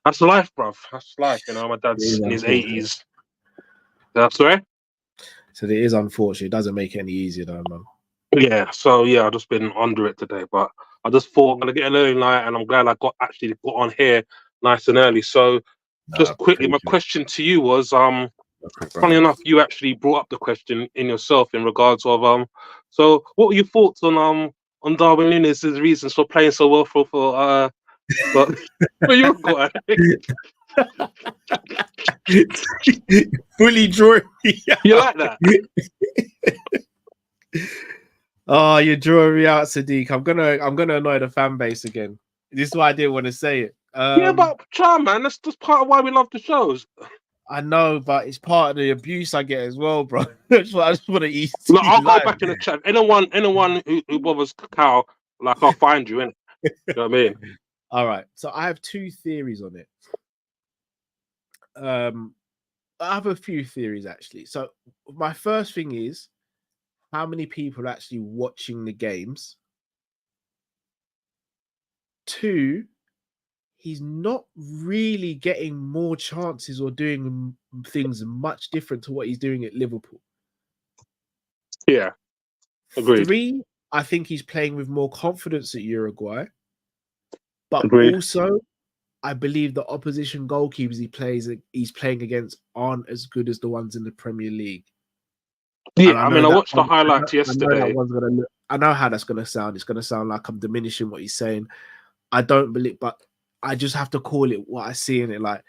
That's life, bruv. That's life. My It dad's is in his unfortunate. 80s. That's right. So it is unfortunate. It doesn't make it any easier, though, man. Yeah. So yeah, I've just been under it today, but I just thought I'm gonna get an early night, and I'm glad I actually got on here nice and early. So Nah, just quickly, my appreciate question to you was it, funny brother. enough, you actually brought up the question in yourself in regards of so what were your thoughts on Darwin Núñez's reasons for playing so well for for Uruguay? Fully drawing me You out. like that? Oh, you're drawing me out, Sadiq. I'm gonna annoy the fan base again. This is why I didn't want to say it. Yeah, but charm, man. That's just part of why we love the shows. I know, but it's part of the abuse I get as well, bro. I just want to eat Look, I'll go live. back in the chat. Anyone who bothers Cacao, like I'll find you in it. You know what I mean? All right. So I have two theories on it. I have a few theories actually. So my first thing is how many people are actually watching the games. Two, he's not really getting more chances or doing things much different to what he's doing at Liverpool. Yeah, agreed. Three, I think he's playing with more confidence at Uruguay. But Agreed. also, I believe the opposition goalkeepers he's playing against aren't as good as the ones in the Premier League. And Yeah, I mean, I watched the highlights yesterday. I know how that's gonna sound. It's gonna sound like I'm diminishing what he's saying. I don't believe, but I just have to call it what I see in it. Like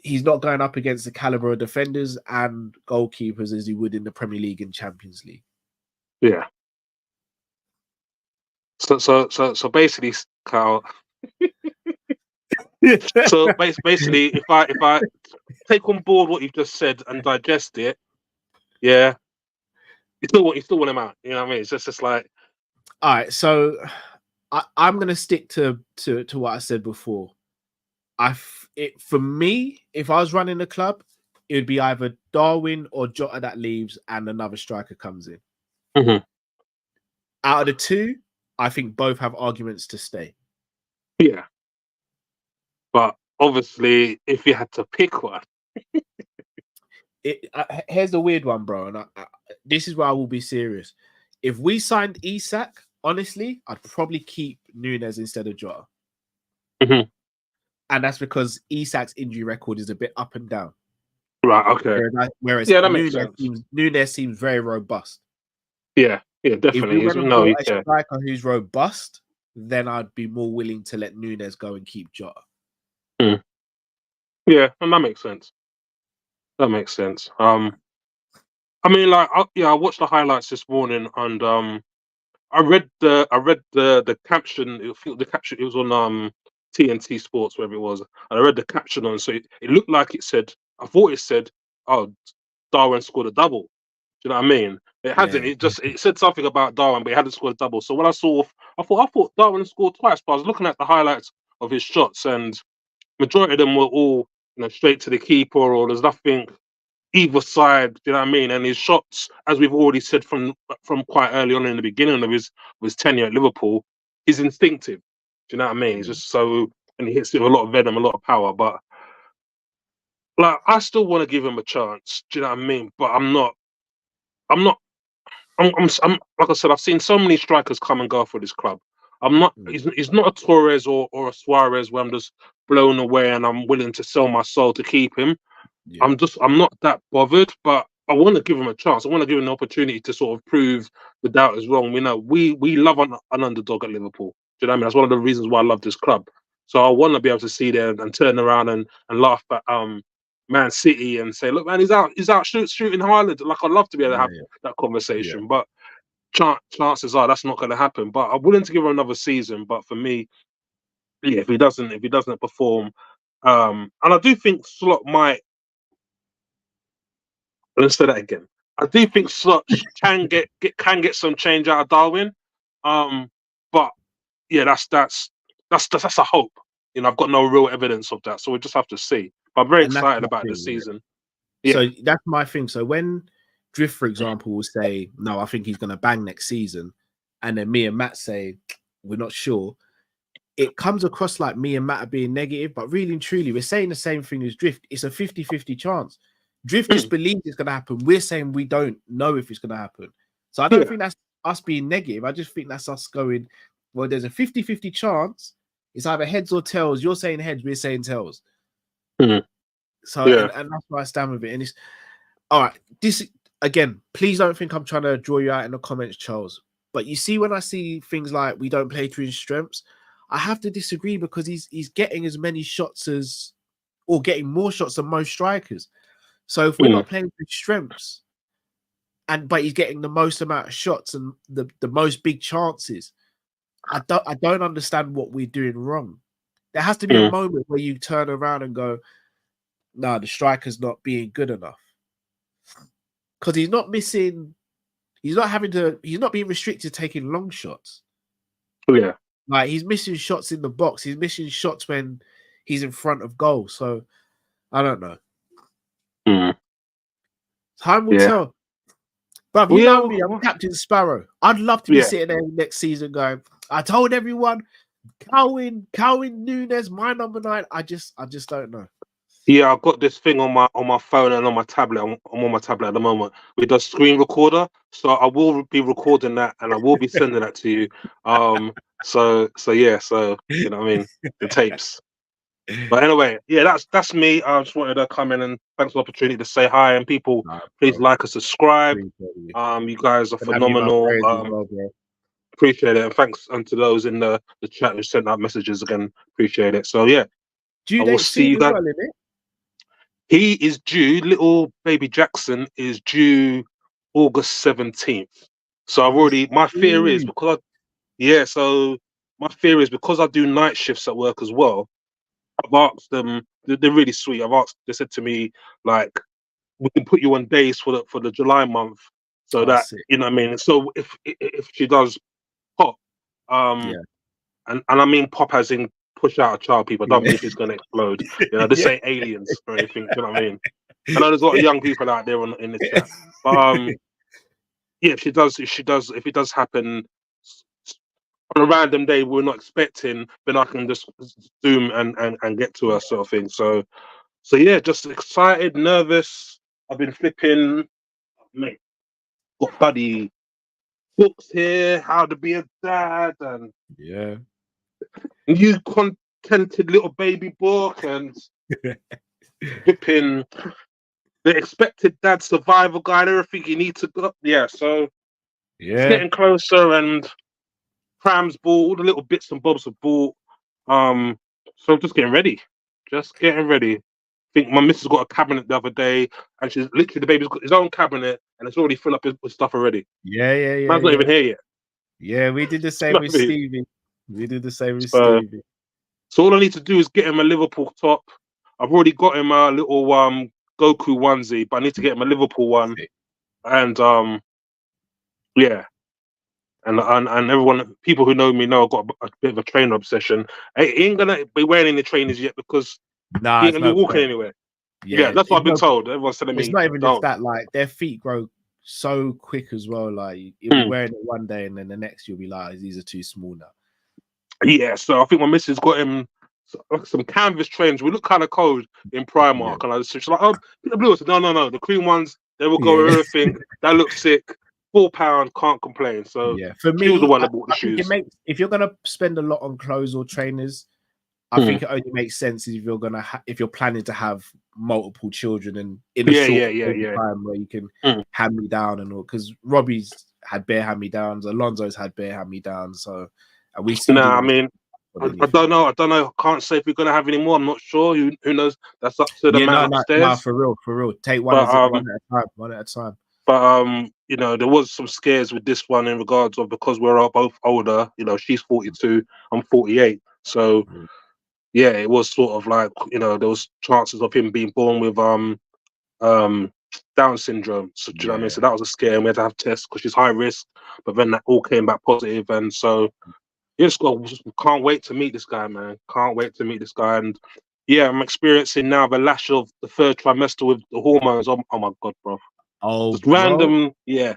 he's not going up against the caliber of defenders and goalkeepers as he would in the Premier League and Champions League. Yeah. So basically, Carl. So basically, if I take on board what you've just said and digest it, yeah, you still want him out. You know what I mean? It's just like, all right. So I'm gonna stick to what I said before. For me, if I was running the club, it would be either Darwin or Jota that leaves and another striker comes in. mm-hmm. Out of the two, I think both have arguments to stay. Yeah. But obviously, if you had to pick one, here's the weird one, bro. And this is where I will be serious. If we signed Isak, honestly, I'd probably keep Núñez instead of Jota. mm-hmm. And that's because Isak's injury record is a bit up and down. Right, okay. Whereas yeah, that makes sense. Núñez seems very robust. Yeah, definitely. If we want a striker who's robust, then I'd be more willing to let Núñez go and keep Jota. Yeah, and that makes sense. That makes sense. I mean, like, I watched the highlights this morning, and I read the caption. The caption, it was on TNT Sports, wherever it was, and I read the caption on. So it looked like it said. I thought it said, "Oh, Darwin scored a double." Do you know what I mean? It hasn't. Yeah. It said something about Darwin, but he hadn't scored a double. So when I thought Darwin scored twice, but I was looking at the highlights of his shots, and majority of them were all straight to the keeper, or there's nothing either side. Do you know what I mean? And his shots, as we've already said from quite early on in the beginning of his tenure at Liverpool, is instinctive. Do you know what I mean? He's just so, and he hits it with a lot of venom, a lot of power. But like, I still want to give him a chance. Do you know what I mean? But I'm like I said, I've seen so many strikers come and go for this club. I'm not. He's not a Torres or a Suarez where I'm just blown away and I'm willing to sell my soul to keep him. Yeah. I'm not that bothered, but I want to give him a chance. I want to give him an opportunity to sort of prove the doubters wrong. We love an underdog at Liverpool. Do you know what I mean? That's one of the reasons why I love this club. So I want to be able to see them and turn around and laugh at Man City and say, look, man, he's out shooting Haaland. Like, I'd love to be able to have that conversation, but chances are that's not going to happen. But I'm willing to give him another season. But for me, yeah, if he doesn't perform, and I do think Slot might. Let's say that again. I do think Slot can get some change out of Darwin, but yeah, that's a hope. I've got no real evidence of that, so we just have to see. But I'm very excited about this season. Yeah. So that's my thing. So when Drift, for example, will say, "No, I think he's going to bang next season," and then me and Matt say, "We're not sure." it comes across like me and Matt are being negative, but really and truly, we're saying the same thing as Drift. It's a 50-50 chance. Drift just believes it's going to happen. We're saying we don't know if it's going to happen. So I don't think that's us being negative. I just think that's us going, well, there's a 50-50 chance. It's either heads or tails. You're saying heads, we're saying tails. So, and that's why I stand with it. And it's, all right, this, again, please don't think I'm trying to draw you out in the comments, Charles. But you see, when I see things like we don't play to his strengths, I have to disagree because he's getting as many shots as, or getting more shots than most strikers. So if we're not playing with strengths, but he's getting the most amount of shots and the most big chances, I don't understand what we're doing wrong. There has to be a moment where you turn around and go, no, the striker's not being good enough. Because he's not missing, he's not being restricted to taking long shots. Yeah. Like, he's missing shots in the box. He's missing shots when he's in front of goal. So, I don't know. Time will tell. But you know me, I'm Captain Sparrow. I'd love to be sitting there next season going, I told everyone, Calvin Nunes, my number 9. I just don't know. Yeah, I've got this thing on my phone and on my tablet. I'm on my tablet at the moment with a screen recorder, so I will be recording that and I will be sending that to you. So you know what I mean, the tapes. But anyway, yeah, that's me. I just wanted to come in and thanks for the opportunity to say hi, and people, please like and subscribe. You guys are phenomenal. Appreciate it, and thanks to those in the chat who sent out messages again. Appreciate it. So yeah, I will see you guys. Well, he is due. Little baby Jackson is due August 17th. So I've already. My fear is because I do night shifts at work as well. I've asked them. They're really sweet. They said to me, like, we can put you on days for the July month, so that you know what I mean. So if she does pop, and I mean pop as in push out a child, people. I don't mean she's gonna explode. You know, this ain't aliens or anything. You know what I mean? I know there's a lot of young people out there in the chat, but yeah, if it does happen on a random day we're not expecting, then I can just zoom and get to her sort of thing. So yeah, just excited, nervous. I've been flipping, mate. Got buddy books here, how to be a dad, and new contented little baby book, and flipping the expected dad survival guide, everything you need to go. So it's getting closer, and prams bought, all the little bits and bobs are bought. So just getting ready. I think my missus got a cabinet the other day, and she's literally, the baby's got his own cabinet, and it's already filled up with stuff already. Man's not even here yet. Yeah, we did the same with Stevie. Stevie. So all I need to do is get him a Liverpool top. I've already got him a little Goku onesie, but I need to get him a Liverpool one. And and everyone, people who know me know I've got a bit of a trainer obsession. He ain't gonna be wearing any trainers yet because he ain't gonna be walking anywhere. Yeah, that's what I've been told. Everyone's telling me. It's not even just that, like, their feet grow so quick as well. Like, you'll be wearing it one day and then the next you'll be like, these are too small now. Yeah, so I think my missus got him some canvas trainers. We look kind of cold in Primark, and she's like, "Oh, the blue." I said, "No, the cream ones. They will go with everything. That looks sick. £4, can't complain." So for me, she was the one that bought the shoes. If you're gonna spend a lot on clothes or trainers, I think it only makes sense if you're planning to have multiple children and in a short time where you can hand me down and all. Because Robbie's had bare hand me downs, Alonso's had bare hand me downs, so. We still I mean, I don't know. I can't say if we're gonna have any more. I'm not sure. Who knows? That's up to the man upstairs. No, for real. Take one at a time. But you know, there was some scares with this one in regards of, because we're both older. You know, she's 42, I'm 48. So yeah, it was sort of like, you know, there was chances of him being born with Down syndrome. So do you know what I mean? So that was a scare, and we had to have tests because she's high risk. But then that all came back positive, and so. Can't wait to meet this guy, man. Can't wait to meet this guy. And yeah, I'm experiencing now the lash of the third trimester with the hormones. Oh my God, bro. Oh, just random, yeah.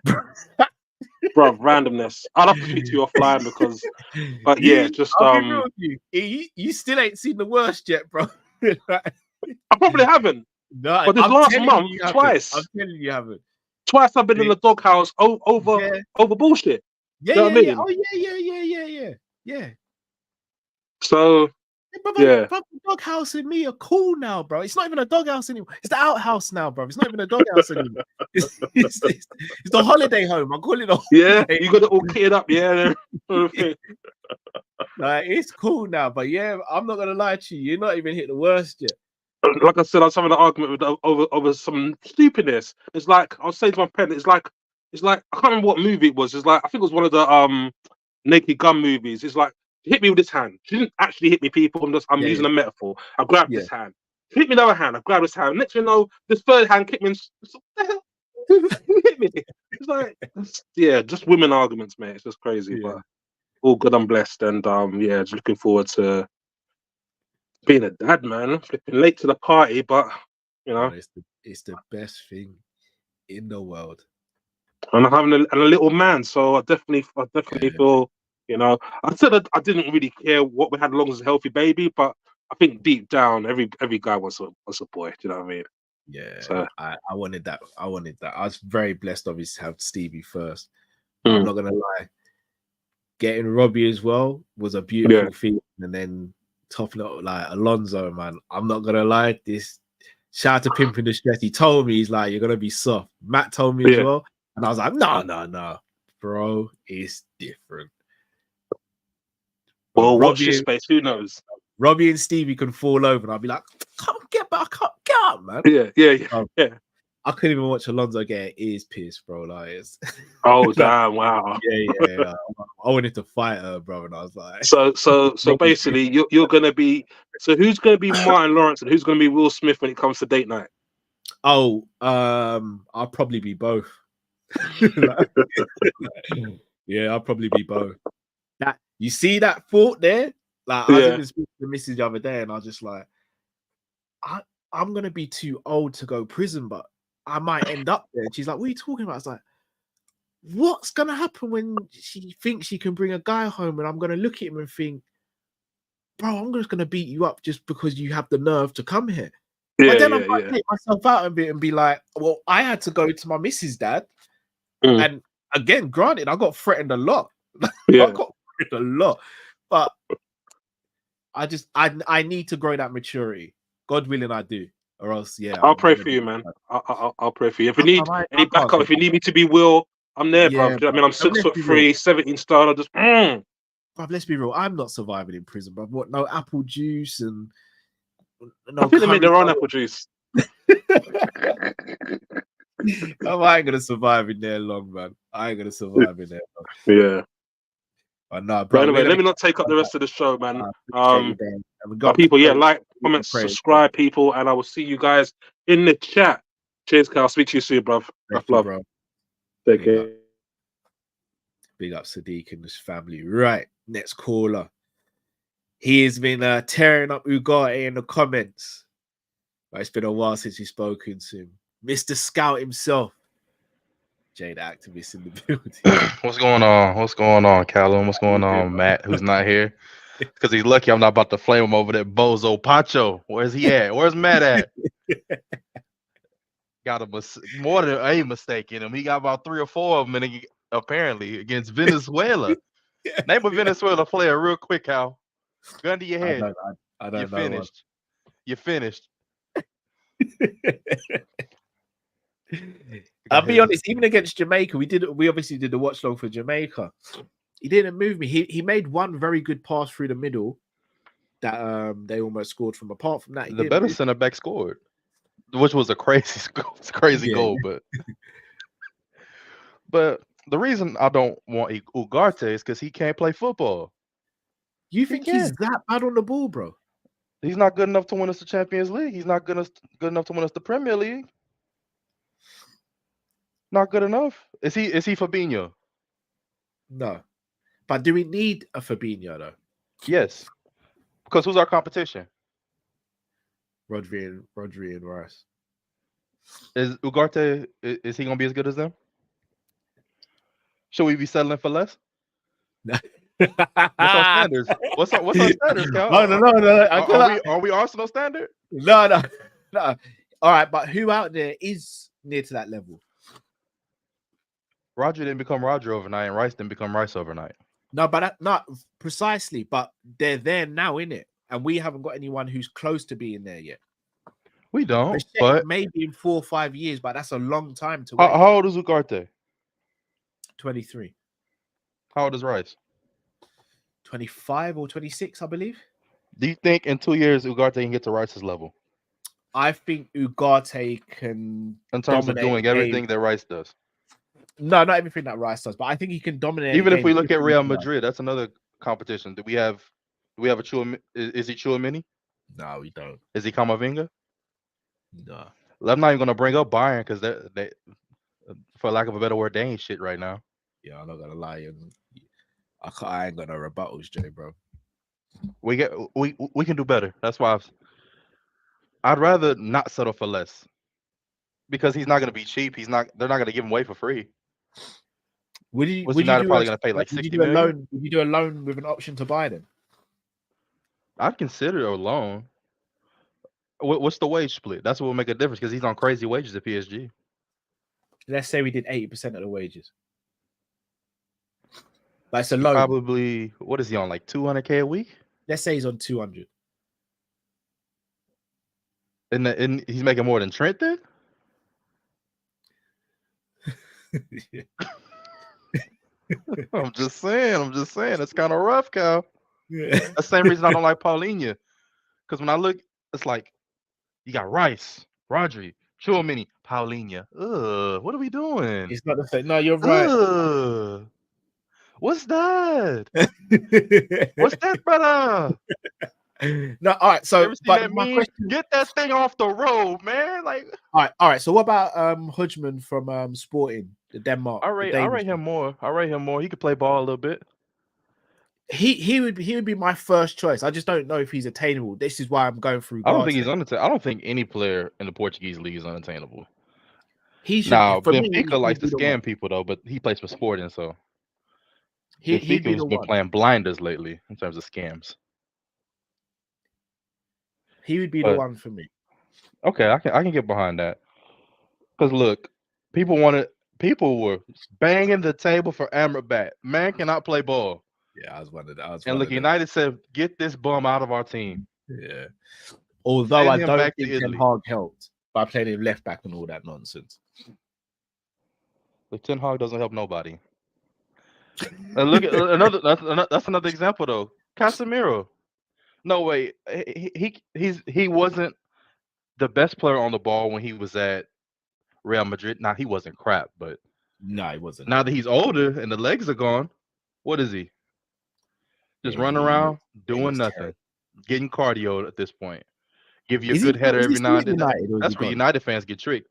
bro, randomness. I'll have to speak to you offline because, but yeah, just I'll be real with you. You still ain't seen the worst yet, bro. Like, I probably haven't. no, But this I'm last telling month, you haven't. I'm twice, telling you haven't. I've been in the doghouse over Yeah, bullshit. yeah, You know yeah, what I yeah. mean? Oh, yeah. So Yeah, brother, yeah, brother, the doghouse and me are cool now, bro. It's not even a doghouse anymore. It's the outhouse now, bro. It's not even a doghouse anymore. It's the holiday home. I call it a yeah, holiday. you got it all kitted up, yeah. Like, it's cool now, but yeah, I'm not gonna lie to you. You're not even hit the worst yet. Like I said, I was having an argument with over some stupidness. It's like I was saying to my parents, it's like I can't remember what movie it was. It's like I think it was one of the Naked Gun movies. It's like she hit me with this hand. She didn't actually hit me, people. I'm Yeah, using a metaphor. I grabbed yeah. this hand. She hit me the other hand. I grabbed this hand. Next thing you know, this third hand kicked me. What the hell? Who hit me? It's like yeah, just women arguments, mate. It's just crazy, Yeah. but all good and blessed, and yeah, just looking forward to being a dad, man. Flipping late to the party, but you know, Brother, it's the best thing in the world. and I'm having a little man, so I definitely Yeah, feel, you know, I said I didn't really care what we had as long as it's a healthy baby, but I think deep down, every guy wants a boy. Do you know what I mean? yeah. So I wanted that. I wanted that. I was very blessed, obviously, to have Stevie first. But I'm mm, not gonna lie, getting Robbie as well was a yeah, beautiful feeling. And then topping up like Alonso, man. I'm not gonna lie, this shout out to Pimpin' the Stress. He told me he's like, you're gonna be soft. Matt told me as yeah. well, and I was like, no, bro, it's different. But Well, watch this space. Who knows? Robbie and Stevie can fall over, and I'll be like, come get back up, get up, man. Yeah. Um, I couldn't even watch Alonso get his piss, bro. Like, it's Oh like, damn! Wow. yeah. I wanted to fight her, bro, and I was like, So basically, you're gonna be. So who's gonna be Martin Lawrence and who's gonna be Will Smith when it comes to date night? oh, I'll probably be both. Yeah, I'll probably be both. That you see that thought there? Like, I was Yeah, even speaking to the missus the other day, and I was just like, I'm gonna be too old to go prison, but I might end up there. And she's like, what are you talking about? I was like, what's gonna happen when she thinks she can bring a guy home, and I'm gonna look at him and think, bro, I'm just gonna beat you up just because you have the nerve to come here. But then I might yeah. take myself out a bit and be like, well, I had to go to my missus' dad. Mm, And again, granted, I got threatened a lot. I yeah. got threatened a lot. But I need to grow that maturity. God willing, I do. Or else, yeah, I'll I'm pray gonna for be. you, man. I'll pray for you. If you need I any can't backup, if you need me to be Will, I'm there, bruv. Yeah, Do you know what I mean? I'm but six let's foot be real. three, 17 stone. I just Bruv, let's be real. I'm not surviving in prison, bruv. What? No apple juice and I no think they make curry. their own apple juice. Oh, I ain't gonna survive in there long, man. I ain't gonna survive in there long. Yeah. But no, But bro, we're anyway, gonna let me get not take up on the that. rest of the show, man. Appreciate you, bro. And we But got to people, yeah, pray. like, comment, Pray. subscribe, people, and I will see you guys in the chat. Cheers, Cal. Speak to you soon, bruv. Thank Rough you, love. bro. Take Big up. care. Big up Sadiq and his family. Right, next caller. He has been tearing up Ugarte in the comments. But it's been a while since we've spoken to him. Mr. Scout himself. Jade activist in the building. What's going on? What's going on, Callum? What's going on, Matt, who's not here? Because he's lucky I'm not about to flame him over that bozo Pacho. Where's he at? Where's Matt at? Got more than a mistake in him. He got about 3 or 4 of them apparently against Venezuela. Name a Venezuela player real quick, Cal. Gun to your head. I You don't know. finished. You finished. I'll be honest, even against Jamaica, we obviously did the watch long for Jamaica. He didn't move me. He made one very good pass through the middle that they almost scored from. Apart from that, he The didn't better move. center back scored, which was a crazy goal. But the reason I don't want Ugarte is because he can't play football. You think he's that bad on the ball, bro? He's not good enough to win us the Champions League. He's not good enough to win us the Premier League. Not good enough. Is he Fabinho? No. But do we need a Fabinho though? Yes. Because who's our competition? Rodri and Rice. Is Ugarte, is he gonna be as good as them? Should we be settling for less? What's What's our standards? What's our standards, Cal? Oh, no. Are we Arsenal standard? No. All right, but who out there is near to that level? Roger didn't become Roger overnight, and Rice didn't become Rice overnight. No, but not precisely. But they're there now, innit? And we haven't got anyone who's close to being there yet. We don't. Bichette But maybe in 4 or 5 years, but that's a long time to wait. how old is Ugarte? 23, How old is Rice? 25 or 26, I believe. Do you think in 2 years Ugarte can get to Rice's level I think Ugarte can in terms of dominate doing a everything game. that Rice does? No, not everything that Rice does, but I think he can dominate. Even a if we game look at differently Real from Rice. Madrid, that's another competition. Do we have a Chua? Is he Chouamini? No, we don't. Is he Camavinga? No. I'm not even gonna bring up Bayern because they, for lack of a better word, they ain't shit right now. Yeah, I'm not gonna lie. I ain't got no rebuttals, Jay, bro. We can do better. That's why I'd rather not settle for less because he's not gonna be cheap. They're not gonna give him away for free. Would you United do probably gonna pay like would you 60 do a million? loan? Would you do a loan with an option to buy them? I'd consider a loan. What's the wage split? That's what will make a difference because he's on crazy wages at PSG. Let's say we did 80% of the wages. Like it's a loan. Probably, what is he on, like 200K a week? Let's say he's on 200. And he's making more than Trent then? I'm just saying. It's kind of rough, Cal. That's the same reason I don't like Paulinho. Because when I look, it's like you got Rice, Rodri, Chouamini, Paulinho. What are we doing? It's not the same. No, you're right. What's that? What's that, brother? No, all right. So, Ever seen but that my meme? question, Get that thing off the road, man. Like, all right. So, what about Hodgman from Sporting, the Denmark? I rate him more. He could play ball a little bit. He would be my first choice. I just don't know if he's attainable. This is why I'm going through. I don't think he's unattainable. I don't think any player in the Portuguese league is unattainable. He should. Now, For me, Benfica likes to he'd be the scam one. people though, but he plays for Sporting, so He'd be Benfica the has been one. playing blinders lately in terms of scams. He would be the one for me. Okay, I can get behind that. Because look, people were banging the table for Amrabat. Man cannot play ball. Yeah, I was wondering. And look, United said, "Get this bum out of our team." Yeah. Although Send I him don't back to think Ten Italy. Hag helped by playing him left back and all that nonsense. Look, Ten Hag doesn't help nobody. And look at that's another example though. Casemiro. No wait, he wasn't the best player on the ball when he was at Real Madrid. Now he wasn't crap, but No, he wasn't. now that he's older and the legs are gone, what is he? Just running around doing nothing, terrible. getting cardio at this point. Give you a Is good he- header is he every now and still then. at United, or is That's he where gone? United fans get tricked.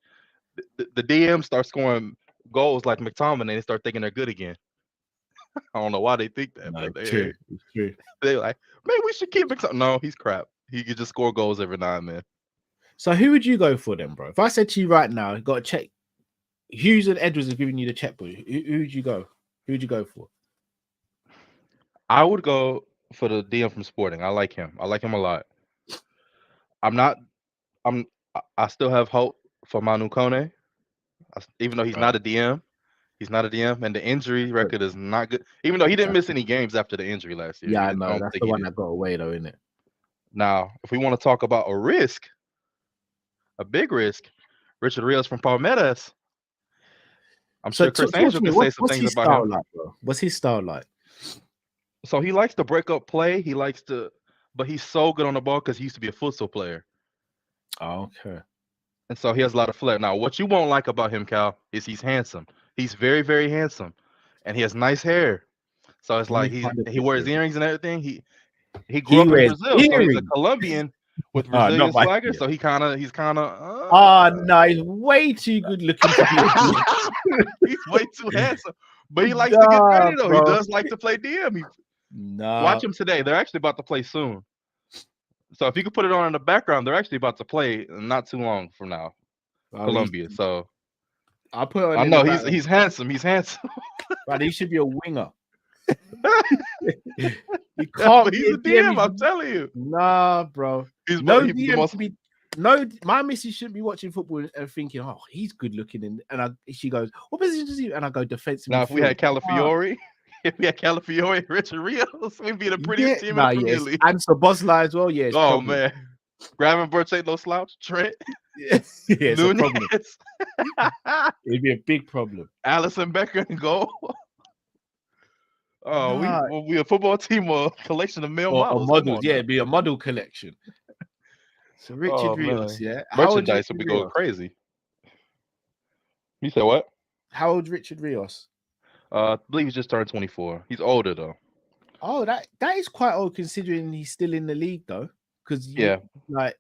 The DM start scoring goals like McTominay, and they start thinking they're good again. I don't know why they think that, No, but it's true. It's true. they're like, maybe we should keep McTominay. No, he's crap. He could just score goals every now and then. So who would you go for then, bro? If I said to you right now, you got to check. Hughes and Edwards have given you the checkbook. Who would you go? Who would you go for? I would go for the DM from Sporting. I like him. I like him a lot. I still have hope for Manu Kone, even though he's not a DM. He's not a DM, and the injury record is not good. Even though he didn't miss any games after the injury last year. Yeah, I I know. don't That's think the he one did. that got away, though, isn't it? Now, if we want to talk about a risk, a big risk, Richard Rios from Palmeiras. I'm sure Chris Angel can say some things about him. Like, bro? What's his style like? So he likes to break up play. He likes to, but he's so good on the ball because he used to be a futsal player. Oh, okay. And so he has a lot of flair. Now, what you won't like about him, Cal, is he's handsome. He's very, very handsome, and he has nice hair. So it's like he wears earrings and everything. He grew up in Brazil, so he's a Colombian with Brazilian swagger. So he's kind of. No, he's way too good looking. He's way too handsome, but he likes to get ready though. Bro. He does like to play DM. Watch him today. They're actually about to play soon. So if you could put it on in the background, they're actually about to play not too long from now. Colombia. So I'll put on. I know he's handsome. He's handsome. But he should be a winger. He But can't he's be a DM. I'm telling you. Nah, bro. He's No the DM most. should be. No, my missus shouldn't be watching football and thinking, "Oh, he's good looking," and she goes, "What position does he?" And I go, "Defensive." Now, if we had midfield." Calafiori, and Richard Rios, we'd be the prettiest team in the Premier League. And Sabozla as well. Yeah, it's Oh problem. man, Gravenberch ain't no slouch. Trent, it's a problem. Nunez, It'd be a big problem. Allison Becker and goal. Oh, Nah. we a football team or a collection of male models. Models. Yeah, it'd be a model collection. So Richard Rios, man. yeah. Merchandise would be going crazy. You said what? How old's Richard Rios? I believe he's just turned 24. He's older though. Oh, that is quite old considering he's still in the league though. Because like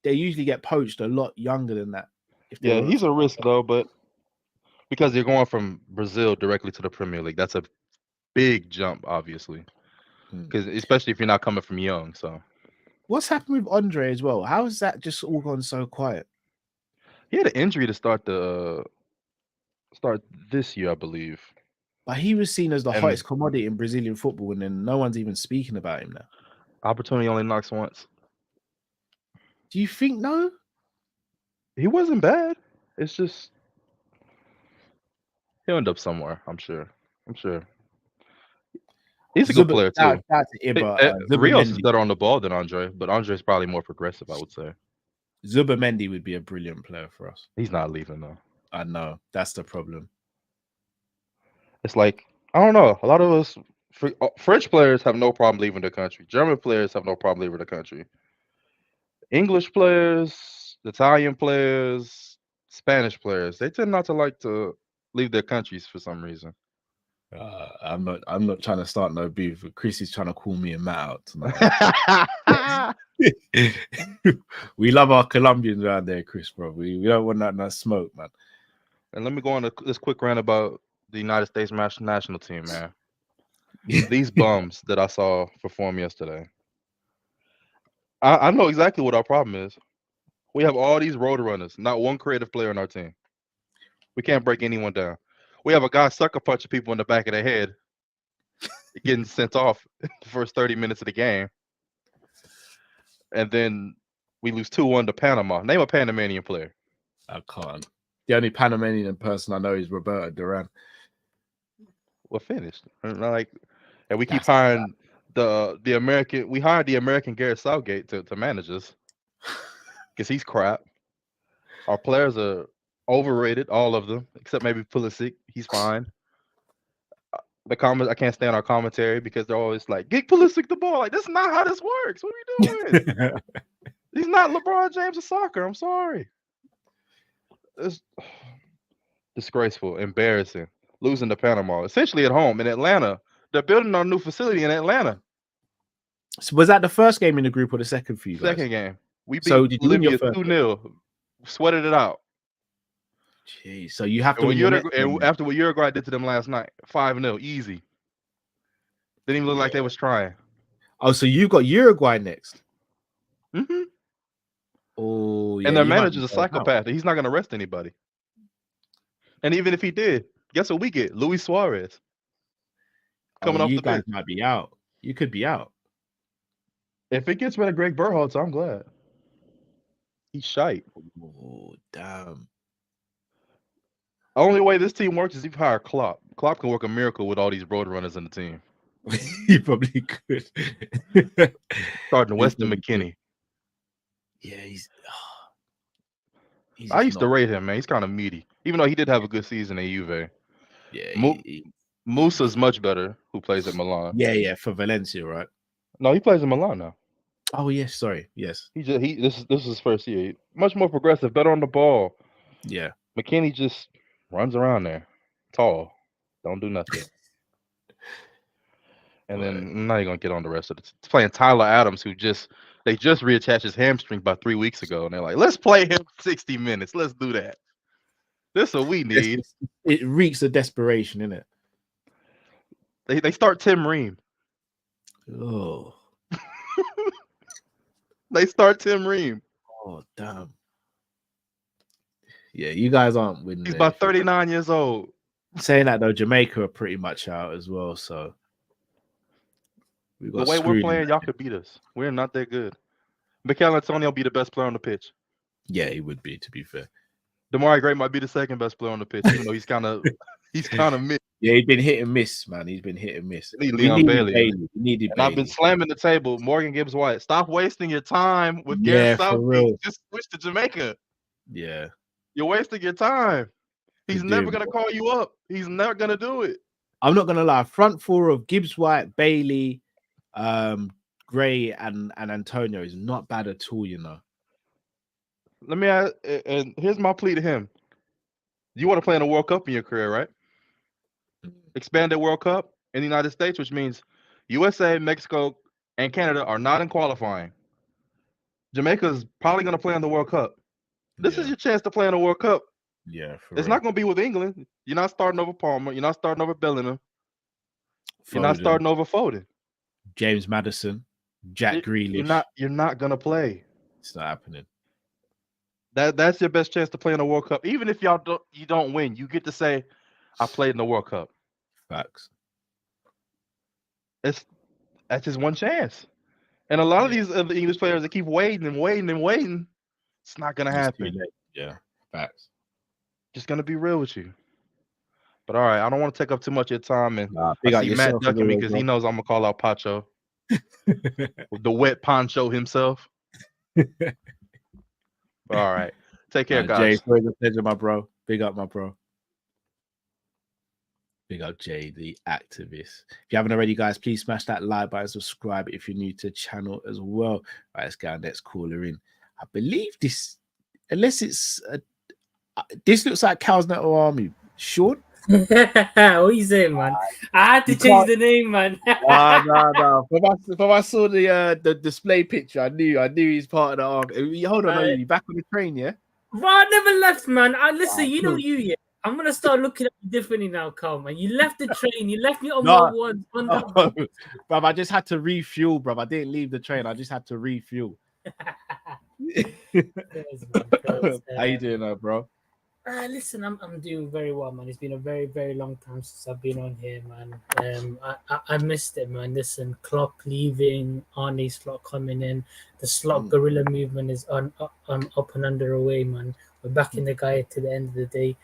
they usually get poached a lot younger than that. Yeah, he's a risk though, but because you're going from Brazil directly to the Premier League, that's a big jump, obviously. Because especially if you're not coming from young. So what's happened with Andre as well? How has that just all gone so quiet? He had an injury to start this year, I believe. But he was seen as the hottest commodity in Brazilian football, and then no one's even speaking about him now. Opportunity only knocks once. Do you think no? He wasn't bad. It's just he'll end up somewhere. I'm sure. He's a good player too. Rios is better on the ball than Andre, but Andre's probably more progressive, I would say. Zubamendi would be a brilliant player for us. He's not leaving though. I know that's the problem. It's like I don't know. A lot of us French players have no problem leaving the country. German players have no problem leaving the country. English players, Italian players, Spanish players, they tend not to like to leave their countries for some reason. I'm not trying to start no beef. Chris is trying to call me a Matt out tonight. We love our Colombians around there, Chris, bro. We don't want that smoke, man. And let me go on this quick rant about the United States national team, man. These bums that I saw perform yesterday. I know exactly what our problem is. We have all these road runners, not one creative player on our team. We can't break anyone down. We have a guy sucker punching people in the back of the head, getting sent off the first 30 minutes of the game. And then we lose 2-1 to Panama. Name a Panamanian player. I can't. The only Panamanian person I know is Roberto Duran. We're finished. And we keep hiring the American. We hired the American Garrett Southgate to manage us because he's crap. Our players are overrated, all of them, except maybe Pulisic. He's fine. I can't stand our commentary because they're always like, "Get Pulisic the ball." Like, that's not how this works. What are we doing? He's not LeBron James of soccer. I'm sorry. It's disgraceful, embarrassing. Losing to Panama, essentially at home in Atlanta. They're building our new facility in Atlanta. So was that the first game in the group or the second for you guys? Second game. We beat Bolivia 2-0. Sweated it out. Jeez, so you have to win after what Uruguay did to them last night. 5-0, easy. Didn't even look like they was trying. Oh, so you got Uruguay next. Mm-hmm. Oh, yeah. And their manager's a psychopath. He's not going to rest anybody. And even if he did, guess what we get? Luis Suarez. Coming off the bench. You guys might be out. You could be out. If it gets rid of Greg Berhalter, I'm glad. He's shite. Oh, damn. Only way this team works is if you hire Klopp. Klopp can work a miracle with all these road runners in the team. He probably could. Starting Weston McKennie. Yeah, I used to rate him, man. He's kind of meaty. Even though he did have a good season at Juve. Yeah. Musa's much better, who plays at Milan. Yeah, for Valencia, right? No, he plays in Milan now. Oh, yes, sorry. Yes. This is his first year. Much more progressive, better on the ball. Yeah. McKennie just runs around there. Tall. Don't do nothing. And then I'm not even gonna get on the rest of it. It's playing Tyler Adams, they just reattached his hamstring about 3 weeks ago, and they're like, let's play him 60 minutes. Let's do that. This is what we need. It reeks of desperation, isn't it? They start Tim Ream. Oh. They start Tim Ream. Oh, damn. Yeah, you guys aren't winning. He's about 39 years old. Saying that though, Jamaica are pretty much out as well. So we got the way we're playing, y'all could beat us. We're not that good. Mikel Antonio will be the best player on the pitch. Yeah, he would be. To be fair, Damari Gray might be the second best player on the pitch. Even though he's kind of mid. Yeah, he's been hit and miss, man. He's been hit and miss. We needed Bailey. We needed Bailey. I've been slamming the table. Morgan Gibbs White, stop wasting your time with Gareth Southgate. Just switch to Jamaica. Yeah, you're wasting your time. He's never gonna call you up. He's never gonna do it. I'm not gonna lie. Front four of Gibbs White, Bailey, Gray, and Antonio is not bad at all. You know. Let me ask, and here's my plea to him. You want to play in a World Cup in your career, right? Expanded World Cup in the United States, which means USA, Mexico, and Canada are not in qualifying. Jamaica's probably going to play in the World Cup. This is your chance to play in the World Cup. Yeah, it's not going to be with England. You're not starting over Palmer. You're not starting over Bellingham. You're not starting over Foden. James Maddison, Jack Grealish. You're not going to play. It's not happening. That's your best chance to play in the World Cup. Even if you don't win, you get to say, I played in the World Cup. Facts. That's just one chance. And a lot of these other English players that keep waiting and waiting and waiting, it's not gonna happen. Yeah, facts. Just gonna be real with you. But all right, I don't want to take up too much of your time. And I see Matt ducking me because he knows I'm gonna call out Pacho. The wet poncho himself. All right. Take care, guys. Jay, it's a pleasure, my bro. Big up, my bro. Big up, Jay, the activist. If you haven't already, guys, please smash that like button, subscribe if you're new to the channel as well. All right, let's get our next caller in. I believe this, unless it's, this looks like Cal's Nettle Army. Sean? What are you saying, man? I had to change the name, man. No. When I saw the display picture, I knew he's part of the army. Hold on, are you back on the train, yeah? Bro, I never left, man. Listen, you know you, yeah. I'm gonna start looking at you differently now, Carl, man. You left the train, you left me on my one. Bruv, I just had to refuel, bruv. I didn't leave the train, I just had to refuel. How you doing, bro? Listen, I'm doing very well, man. It's been a very, very long time since I've been on here, man. I missed it, man. Listen, Klopp leaving, Arne Slot coming in, the Slot guerrilla movement is on up and under away, man. We're back in the guy to the end of the day.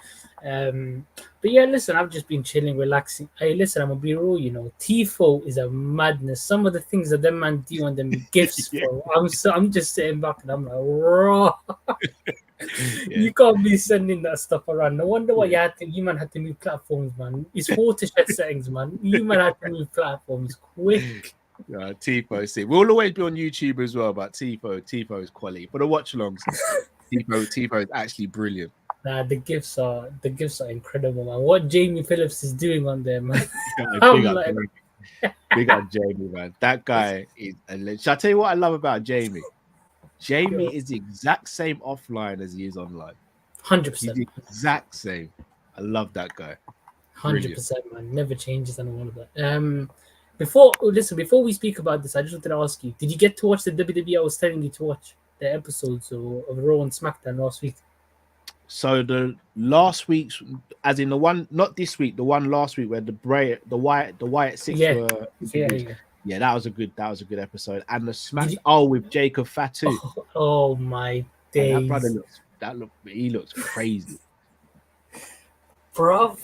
But yeah, listen, I've just been chilling, relaxing. Hey, listen, I'm gonna be real, you know. Tifo is a madness. Some of the things that them man do on them gifts, bro. I'm just sitting back and I'm like, raw. You can't be sending that stuff around. No wonder why you man had to move platforms, man. It's watershed settings, man. You man had to move platforms quick. Yeah, Tifo, see, we'll always be on YouTube as well, but Tifo is quality. For the watch-alongs, Tifo is actually brilliant. Nah, the gifts are incredible, man. What Jamie Phillips is doing on there, man. Big up Jamie, man. That guy is a legend. Shall I tell you what I love about Jamie? Jamie is the exact same offline as he is online. 100%. He's the exact same. I love that guy. 100%, man. Never changes on all of that. Before we speak about this, I just wanted to ask you: did you get to watch the WWE I was telling you to watch? The episodes of Raw and SmackDown last week. So the last week's, as in the one, not this week, the one last week where the Wyatt Six were. Yeah, that was a good episode. And the SmackDown with Jacob Fatu. Oh my days! That brother looks crazy, bro.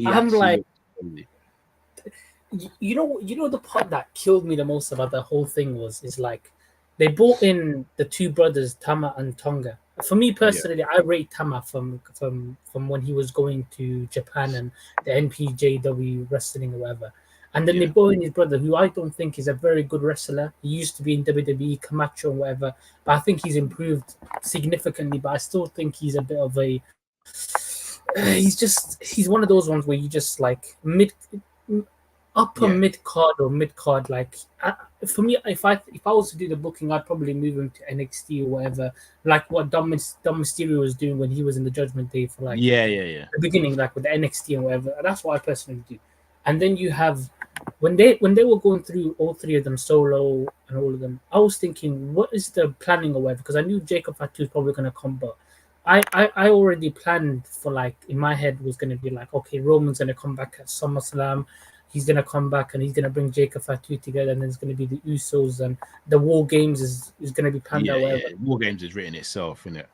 I'm like, you know the part that killed me the most about the whole thing is like. They brought in the two brothers, Tama and Tonga. For me personally, I rate Tama from when he was going to Japan and the NPJW wrestling or whatever. And then they brought in his brother, who I don't think is a very good wrestler. He used to be in WWE, Camacho and whatever. But I think he's improved significantly. But I still think he's a bit of a... he's one of those ones where you just like upper mid-card or mid-card. Like... for me, if I was to do the booking, I'd probably move him to NXT or whatever, like what Dom Mysterio was doing when he was in the Judgment Day for like the beginning, like with the NXT and whatever. That's what I personally do. And then you have when they were going through all three of them, Solo and all of them, I was thinking, what is the planning or whatever? Because I knew Jacob Fatu was probably going to come, but I already planned for, like, in my head was going to be like, okay, Roman's going to come back at SummerSlam. He's going to come back and he's going to bring Jacob Fatu together, and then it's going to be the Usos, and the War Games is going to be planned out. Yeah. War Games has written itself, innit?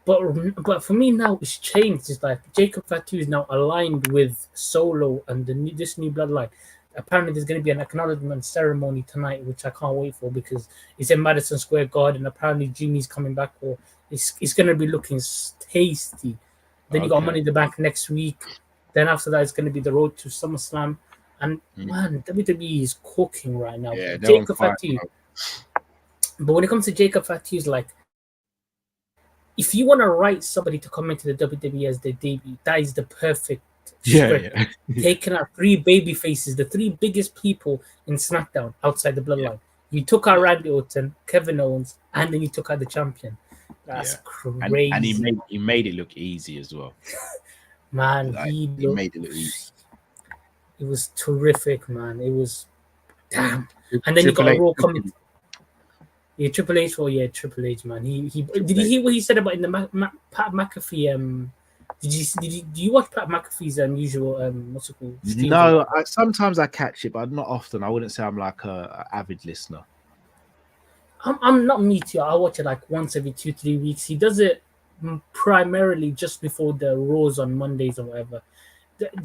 But for me now, it's changed. It's like Jacob Fatu is now aligned with Solo and this new bloodline. Apparently, there's going to be an acknowledgement ceremony tonight, which I can't wait for because it's in Madison Square Garden. Apparently, Jimmy's coming back, or it's going to be looking tasty. Then you got Money in the Bank next week. Then after that, it's going to be the road to SummerSlam. And man, WWE is cooking right now. Yeah, Jacob Fatu. But when it comes to Jacob Fatu, is like, if you want to write somebody to come into the WWE as their debut, that is the perfect script. Taking out 3 baby faces, the 3 biggest people in SmackDown outside the bloodline. You took out Randy Orton, Kevin Owens, and then you took out the champion. That's crazy. And he made it look easy as well. Man, like, he made it look easy. It was terrific, man. It was damn. And then you got a Raw coming. Yeah, Triple H. Oh yeah, Triple H, man. Did you hear what he said about in the Pat McAfee? Do you watch Pat McAfee's usual what's it called? No, sometimes I catch it, but not often. I wouldn't say I'm like a avid listener. I'm not me too. I watch it like once every 2-3 weeks. He does it primarily just before the Raws on Mondays or whatever.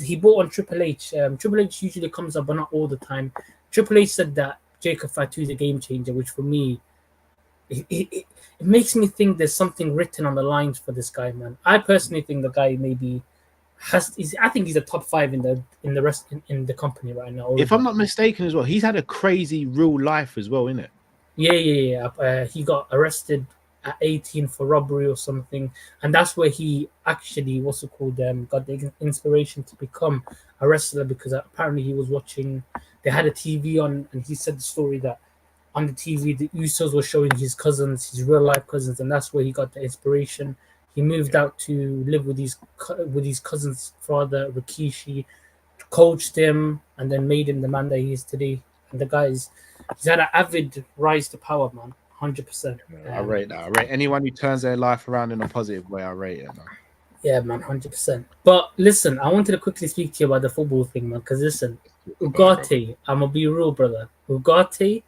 He bought on Triple H. Triple H usually comes up, but not all the time. Triple H said that Jacob Fatu is a game changer, which for me, it makes me think there's something written on the lines for this guy, man. I personally think the guy maybe I think he's a top 5 in the rest in the company right now. If I'm not mistaken, as well, he's had a crazy real life as well, isn't it? Yeah. He got arrested at 18 for robbery or something, and that's where he actually got the inspiration to become a wrestler, because apparently he was watching. They had a TV on, and he said the story that on the TV the Usos were showing his cousins, his real life cousins, and that's where he got the inspiration. He moved out to live with his cousin's father, Rikishi, coached him, and then made him the man that he is today. And the he's had an avid rise to power, man. 100%. I rate that. I rate anyone who turns their life around in a positive way. I rate it, man. Yeah, man, 100%. But listen, I wanted to quickly speak to you about the football thing, man. Because listen, Ugarte, I'm gonna be real, brother. Ugarte,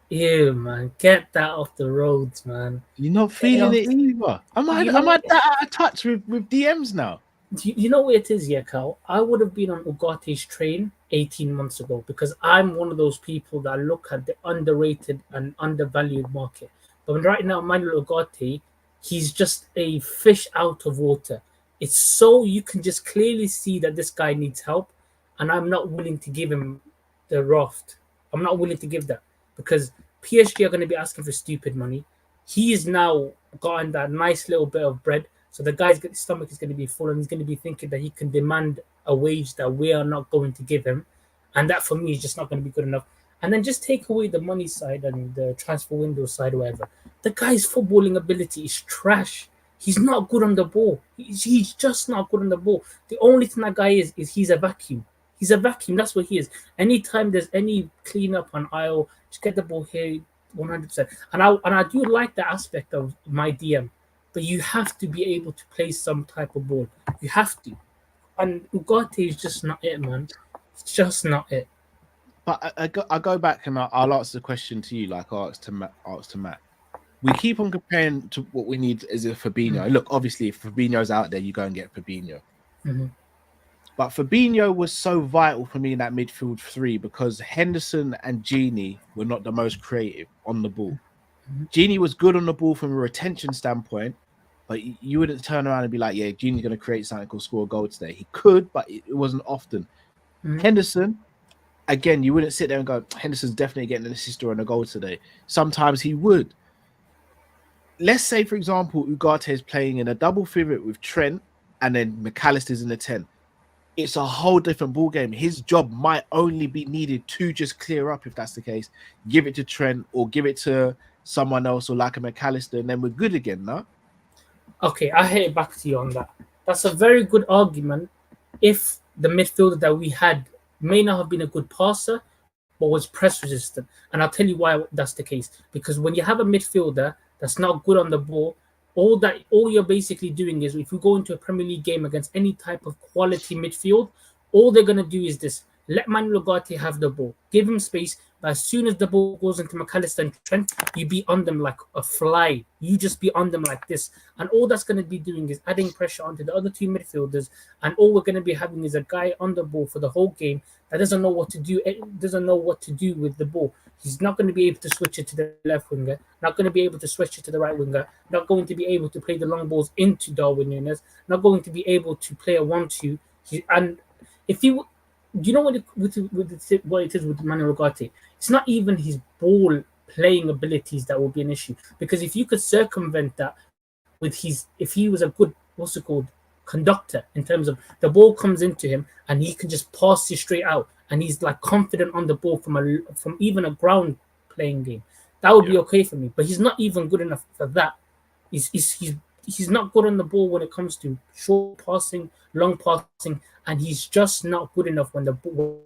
ew, man, get that off the roads, man. You're not feeling it either. Am I that out of touch with DMs now? You know what it is, yeah, Cal? I would have been on Ugate's train 18 months ago, because I'm one of those people that look at the underrated and undervalued market. But right now, Manuel Ugarte, he's just a fish out of water. It's so you can just clearly see that this guy needs help, and I'm not willing to give him the raft. I'm not willing to give that, because PSG are going to be asking for stupid money. He's now gotten that nice little bit of bread. So the guy's stomach is going to be full, and he's going to be thinking that he can demand a wage that we are not going to give him. And that for me is just not going to be good enough. And then just take away the money side and the transfer window side or whatever. The guy's footballing ability is trash. He's not good on the ball. He's just not good on the ball. The only thing that guy is he's a vacuum. He's a vacuum. That's what he is. Anytime there's any cleanup on aisle, just get the ball here 100%. And I do like the aspect of my DM. But you have to be able to play some type of ball. You have to. And Ugarte is just not it, man. It's just not it. But I go back and I'll ask the question to you, like I asked to Matt. We keep on comparing to what we need as a Fabinho. Mm-hmm. Look, obviously, if Fabinho's out there, you go and get Fabinho. Mm-hmm. But Fabinho was so vital for me in that midfield 3 because Henderson and Gini were not the most creative on the ball. Mm-hmm. Gini was good on the ball from a retention standpoint, but you wouldn't turn around and be like, yeah, Gini's going to create something or score a goal today. He could, but it wasn't often. Mm-hmm. Henderson, again, you wouldn't sit there and go, Henderson's definitely getting an assist or a goal today. Sometimes he would. Let's say, for example, Ugarte is playing in a double pivot with Trent and then McAllister's in the 10. It's a whole different ball game. His job might only be needed to just clear up, if that's the case. Give it to Trent or give it to someone else or like a McAllister, and then we're good again, no? Okay, I hit it back to you on that. That's a very good argument if the midfielder that we had may not have been a good passer, but was press resistant. And I'll tell you why that's the case. Because when you have a midfielder that's not good on the ball, All you're basically doing is, if you go into a Premier League game against any type of quality midfield, all they're gonna do is this: let Manuel Ugarte have the ball, give him space. But as soon as the ball goes into McAllister and Trent, you be on them like a fly. You just be on them like this, and all that's gonna be doing is adding pressure onto the other two midfielders. And all we're gonna be having is a guy on the ball for the whole game that doesn't know what to do. Doesn't know what to do with the ball. He's not going to be able to switch it to the left winger, not going to be able to switch it to the right winger, not going to be able to play the long balls into Darwin Núñez, not going to be able to play a 1-2. And if you know what it is with Manuel Ugarte, it's not even his ball playing abilities that will be an issue. Because if you could circumvent that with if he was a good, conductor, in terms of the ball comes into him and he can just pass you straight out, and he's like confident on the ball from even a ground playing game, that would be okay for me. But he's not even good enough for that. He's not good on the ball when it comes to short passing, long passing, and he's just not good enough when the ball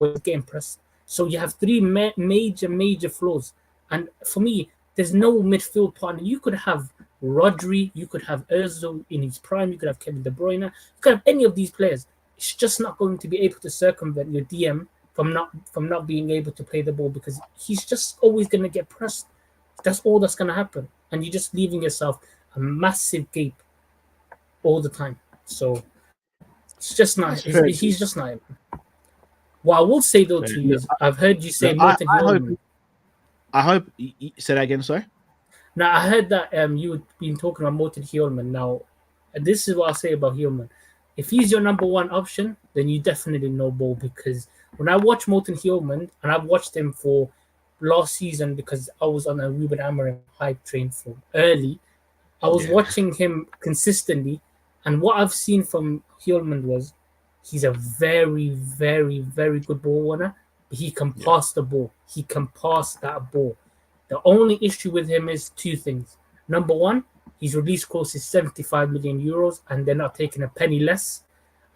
was getting pressed. So you have three major flaws. And for me, there's no midfield partner. You could have Rodri, you could have Özil in his prime, you could have Kevin De Bruyne, you could have any of these players. It's just not going to be able to circumvent your DM from not being able to play the ball, because he's just always going to get pressed. That's all that's going to happen, and you're just leaving yourself a massive gape all the time. So it's just not. He's just not. What I will say though to you is, I've heard you say Morten Hjulmand. I hope you say that again. Sorry. Now I heard that you've been talking about Morten Hjulmand. Now, this is what I'll say about Hjulmand. If he's your number one option, then you definitely no ball. Because when I watch Morten Hjulmand, and I've watched him for last season because I was on a Ruben Amorim hype train from early, I was watching him consistently, and what I've seen from Hjulmand was he's a very, very, very good ball winner. But he can pass the ball. He can pass that ball. The only issue with him is two things. Number one, his release cost is 75 million euros, and they're not taking a penny less.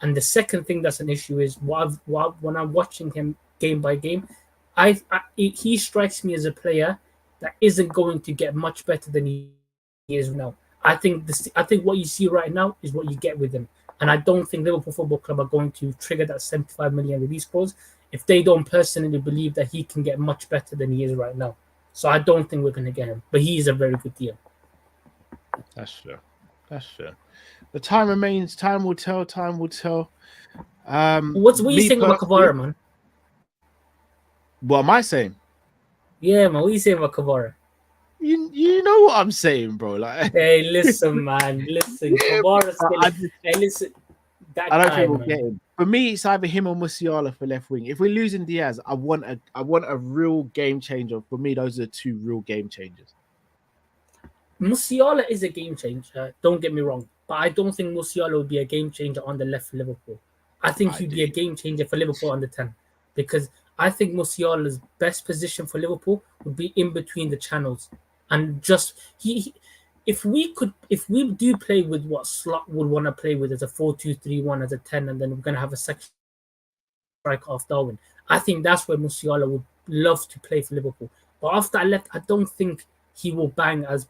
And the second thing that's an issue is when I'm watching him game by game, he strikes me as a player that isn't going to get much better than he is now. I think what you see right now is what you get with him. And I don't think Liverpool Football Club are going to trigger that 75 million release clause if they don't personally believe that he can get much better than he is right now. So I don't think we're going to get him. But he is a very good deal. That's fair. The time remains. Time will tell. What are you saying about Kvara, man? What am I saying? Yeah, man. What are you saying about Kvara? You know what I'm saying, bro. Like, hey, listen, man. Listen, Kvara. Hey, listen. I don't think we'll get him. For me, it's either him or Musiala for left wing. If we're losing Diaz, I want a real game changer. For me, those are two real game changers. Musiala is a game changer. Don't get me wrong, but I don't think Musiala would be a game changer on the left for Liverpool. I think he'd be a game changer for Liverpool on the 10, because I think Musiala's best position for Liverpool would be in between the channels, and just if we do play with what Slot would want to play with as a 4-2-3-1 as a 10, and then we're going to have a second striker off Darwin, I think that's where Musiala would love to play for Liverpool. But after I left, I don't think he will bang as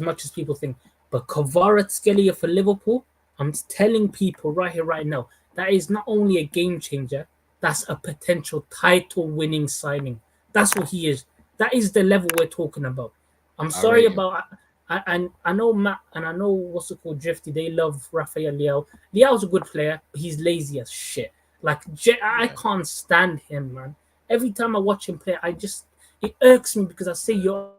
much as people think. But Kvaratskhelia for Liverpool, I'm telling people right here, right now, that is not only a game changer, that's a potential title-winning signing. That's what he is. That is the level we're talking about. I'm sorry about... I know Matt and I know Drifty, they love Rafael Leao. Leao's a good player, but he's lazy as shit. Like, I can't stand him, man. Every time I watch him play, it irks me, because I say your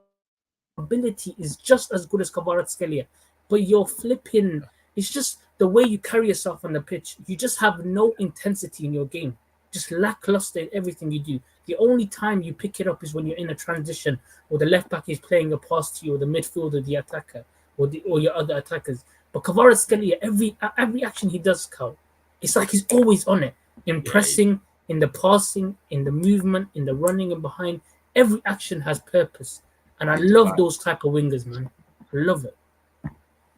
ability is just as good as Kvaratskhelia, but you're flipping. It's just the way you carry yourself on the pitch. You just have no intensity in your game. Just lackluster in everything you do. The only time you pick it up is when you're in a transition, or the left back is playing a pass to you, or the midfielder, the attacker, or your other attackers. But Kvaratskhelia, every action he does, Carl, it's like he's always on it. In pressing, in the passing, in the movement, in the running and behind. Every action has purpose. And I love those type of wingers, man. I love it.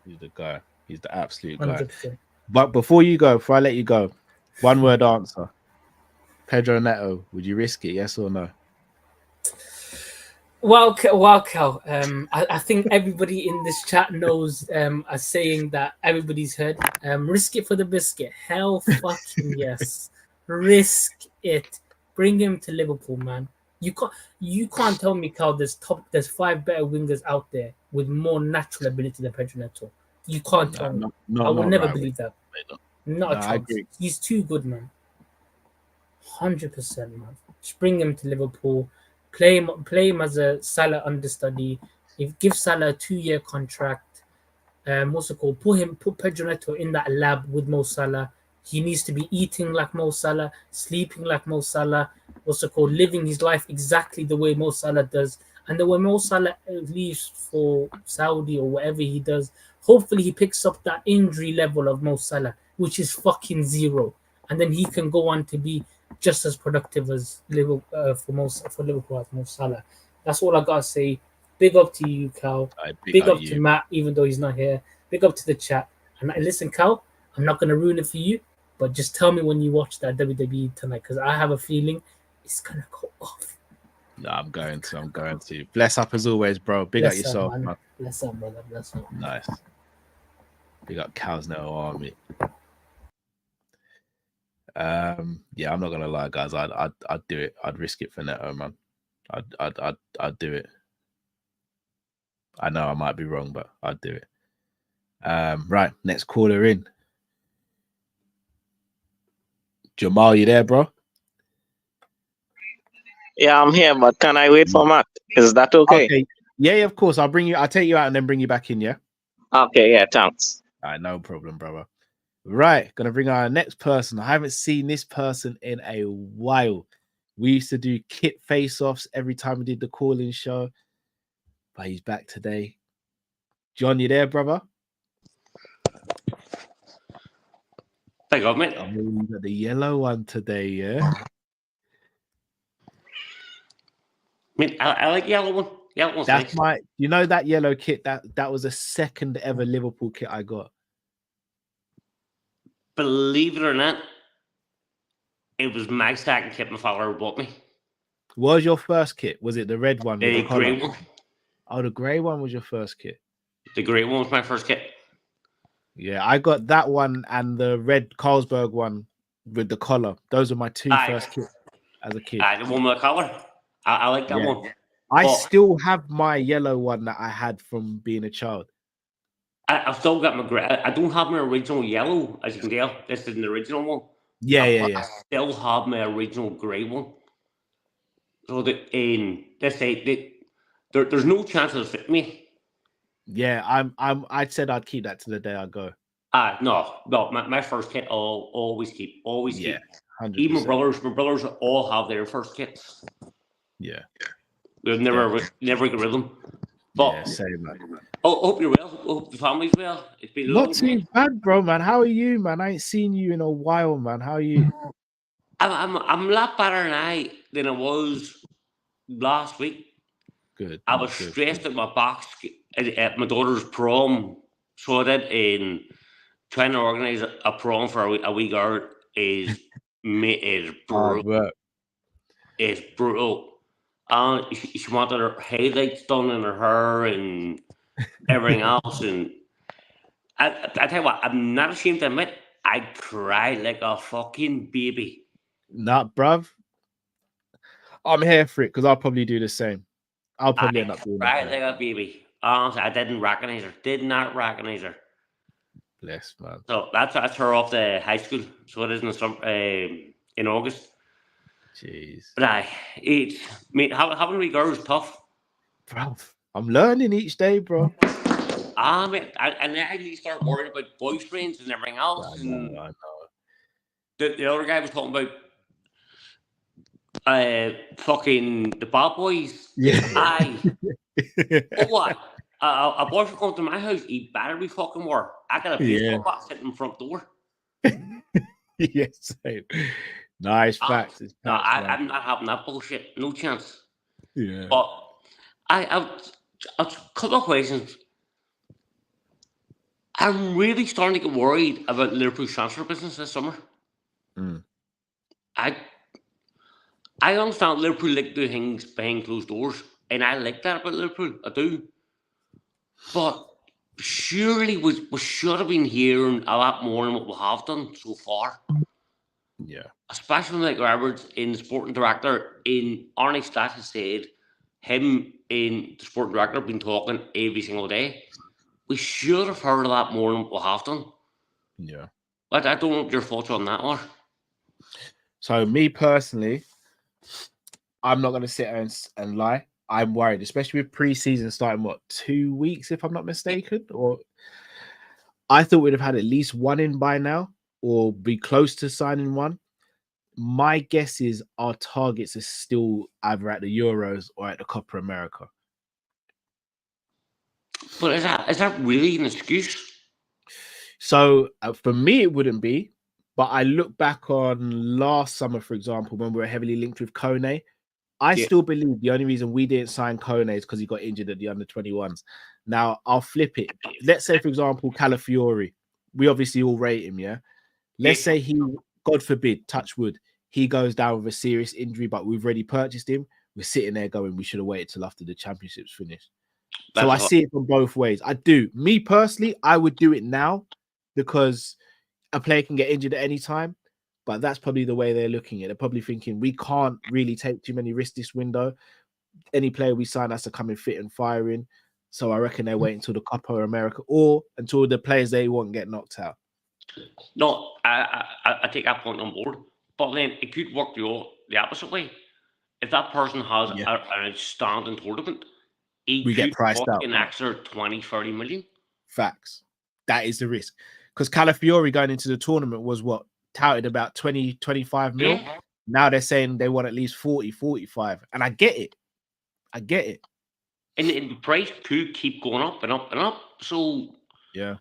He's the guy. He's the absolute guy. 100%. But before I let you go, one word answer. Pedro Neto, would you risk it? Yes or no? Cal. I think everybody in this chat knows. Are saying that everybody's heard. Risk it for the biscuit. Hell, fucking yes. Risk it. Bring him to Liverpool, man. You can't tell me, Cal. There's 5 better wingers out there with more natural ability than Pedro Neto. You can't tell me. I will never believe that. Not a chance. I agree. He's too good, man. 100%, man. Just bring him to Liverpool. Play him as a Salah understudy. Give Salah a 2-year contract. What's it called? Put Pedro Neto in that lab with Mo Salah. He needs to be eating like Mo Salah, sleeping like Mo Salah. What's it called? Living his life exactly the way Mo Salah does. And then when Mo Salah leaves for Saudi or whatever he does, hopefully he picks up that injury level of Mo Salah, which is fucking 0, and then he can go on to be just as productive as Liverpool for Liverpool as Mo Salah. That's all I gotta say. Big up to you, Cal. Big up to Matt, even though he's not here. Big up to the chat. And listen, Cal, I'm not gonna ruin it for you, but just tell me when you watch that WWE tonight, because I have a feeling it's gonna go off. No, I'm going to. Bless up as always, bro. Big up yourself, man. Bless up, brother. Bless up. Nice. Big up Cal's no army. Yeah, I'm not gonna lie, guys. I'd do it. I'd risk it for Neto, man. I'd do it. I know I might be wrong, but I'd do it. Right, next caller in. Jamal, you there, bro? Yeah, I'm here, but can I wait for Matt? Is that okay? Yeah, of course. I'll take you out and then bring you back in, yeah? Okay, yeah, thanks. All right, no problem, brother. Right, gonna bring our next person. I haven't seen this person in a while. We used to do kit face-offs every time we did the call-in show, but he's back today. John, you there, brother? Thank God, mate. You got the yellow one today, yeah? I like yellow one. Yellow one's That's nice. you know that yellow kit, that was the second ever Liverpool kit I got. Believe it or not, it was my second kit my father bought me. What was your first kit? Was it the red one? The grey one. Oh, the grey one was your first kit. The grey one was my first kit. Yeah, I got that one and the red Carlsberg one with the collar. Those are my two first kits as a kid. The one with the collar. I like that one. I still have my yellow one that I had from being a child. I've still got my grey. I don't have my original yellow, as you can tell. This is the original one. Yeah. I still have my original grey one. So there's no chance of it fitting me. Yeah, I said I'd keep that to the day I go. No. My first kit, I'll always keep. Yeah, 100%. Even my brothers all have their first kits. Yeah, we'll never get rid of them. But yeah, same, man. Hope you're well. Hope the family's well. It's been not too bad, bro, man. How are you, man? I ain't seen you in a while, man. How are you? I'm a lot better now than I was last week. Good. I was stressed at my box at my daughter's prom, so I did. In trying to organize a prom for a wee girl is brutal. It's brutal. And she wanted her highlights done in her hair and everything else. And I tell you what, I'm not ashamed to admit, I cried like a fucking baby. Nah, bruv. I'm here for it because I'll probably do the same. I'll probably end up doing that. Cried like a baby. Honestly, I didn't recognize her. Did not recognize her. Bless, man. So that's her off to high school. So it is in August. Jeez. But having wee girls is tough. Bro, I'm learning each day, bro. Mate, and I need to start worrying about boyfriends and everything else. I know. The other guy was talking about fucking the bad boys. Yeah. What? A boyfriend comes to my house, he better be fucking work. I got a baseball bat sitting in the front door. Yes, same. Nice facts. No, I'm not having that bullshit. No chance. Yeah. But I've a couple of questions. I'm really starting to get worried about Liverpool's transfer business this summer. I understand Liverpool like to do things behind closed doors, and I like that about Liverpool. I do. But surely we should have been hearing a lot more than what we have done so far. Yeah. Especially like Roberts in the sporting director, in Arnie Stat has said, him in the sporting director have been talking every single day. We should have heard a lot more than what we have done. Yeah. But I don't know what your thoughts on that are. So me personally, I'm not going to sit here and lie. I'm worried, especially with pre-season starting, 2 weeks, if I'm not mistaken? Or I thought we'd have had at least one in by now or be close to signing one. My guess is our targets are still either at the Euros or at the Copa America. But is that really an excuse? So for me, it wouldn't be. But I look back on last summer, for example, when we were heavily linked with Kone. I still believe the only reason we didn't sign Kone is because he got injured at the under-21s. Now, I'll flip it. Let's say, for example, Calafiori. We obviously all rate him, yeah? Let's say he, God forbid, touch wood, he goes down with a serious injury, but we've already purchased him. We're sitting there going, we should have waited till after the championships finished. So I see it from both ways. I do. Me personally, I would do it now because a player can get injured at any time. But that's probably the way they're looking at it. They're probably thinking we can't really take too many risks this window. Any player we sign has to come in fit and firing. So I reckon they're waiting until the Copa America or until the players they want get knocked out. No, I take that point on board. But then it could work the opposite way. If that person has an outstanding tournament, we get priced out an extra 20, 30 million. Facts. That is the risk. Because Calafiori going into the tournament was what? Touted about 20, 25 mil. Yeah. Now they're saying they want at least 40, 45. And I get it. And the price could keep going up and up and up. So, yeah,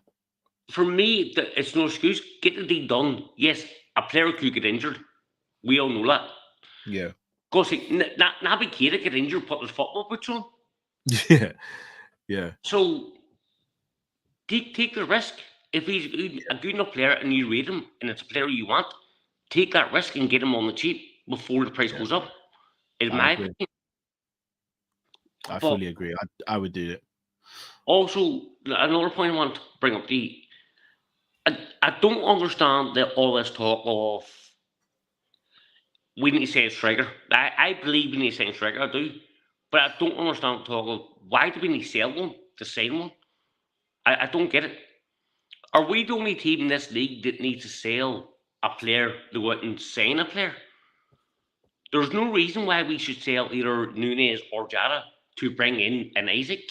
for me, it's no excuse. Get the deal done. Yes, a player could get injured. We all know that. Yeah. Because Naby Keita get injured, put his football boots on. Yeah. Yeah. So, take the risk. If he's a good enough player and you rate him and it's a player you want, take that risk and get him on the cheap before the price goes up. In my opinion. I fully agree. I would do it. Also, another point I want to bring up, I don't understand all this talk of we need to say a striker. I believe we need to say a striker, I do. But I don't understand the talk of why do we need to sell one to sign one? I don't get it. Are we the only team in this league that needs to sell a player to go out and sign a player? There's no reason why we should sell either Nunez or Jota to bring in an Isaac.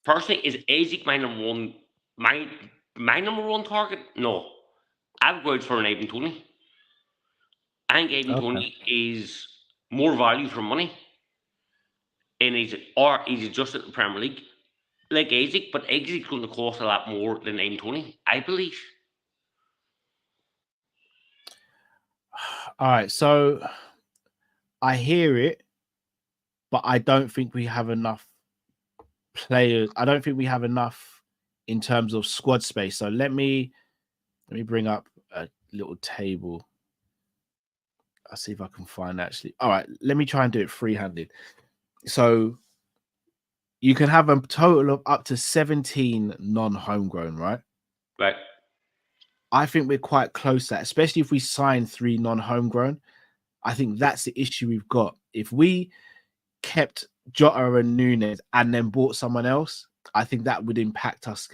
Personally, is Isaac my number one? My number one target? No, I would go out for an Ivan Toney. I think Ivan Toney is more value for money, and he's just at the Premier League. Like Isaac, but Isaac's going to cost a lot more than Ivan Toney, I believe. All right, so I hear it, but I don't think we have enough players. I don't think we have enough in terms of squad space. So let me bring up a little table. I'll see if I can find actually. All right, let me try and do it free-handed. So you can have a total of up to 17 non-homegrown, right? Right. I think we're quite close to that, especially if we sign 3 non-homegrown. I think that's the issue we've got. If we kept Jota and Nunez and then bought someone else, I think that would impact us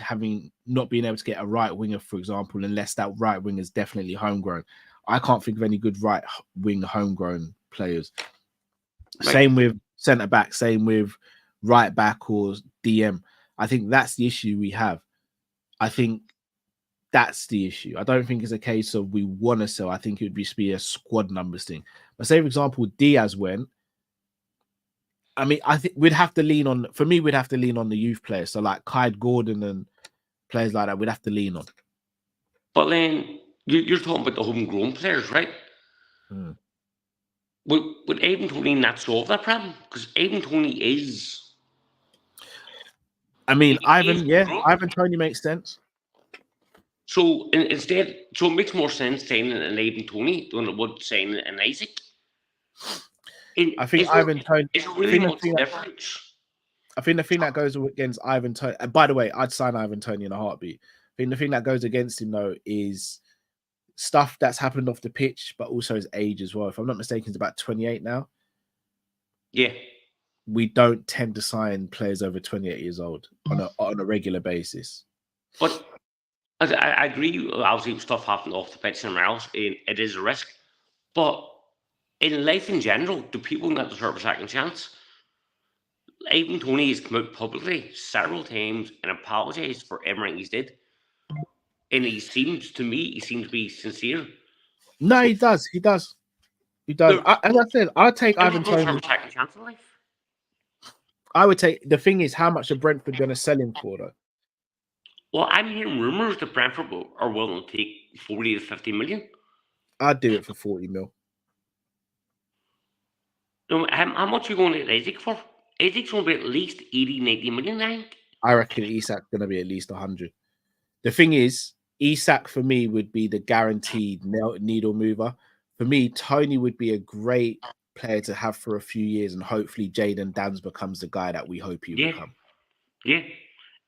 not being able to get a right winger, for example, unless that right wing is definitely homegrown. I can't think of any good right wing homegrown players. Right. Same with centre back, same with right back or DM. I think that's the issue we have. I think that's the issue. I don't think it's a case of we want to sell. I think it would just be a squad numbers thing. But say, for example, Diaz went. I mean, I think we'd have to lean on, for me, we'd have to lean on the youth players. So like Kyde Gordon and players like that, we'd have to lean on. But then you're talking about the homegrown players, right? Would Ivan Toney not solve that problem? Because Ivan Toney is... I mean, Ivan Toney makes sense. So instead, it makes more sense saying an Ivan Toney than it would saying an Isaac. I think Ivan Tony. Is there really much difference? I think the thing that goes against Ivan Tony. And by the way, I'd sign Ivan Tony in a heartbeat. I think the thing that goes against him though is stuff that's happened off the pitch, but also his age as well. If I'm not mistaken, he's about 28 now. Yeah. We don't tend to sign players over 28 years old on a regular basis. But I agree. Obviously, stuff happened off the pitch somewhere else. It is a risk. But in life in general, do people not deserve a second chance? Ivan Toney has come out publicly several times and apologised for everything he's did. And he seems to be sincere. No, he does. He does. As I said, I'll take Ivan Toney. A second chance in life. I would take. The thing is, how much are Brentford going to sell him for, though? Well, I'm hearing rumours that Brentford are willing to take 40 to 50 million. I'd do it for 40 mil. No, how much are you going to get Isaac for? Isaac's going to be at least 80, 90 million, I think. I reckon Isak's going to be at least 100. The thing is, Isak for me would be the guaranteed needle mover. For me, Tony would be a great player to have for a few years, and hopefully Jadon Dams becomes the guy that we hope he will become. Yeah.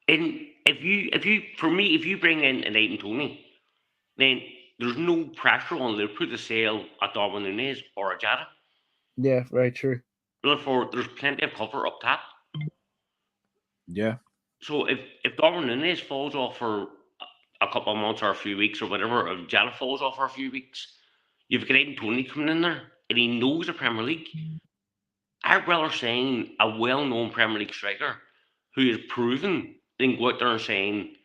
And if you bring in an Ivan Toney, then there's no pressure on Liverpool to sell a Darwin Núñez or a Jota. Yeah, very true. Therefore, there's plenty of cover up top. Yeah. So if Darwin Núñez falls off for a couple of months or a few weeks or whatever, if Jota falls off for a few weeks, you've got Ivan Toney coming in there, and he knows the Premier League. I'd rather sign a well-known Premier League striker who is proven than go out there and saying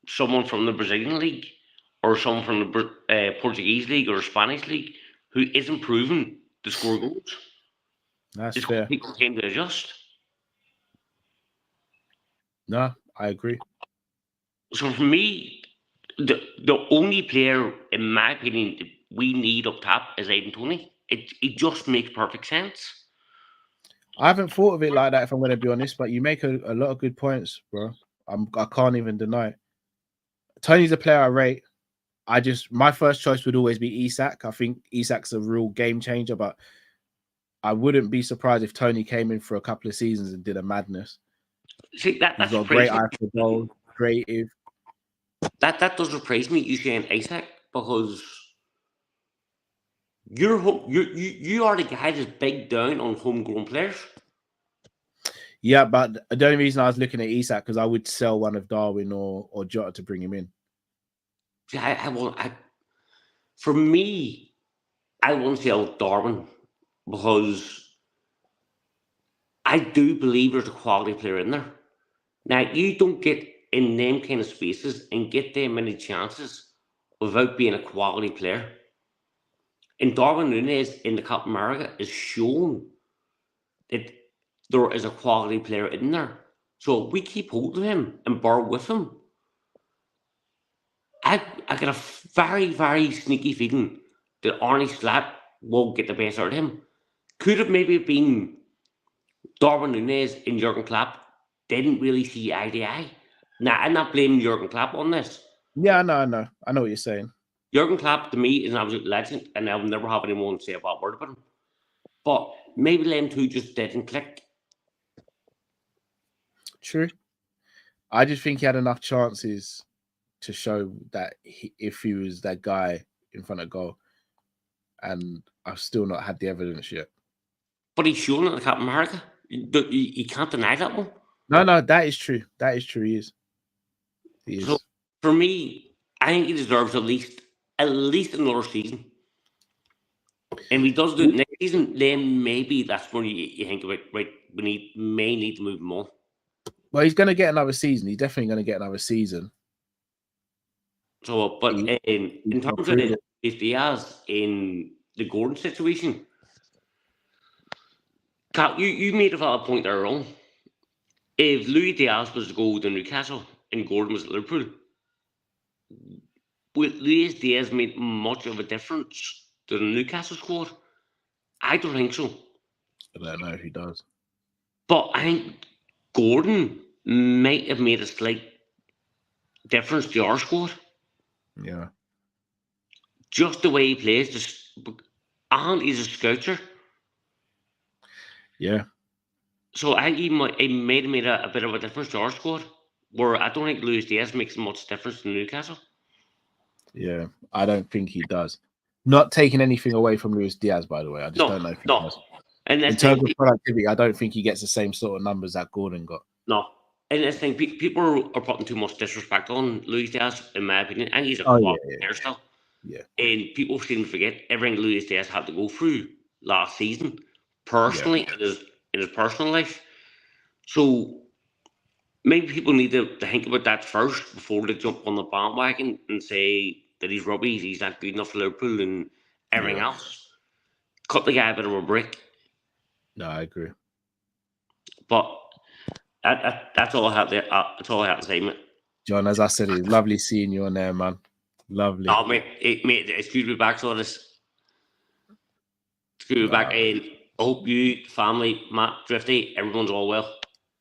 someone from the Brazilian league or someone from the Portuguese league or Spanish league who isn't proven to score goals. That's it's fair. People came to adjust. No, I agree. So for me, the only player, in my opinion, that we need up top is Ivan Toney. It just makes perfect sense. I haven't thought of it like that, if I'm going to be honest, but you make a lot of good points, bro. I can't even deny it. Tony's a player I rate. My first choice would always be Isak. I think Isak's a real game changer, but I wouldn't be surprised if Tony came in for a couple of seasons and did a madness. See, that's He's got a great eye for goal, creative. That does surprise me, you saying Isak, because you are the guy that's big down on homegrown players. Yeah, but the only reason I was looking at Isak because I would sell one of Darwin or Jota to bring him in. For me, I want to sell Darwin because I do believe there's a quality player in there. Now, you don't get in them kind of spaces and get them many chances without being a quality player. And Darwin Núñez in the Copa America is shown that there is a quality player in there. So we keep hold of him and bar with him. I got a very, very sneaky feeling that Arnie Slot won't get the best out of him. Could have maybe been Darwin Núñez and Jurgen Klopp didn't really see eye to eye. Now, I'm not blaming Jurgen Klopp on this. Yeah, I know what you're saying. Jurgen Klopp, to me, is an absolute legend, and I'll never have anyone say a bad word about him. But maybe them two just didn't click. True. I just think he had enough chances to show that if he was that guy in front of goal, and I've still not had the evidence yet. But he's shown it in Copa America. You can't deny that one. No, that is true. That is true. He is. So for me, I think he deserves at least another season. And if he does do it next season, then maybe that's when you think about, right, we may need to move him on. Well, he's going to get another season. He's definitely going to get another season. So, but in terms of the Diaz in the Gordon situation, Cal, you made a valid point there wrong. If Luis Diaz was to go to Newcastle and Gordon was at Liverpool, would Luis Diaz make much of a difference to the Newcastle squad? I don't think so. I don't know if he does. But I think Gordon might have made a slight difference to our squad. Yeah. Just the way he plays, and he's a scouter. Yeah. So I think he made a bit of a difference to our squad, where I don't think Luis Diaz makes much difference to Newcastle. Yeah, I don't think he does. Not taking anything away from Luis Diaz, by the way. I just don't know if he does. And in terms of productivity, I don't think he gets the same sort of numbers that Gordon got. No. And this thing, people are putting too much disrespect on Luis Diaz, in my opinion, and he's a player still. Yeah. And people seem to forget everything Luis Diaz had to go through last season, personally, in his personal life. So maybe people need to think about that first before they jump on the bandwagon and say that he's rubbish, he's not good enough for Liverpool and everything else. Cut the guy a bit of a break. No, I agree. But that's all I have to. That's all I have to say, mate. John, as I said, it's lovely seeing you on there, man. Lovely. Oh, mate, it's good to be back. So this, it's good to be back. And I hope you, family, Matt, Drifty, everyone's all well.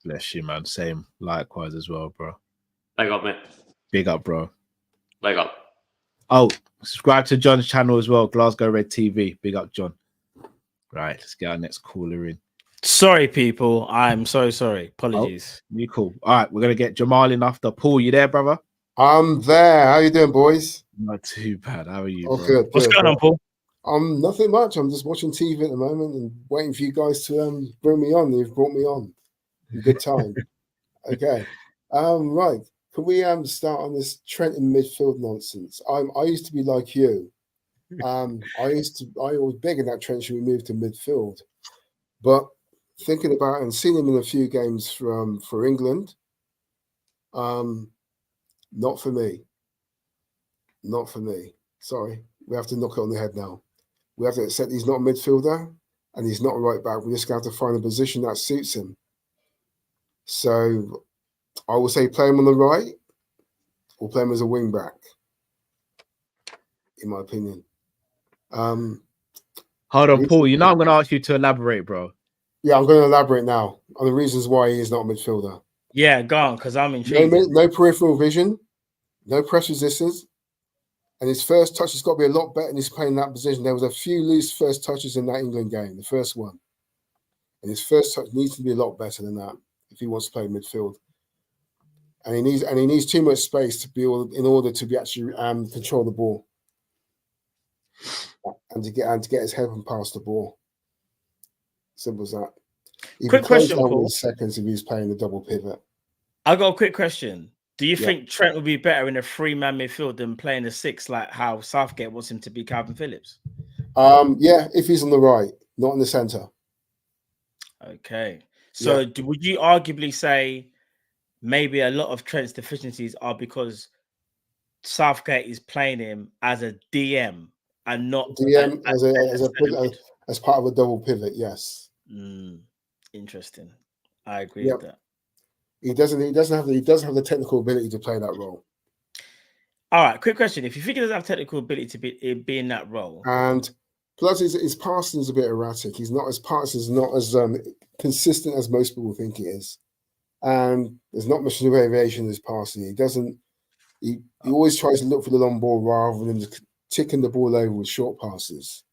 Bless you, man. Same, likewise as well, bro. Big up, mate. Big up, bro. Big up. Oh, subscribe to John's channel as well, Glasgow Red TV. Big up, John. Right, let's get our next caller in. Sorry, people. I'm so sorry. Apologies. You cool. All right, we're going to get Jamal in after. Paul, you there, brother? I'm there. How you doing, boys? Not too bad. How are you, Oh, bro? good. What's going on, Paul? Nothing much. I'm just watching TV at the moment and waiting for you guys to bring me on. You've brought me on. Good time. Okay. Right. Can we start on this Trent in midfield nonsense? I used to be like you. I was begging that Trent should be moved to midfield, but thinking about it and seeing him in a few games for England, not for me. Not for me. Sorry, we have to knock it on the head now. We have to accept he's not a midfielder and he's not a right back. We're just going to have to find a position that suits him. So I will say play him on the right or play him as a wing back, in my opinion. Hold on, Paul. You know I'm going to ask you to elaborate, bro. Yeah, I'm going to elaborate now on the reasons why he is not a midfielder. Yeah, go on, because I'm intrigued. No peripheral vision, no press resistance, and his first touch has got to be a lot better than he's playing that position. There was a few loose first touches in that England game, the first one. And his first touch needs to be a lot better than that if he wants to play midfield. And he needs too much space to be able, in order to be actually control the ball. And to get his head and pass the ball. Simple as that. Quick question, Paul. Seconds if he's playing the double pivot. I got a quick question. Do you think Trent would be better in a 3-man midfield than playing a 6 like how Southgate wants him to be Calvin Phillips? Yeah, if he's on the right, not in the centre. Okay. So would you arguably say maybe a lot of Trent's deficiencies are because Southgate is playing him as a DM and not DM as part of a double pivot? Yes. Interesting. I agree with that. He doesn't have the technical ability to play that role. All right, quick question. If you think he doesn't have technical ability to be in that role, and plus his passing is a bit erratic. He's not as consistent as most people think he is. And there's not much variation in his passing. He always tries to look for the long ball rather than just ticking the ball over with short passes.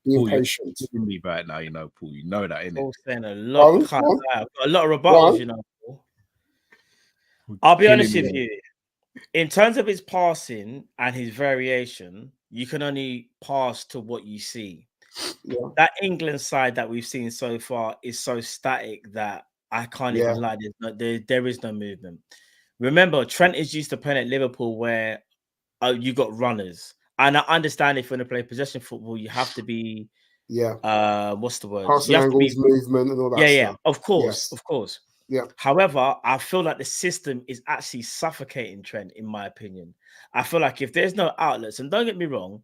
Being patient. You're me right now, you know, Paul. You know that, innit? Paul's saying a lot of rebuttals, you know. I'll be honest with you. In terms of his passing and his variation, you can only pass to what you see. Yeah. That England side that we've seen so far is so static that I can't even lie. There is no movement. Remember, Trent is used to playing at Liverpool where you got runners. And I understand if you're going to play possession football, you have to be what's the word? Passing angles, movement, and all that. Yeah, of course. Yeah. However, I feel like the system is actually suffocating Trent, in my opinion. I feel like if there's no outlets, and don't get me wrong,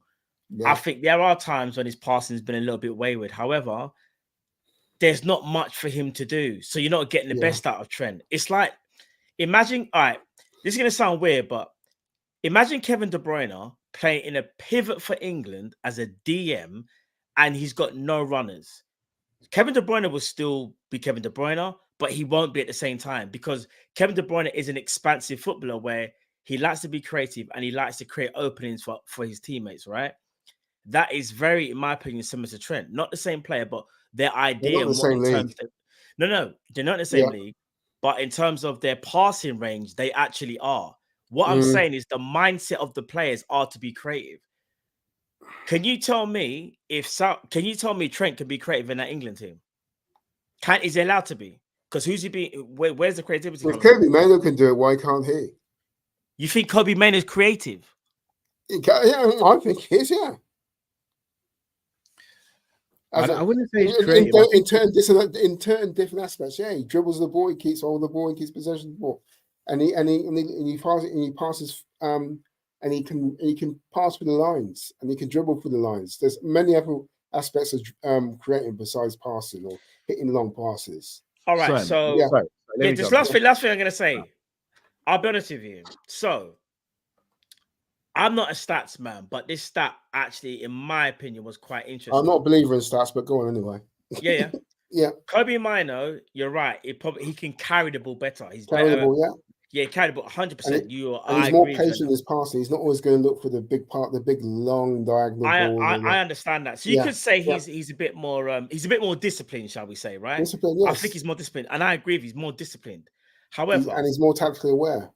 I think there are times when his passing has been a little bit wayward. However, there's not much for him to do. So you're not getting the best out of Trent. It's like, imagine, all right, this is going to sound weird, but imagine Kevin De Bruyne playing in a pivot for England as a DM and he's got no runners. Kevin De Bruyne will still be Kevin De Bruyne, but he won't be at the same time because Kevin De Bruyne is an expansive footballer where he likes to be creative and he likes to create openings for his teammates, right? that is very, in my opinion, similar to Trent. Not the same player, but their idea not and the what same in terms. league. No, they're not in the same Yeah. league. But in terms of their passing range, they actually are. What I'm Mm. saying is the mindset of the players are to be creative. Can you tell me can you tell me Trent can be creative in that England team? Is he allowed to be? Because who's he be? Where's the creativity If coming from? Kobe Mano can do it, why can't he? You think Kobe Maynard is creative? Yeah, I think he is, yeah. I wouldn't say he's in creative. in certain different aspects, yeah. He dribbles the ball, he keeps hold of the ball, he keeps possession of the ball, and he passes and he can pass through the lines and he can dribble through the lines. There's many other aspects of creating besides passing or hitting long passes. All right, so just last thing I'm gonna say. I'll be honest with you. So I'm not a stats man, but this stat actually, in my opinion, was quite interesting. I'm not a believer in stats, but go on anyway. Yeah. Yeah. Kobe Mino, you're right. He can carry the ball better. He's carry better. The ball, yeah, carry the ball 100%. And he's more patient in his passing. He's not always going to look for the big long diagonal ball. I understand that. So you could say he's a bit more disciplined, shall we say, right? Disciplined, yes. I think he's more disciplined, and I agree. He's more disciplined. However, he's more tactically aware.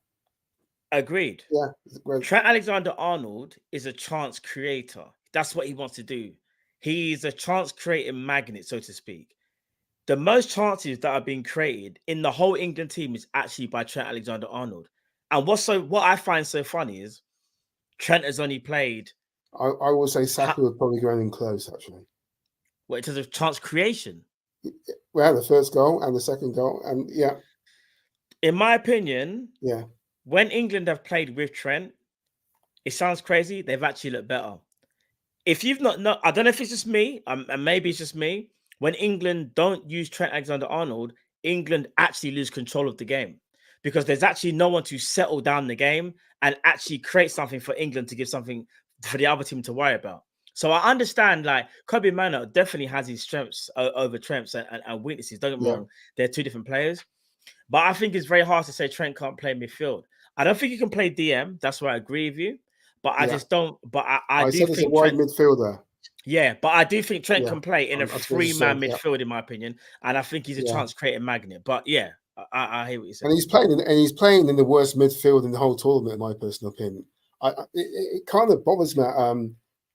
Agreed. Yeah. Great. Trent Alexander-Arnold is a chance creator. That's what he wants to do. He's a chance creating magnet, so to speak. The most chances that are being created in the whole England team is actually by Trent Alexander-Arnold. And what I find so funny is Trent has only played. I will say Saka would probably go in close, actually. What, in terms of chance creation? Well, the first goal and the second goal, and yeah. In my opinion, yeah. When England have played with Trent, it sounds crazy. They've actually looked better. If you've not, I don't know if it's just me, and maybe it's just me. When England don't use Trent Alexander-Arnold, England actually lose control of the game because there's actually no one to settle down the game and actually create something for England to give something for the other team to worry about. So I understand, like, Kobe Mano definitely has his strengths over Trent's and weaknesses. Don't get me wrong, they're two different players. But I think it's very hard to say Trent can't play midfield. I don't think he can play DM. That's where I agree with you. But I just don't. But I do said think it's a wide midfielder. Yeah, but I do think Trent can play in a three-man midfield, in my opinion. And I think he's a chance creating magnet. But yeah, I hear what you're saying. And he's playing in the worst midfield in the whole tournament, in my personal opinion. It kind of bothers me.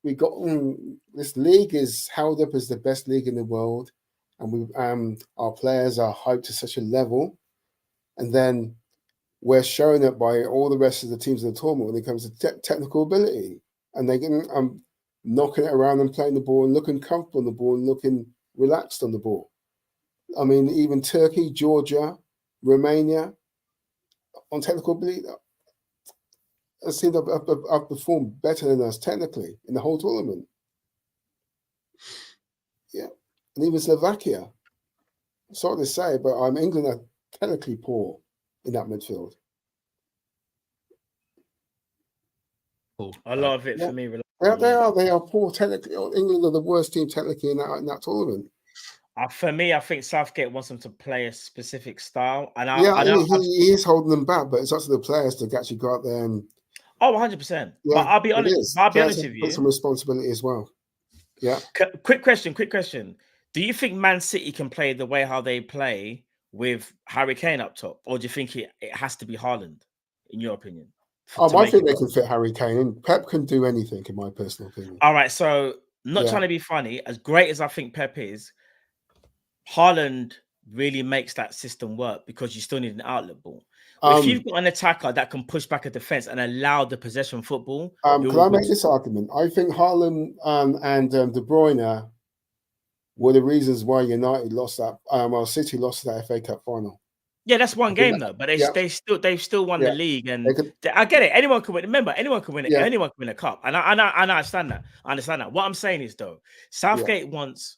We got this league is held up as the best league in the world, and we our players are hyped to such a level, and then we're showing it by all the rest of the teams in the tournament when it comes to technical ability, and they get knocking it around and playing the ball and looking comfortable on the ball and looking relaxed on the ball. I mean, even Turkey, Georgia, Romania, on technical ability, I see I've performed better than us technically in the whole tournament. Yeah, and even Slovakia. Sorry to say, but England are technically poor in that midfield. A lot of it for me. They are poor technically. England are the worst team technically in that tournament. For me, I think Southgate wants them to play a specific style, and he is holding them back, but it's up to the players to actually go out there and. 100%. Yeah, but I'll be honest. I'll be honest with you. Put some responsibility as well. Yeah. Quick question. Do you think Man City can play the way how they play with Harry Kane up top, or do you think it has to be Haaland, in your opinion? I think they can fit Harry Kane in. Pep can do anything, in my personal opinion. All right, so not trying to be funny, as great as I think Pep is, Haaland really makes that system work because you still need an outlet ball. If you've got an attacker that can push back a defense and allow the possession football, can I make this argument? I think Haaland and De Bruyne were the reasons why United lost that. City lost that FA Cup final. Yeah, that's one game though, but they've still won the league, and I get it. Anyone can win. Remember, anyone can win it. Anyone can win a cup, and I understand that. I understand that. What I'm saying is though, Southgate wants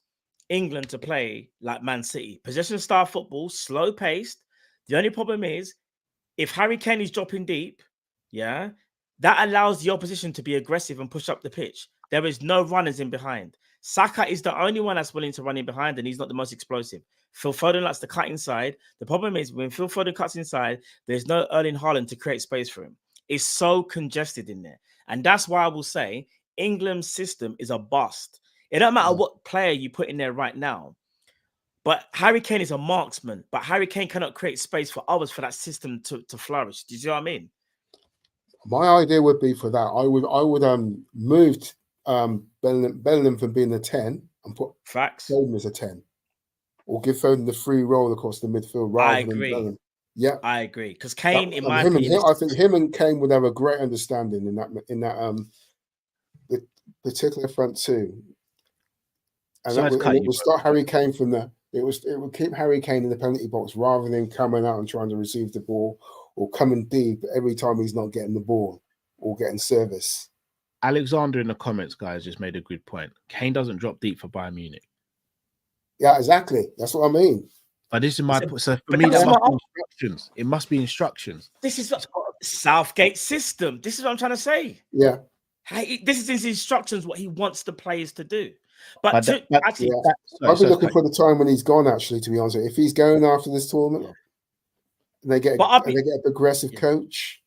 England to play like Man City, possession style football, slow paced. The only problem is if Harry Kane is dropping deep, that allows the opposition to be aggressive and push up the pitch. There is no runners in behind. Saka is the only one that's willing to run in behind, and he's not the most explosive. Phil Foden likes to cut inside. The problem is when Phil Foden cuts inside, there's no Erling Haaland to create space for him. It's so congested in there. And that's why I will say England's system is a bust. It don't matter what player you put in there right now. But Harry Kane is a marksman. But Harry Kane cannot create space for others for that system to flourish. Do you see what I mean? My idea would be for that. I would move Bellingham from being a 10 and put Foden as a 10. Or give Foden the free roll across the midfield rather than Bellingham. Yeah, I agree. Because Kane, in my opinion, I think him and Kane would have a great understanding in that the particular front two. And it would start Harry Kane from there. It would keep Harry Kane in the penalty box rather than coming out and trying to receive the ball or coming deep every time he's not getting the ball or getting service. Alexander in the comments, guys, just made a good point. Kane doesn't drop deep for Bayern Munich. Yeah, exactly. That's what I mean. But this is my point. So for me, that must be instructions. It must be instructions. This is Southgate system. This is what I'm trying to say. Yeah. This is his instructions, what he wants the players to do. But I'll be looking for the time when he's gone, actually, to be honest. If he's going after this tournament, and they get a progressive coach.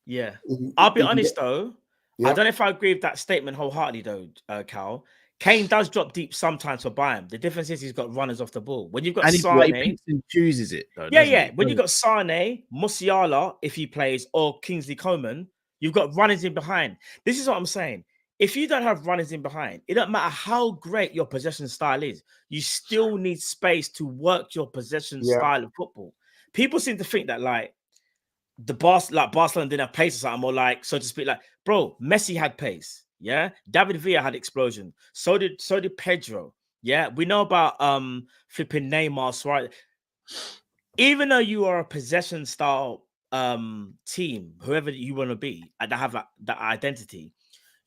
Yeah. I'll be honest, though. Yeah. I don't know if I agree with that statement wholeheartedly, though, Cal. Kane does drop deep sometimes for Bayern. The difference is he's got runners off the ball. When you've got Sane, he picks and chooses it. Though, yeah. When you've got Sane, Musiala, if he plays, or Kingsley Coman, you've got runners in behind. This is what I'm saying. If you don't have runners in behind, it doesn't matter how great your possession style is. You still need space to work your possession style of football. People seem to think that Barcelona didn't have pace or something, or like, so to speak, like, bro, Messi had pace. Yeah, David Villa had explosion. So did Pedro. Yeah, we know about flipping Neymar, Suarez. Even though you are a possession style team, whoever you want to be, that have that identity,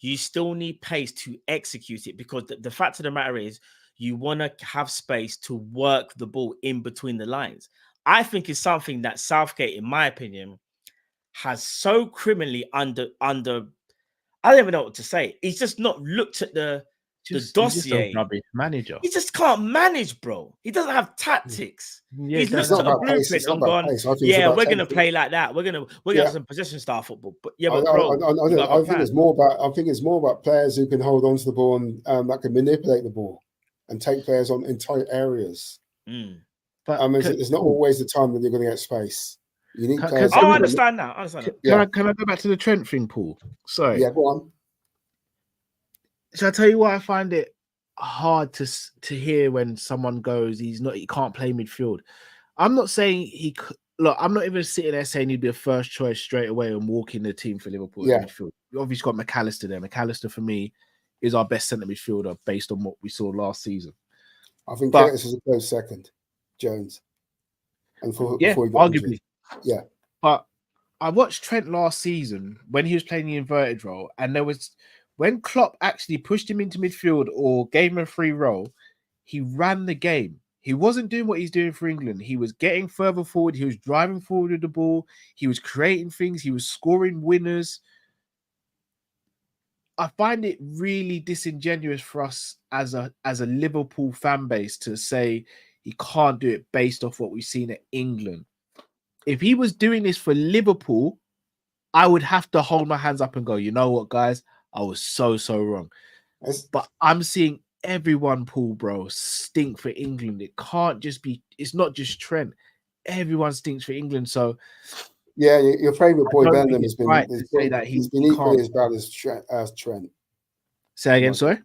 you still need pace to execute it, because the fact of the matter is you want to have space to work the ball in between the lines. I think it's something that Southgate, in my opinion, has so criminally under I don't even know what to say. He's just not looked at the dossier. He's just a rubbish manager. He just can't manage, bro. He doesn't have tactics. Yeah, he's looked at a blueprint and gone, we're going to play like that. We're going to have some possession style football. But I think it's more about players who can hold on to the ball and that can manipulate the ball and take players on in tight areas. But it's not always the time that you're going to get space. You need players. I understand now. Can I go back to the Trent thing, Paul? Sorry. Yeah, go on. Shall I tell you why I find it hard to hear when someone goes, he can't play midfield? I'm not saying I'm not even sitting there saying he'd be a first choice straight away and walking the team for Liverpool in midfield. We obviously got McAllister there. McAllister for me is our best centre midfielder based on what we saw last season. I think Curtis is a close second, Jones. And before he got arguably. Injured. Yeah. But I watched Trent last season when he was playing the inverted role, and when Klopp actually pushed him into midfield or gave him a free role, he ran the game. He wasn't doing what he's doing for England. He was getting further forward. He was driving forward with the ball. He was creating things. He was scoring winners. I find it really disingenuous for us as a Liverpool fan base to say he can't do it based off what we've seen at England. If he was doing this for Liverpool, I would have to hold my hands up and go, you know what, guys? I was so wrong. But I'm seeing everyone, Paul, bro, stink for England. It can't just be, it's not just Trent. Everyone stinks for England. So, yeah, your favourite boy, Bellingham, has been right to say that he's been equally as bad as Trent. Say again, sorry?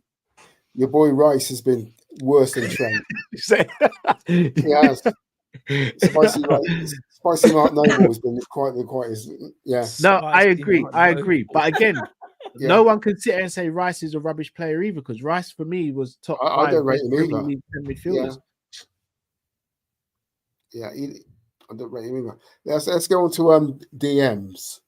Your boy Rice has been worse than Trent. He has. Spicy Mark Noble has been quite No, I agree. But again, no one can sit here and say Rice is a rubbish player either, because Rice for me was top I don't rate him either. Midfielders. Yeah, I don't rate him either. Let's go on to DMs.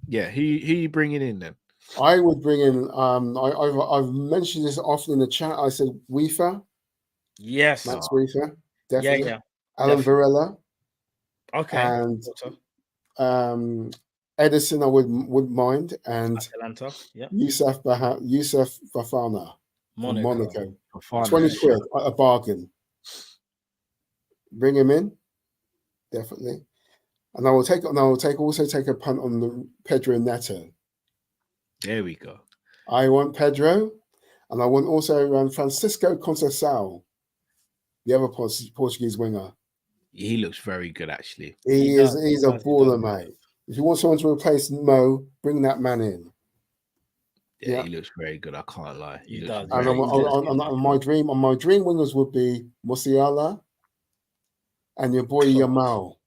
Yeah, who you bringing in then? I would bring in. I've mentioned this often in the chat. I said Weaver. Yes, Max Weaver. Definitely. Yeah. Alan Varela. Okay. And Edison, I wouldn't mind. And Atalanta. Yeah. Yusuf Fafana. Monaco. 20 quid, a bargain. Bring him in. Definitely. And I will also take a punt on the Pedro Neto. There we go. I want Pedro, and I want also Francisco Conceição, the other Portuguese winger. He looks very good, actually. He's a baller, mate. If you want someone to replace Mo, bring that man in. Yeah, he looks very good. I can't lie. He does. And on my dream wingers would be Musiala and your boy Yamal.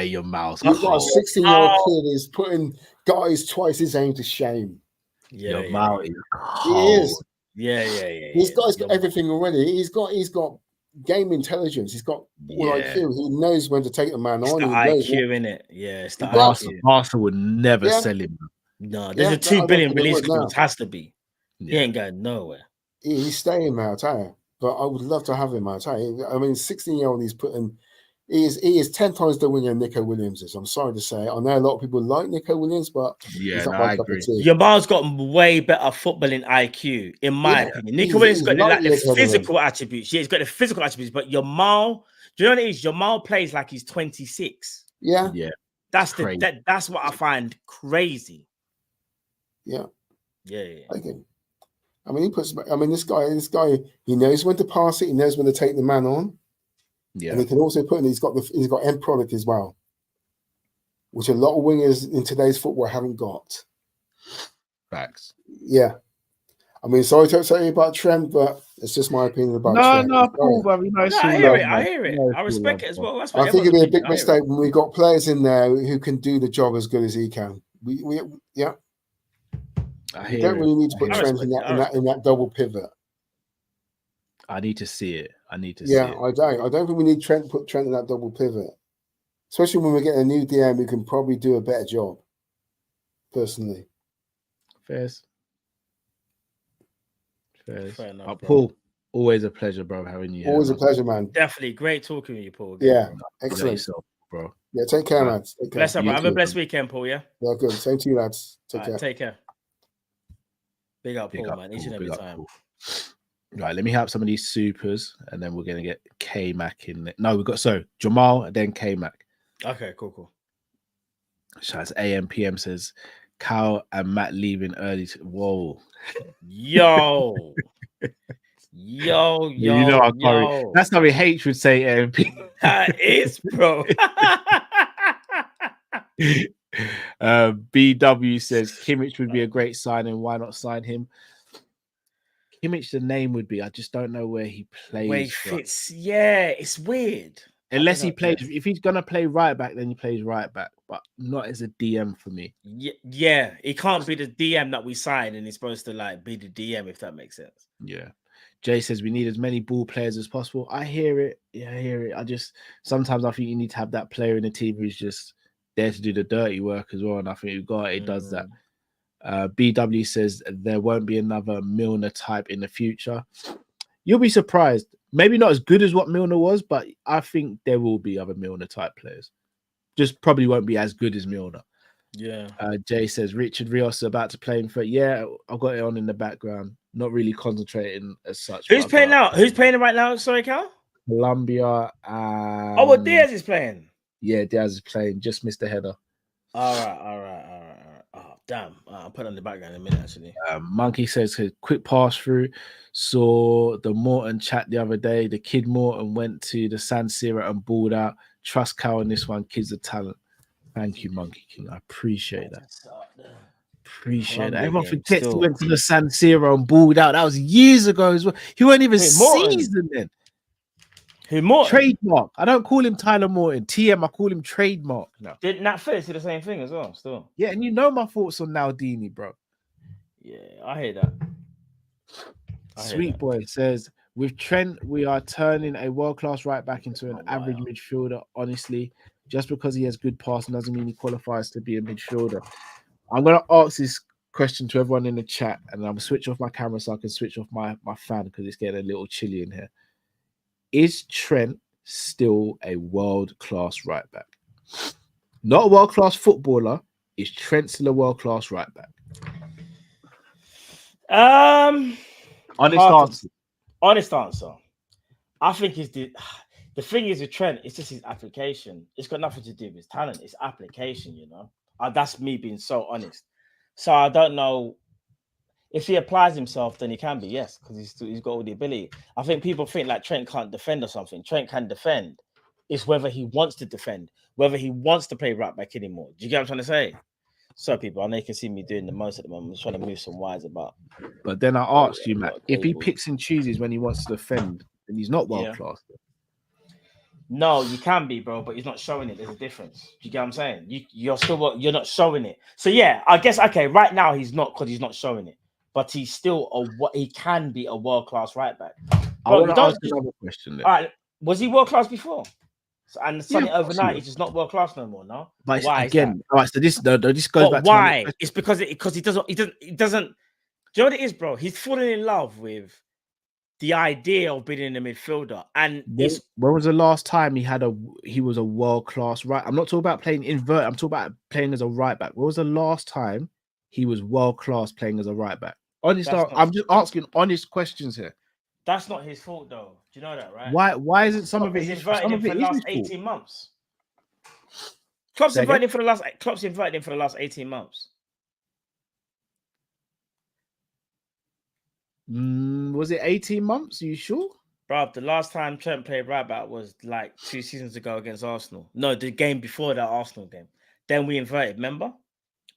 Your mouth. You've got a 16-year-old kid who's putting guys twice his age to shame. Yeah, your mouth is cold. He is. Yeah. He's got everything already. He's got game intelligence. He's got IQ. He knows when to take the man on. The IQ in it. Yeah, it's the IQ. Arsenal would never sell him. No, there's a 2 billion release clause. Has to be. He ain't going nowhere. He's staying, man, I tell you. But I would love to have him, I tell you. I mean, 16-year-old, he is 10 times the winger Nico Williams is. I'm sorry to say. I know a lot of people like Nico Williams, but he's not my cup of tea. Yamal's got way better footballing IQ, in my opinion. Nico Williams got the physical attributes. Yeah, he's got the physical attributes, but Yamal, do you know what it is? Yamal plays like he's 26. Yeah. That's that's what I find crazy. Yeah. Okay. I mean, this guy, he knows when to pass it, he knows when to take the man on. Yeah. And he can also put in, he's got end product as well, which a lot of wingers in today's football haven't got. Facts. Yeah. I mean, sorry to say about Trent, but it's just my opinion about Trent. Cool, brother. I hear it. I respect it as well. That's I think it'd be a big mistake when we got players in there who can do the job as good as he can. We don't really need to put Trent in that double pivot. I need to see it. I don't think we need Trent to put Trent in that double pivot. Especially when we get a new DM who can probably do a better job. Personally. Fair enough, Paul, always a pleasure, bro, having you. Always a pleasure, man. Definitely. Great talking with you, Paul. Yeah, excellent. Yourself, bro. Yeah, take care, man. Take care. Bless up, have a blessed weekend, Paul, yeah? Yeah, good. Same to you, lads. Take care. Take care. Big up, Paul, man. Each and every time. Paul. Right, let me have some of these supers, and then we're going to get K-Mac in there. No, we've got, Jamal, and then K-Mac. Okay, cool. So that's AMPM says, Cal and Matt leaving early. Whoa. Yo. You know, that's how H would say AMP. That is, bro. BW says, Kimmich would be a great signing. Why not sign him? Kimmich, the name would be. I just don't know where he plays. Where he fits. Yeah, it's weird. Unless he plays, if he's gonna play right back, then he plays right back, but not as a DM for me. Yeah, he can't be the DM that we sign, and he's supposed to be the DM, if that makes sense. Yeah. Jay says we need as many ball players as possible. I hear it. Yeah, I hear it. Sometimes I think you need to have that player in the team who's just there to do the dirty work as well, and I think we've got it. Does that. BW says there won't be another Milner type in the future. You'll be surprised. Maybe not as good as what Milner was, but I think there will be other Milner type players. Just probably won't be as good as Milner. Yeah. Jay says Richard Rios is about to play him for. Yeah, I've got it on in the background. Not really concentrating as such. Who's playing now? Who's playing right now? Sorry, Cal. Colombia. Diaz is playing. Yeah, Diaz is playing. Just missed the header. All right. Oh, damn. I'll put it on the background in a minute, actually. Monkey says, quick pass through. Saw the Morton chat the other day. The kid Morton went to the San Siro and balled out. Trust Cal in this one. Kids are talent. Thank you, Monkey King. I appreciate that. Everyone forgets he went to the San Siro and balled out. That was years ago as well. He weren't even seasoned then. Who Morton? Trademark. I don't call him Tyler Morton. TM, I call him Trademark now. Did Nat Phillips do the same thing as well? Still. Yeah, and you know my thoughts on Naldini, bro. Yeah, I hear that. Sweet Boy says, with Trent, we are turning a world-class right back into an average midfielder, honestly. Just because he has good passing doesn't mean he qualifies to be a midfielder. I'm going to ask this question to everyone in the chat, and I'm going to switch off my camera so I can switch off my fan because it's getting a little chilly in here. Is Trent still a world-class right back? Not a world-class footballer. Is Trent still a world-class right back? Honest answer. I think it's the thing is with Trent, it's just his application. It's got nothing to do with his talent. It's application, you know. That's me being so honest. So I don't know If he applies himself, then he can be, yes, because he's got all the ability. I think people think like Trent can't defend or something. Trent can defend. It's whether he wants to defend, whether he wants to play right back anymore. Do you get what I'm trying to say? So, people, I know you can see me doing the most at the moment. I'm trying to move some wires about. But then I asked you, Matt, if he picks and chooses when he wants to defend, then he's not world class. No, you can be, bro, but he's not showing it. There's a difference. Do you get what I'm saying? You're still you're not showing it. So yeah, I guess okay. Right now he's not because he's not showing it, but he's still he can be a world class right back. I want to ask another question. Then. All right, was he world class before? And suddenly overnight he's just not world class no more. No, but why again? All right, so this goes back. Why? It's because he doesn't. Do you know what it is, bro? He's falling in love with the idea of being in the midfielder, and when was the last time he was a world class right? I'm not talking about playing invert. I'm talking about playing as a right back. When was the last time he was world class playing as a right back? Honest, I'm just asking honest questions here. That's not his fault, though. Do you know that, right? Why isn't some of it his fault? Some of it for the last 18 months. Klopp's invited him for the last 18 months. Was it 18 months? Are you sure? Bro, the last time Trent played right back was like 2 seasons ago against Arsenal. No, the game before that Arsenal game. Then we inverted, remember?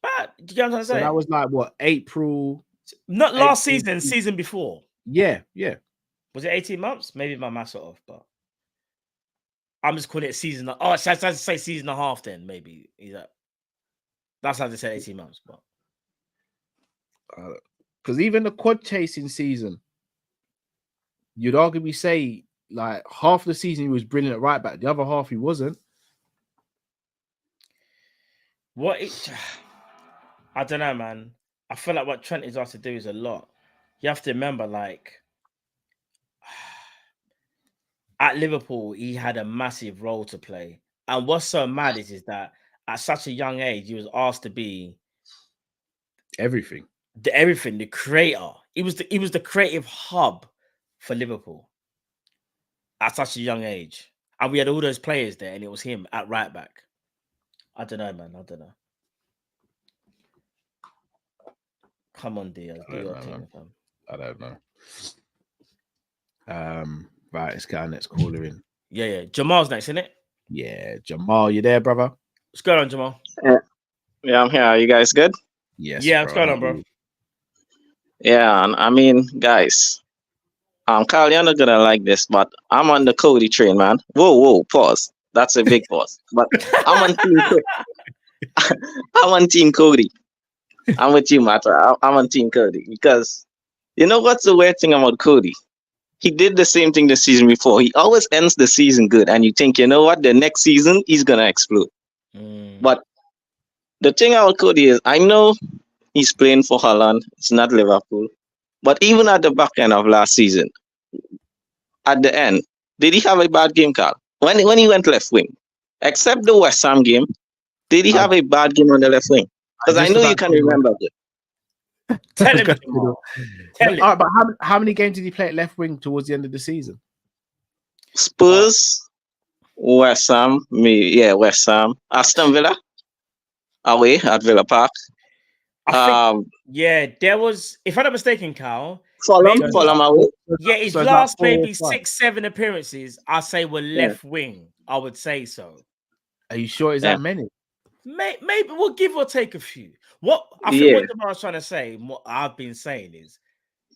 But do you get what I'm trying to say? So that was like what, April? Not last season, season before. Yeah. Was it 18 months? Maybe my maths off, but I'm just calling it season. Oh, I should say season and a half then, maybe. That's how they said 18 months, but because even the quad chasing season, you'd arguably say like half the season he was brilliant at right back, the other half he wasn't. I don't know, man. I feel like what Trent is asked to do is a lot. You have to remember, like, at Liverpool, he had a massive role to play. And what's so mad is that at such a young age, he was asked to be everything. The creator. He was the creative hub for Liverpool at such a young age. And we had all those players there, and it was him at right back. I don't know, man. I don't know. Come on, Diaz. I don't know. Right, let's get our next caller in. Yeah. Jamal's next, isn't it? Yeah, Jamal, you there, brother? What's going on, Jamal? Yeah, I'm here. Are you guys good? Yes. Yeah, what's going on, bro? Yeah, I mean, guys, Carl, you're not gonna like this, but I'm on the Cody train, man. Whoa, pause. That's a big pause. But I'm on Team Cody. I'm with you, Matt. I'm on Team Cody because you know what's the weird thing about Cody? He did the same thing the season before. He always ends the season good, and you think, you know what, the next season he's gonna explode. But the thing about Cody is, I know he's playing for Holland. It's not Liverpool. But even at the back end of last season, at the end, did he have a bad game, Carl? When he went left wing, except the West Ham game, did he have a bad game on the left wing? Because I know you can remember it. Tell him. All right, but how many games did he play at left wing towards the end of the season? Spurs, West Ham, West Ham, Aston Villa, away at Villa Park. There was, if I'm not mistaken, Carl. Fulham away. Yeah, his last maybe 6-7 appearances, I say were left wing. I would say so. Are you sure? Is that many? Maybe we'll give or take a few. What I think what I was trying to say, and what I've been saying is,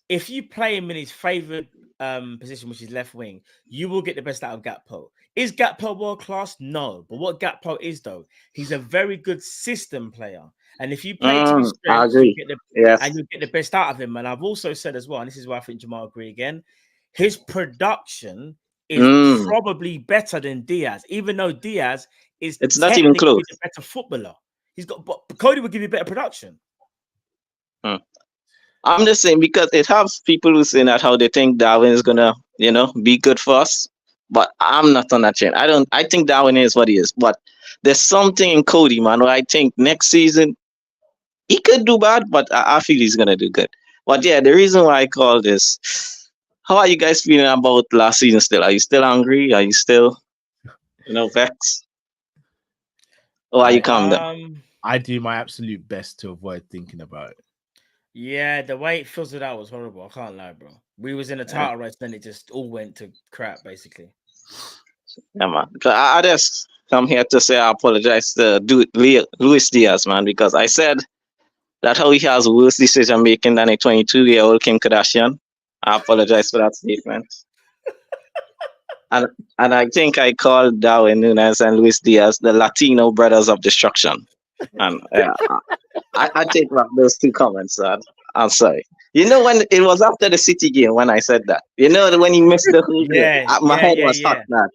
if you play him in his favorite position, which is left wing, you will get the best out of Gakpo. Is Gakpo world class? No, but what Gakpo is though, he's a very good system player. And if you play to his strengths, you get the best out of him. And I've also said as well, and this is why I think Jamal agree again, his production is probably better than Diaz, even though Diaz is not even close. A better footballer. But Cody would give you better production. I'm just saying because it has people who say that how they think Darwin is gonna, be good for us. But I'm not on that chain. I think Darwin is what he is. But there's something in Cody, man, where I think next season he could do bad, but I feel he's gonna do good. But yeah, the reason why I call this, how are you guys feeling about last season still? Are you still angry? Are you still, vexed? Or are you calm down? I do my absolute best to avoid thinking about it. Yeah, the way it fizzled out was horrible. I can't lie, bro. We was in a title race, then it just all went to crap, basically. Yeah, man. I just come here to say I apologize to Luis Diaz, man, because I said that how he has worse decision making than a 22-year-old Kim Kardashian. I apologize for that statement. And I think I called Darwin Nunes and Luis Diaz the Latino brothers of destruction. And I take back those two comments, man. I'm sorry. You know, when it was after the City game when I said that. You know, when he missed the whole game, my head was hot, man.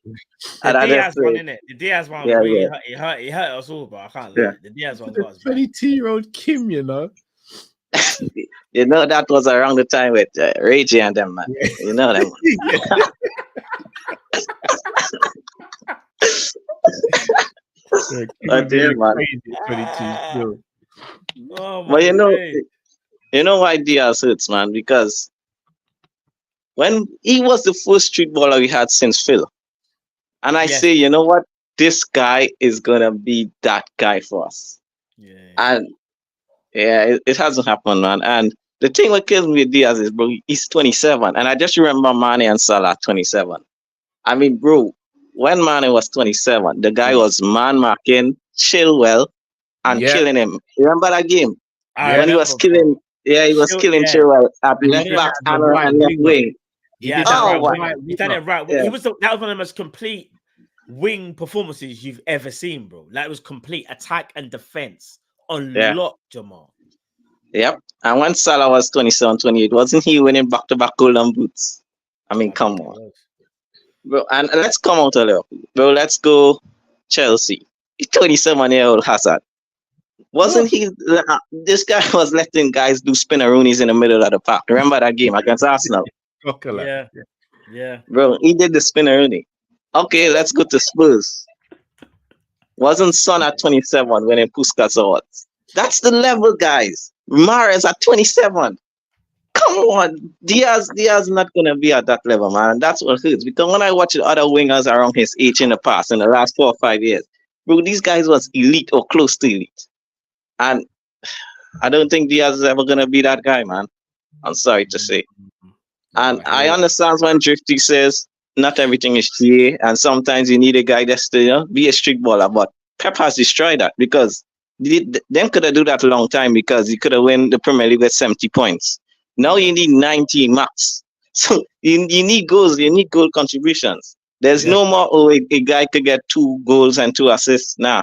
The Diaz one, innit? The Diaz one really hurt. It hurt us all, but I can't lie. The Diaz one got us back. 22-year-old Kim, you know. You know, that was around the time with Ray J and them, man. Yeah. You know them. But you know why Diaz hurts, man? Because when he was the first street baller we had since Phil, and I say, you know what, this guy is gonna be that guy for us. And it hasn't happened, man. And the thing that kills me with Diaz is, bro, he's 27, and I just remember Mane and Salah 27. I mean, bro, when Mane was 27, the guy was man marking, chill well, and killing him. Remember that game? When he was killing, he was killing Chilwell at left back and left wing. He did that right. He done it right. That was one of the most complete wing performances you've ever seen, bro. That was complete attack and defense on lock, Jamal. Yep. And when Salah was 27, 28, wasn't he winning back-to-back golden boots? I mean, come on. Bro, and let's come out a little. Bro, let's go Chelsea. 27-year-old Hazard. Wasn't he? This guy was letting guys do spinneroonies in the middle of the park. Remember that game against Arsenal? Yeah. Bro, he did the spinneroonie. Okay, let's go to Spurs. Wasn't Son at 27 winning Puskas Awards? That's the level, guys. Mahrez at 27. Come on, Diaz not gonna be at that level, man. And that's what hurts. Because when I watch the other wingers around his age in the past, in the last 4 or 5 years, bro, these guys was elite or close to elite. And I don't think Diaz is ever gonna be that guy, man. I'm sorry to say. And I understand when Drifty says not everything is GA, and sometimes you need a guy that's to be a street baller. But Pep has destroyed that because them could have do that a long time because he could have won the Premier League with 70 points. Now you need 90 max. So you need goals, you need goal contributions. There's no more, a guy could get 2 goals and 2 assists. Nah.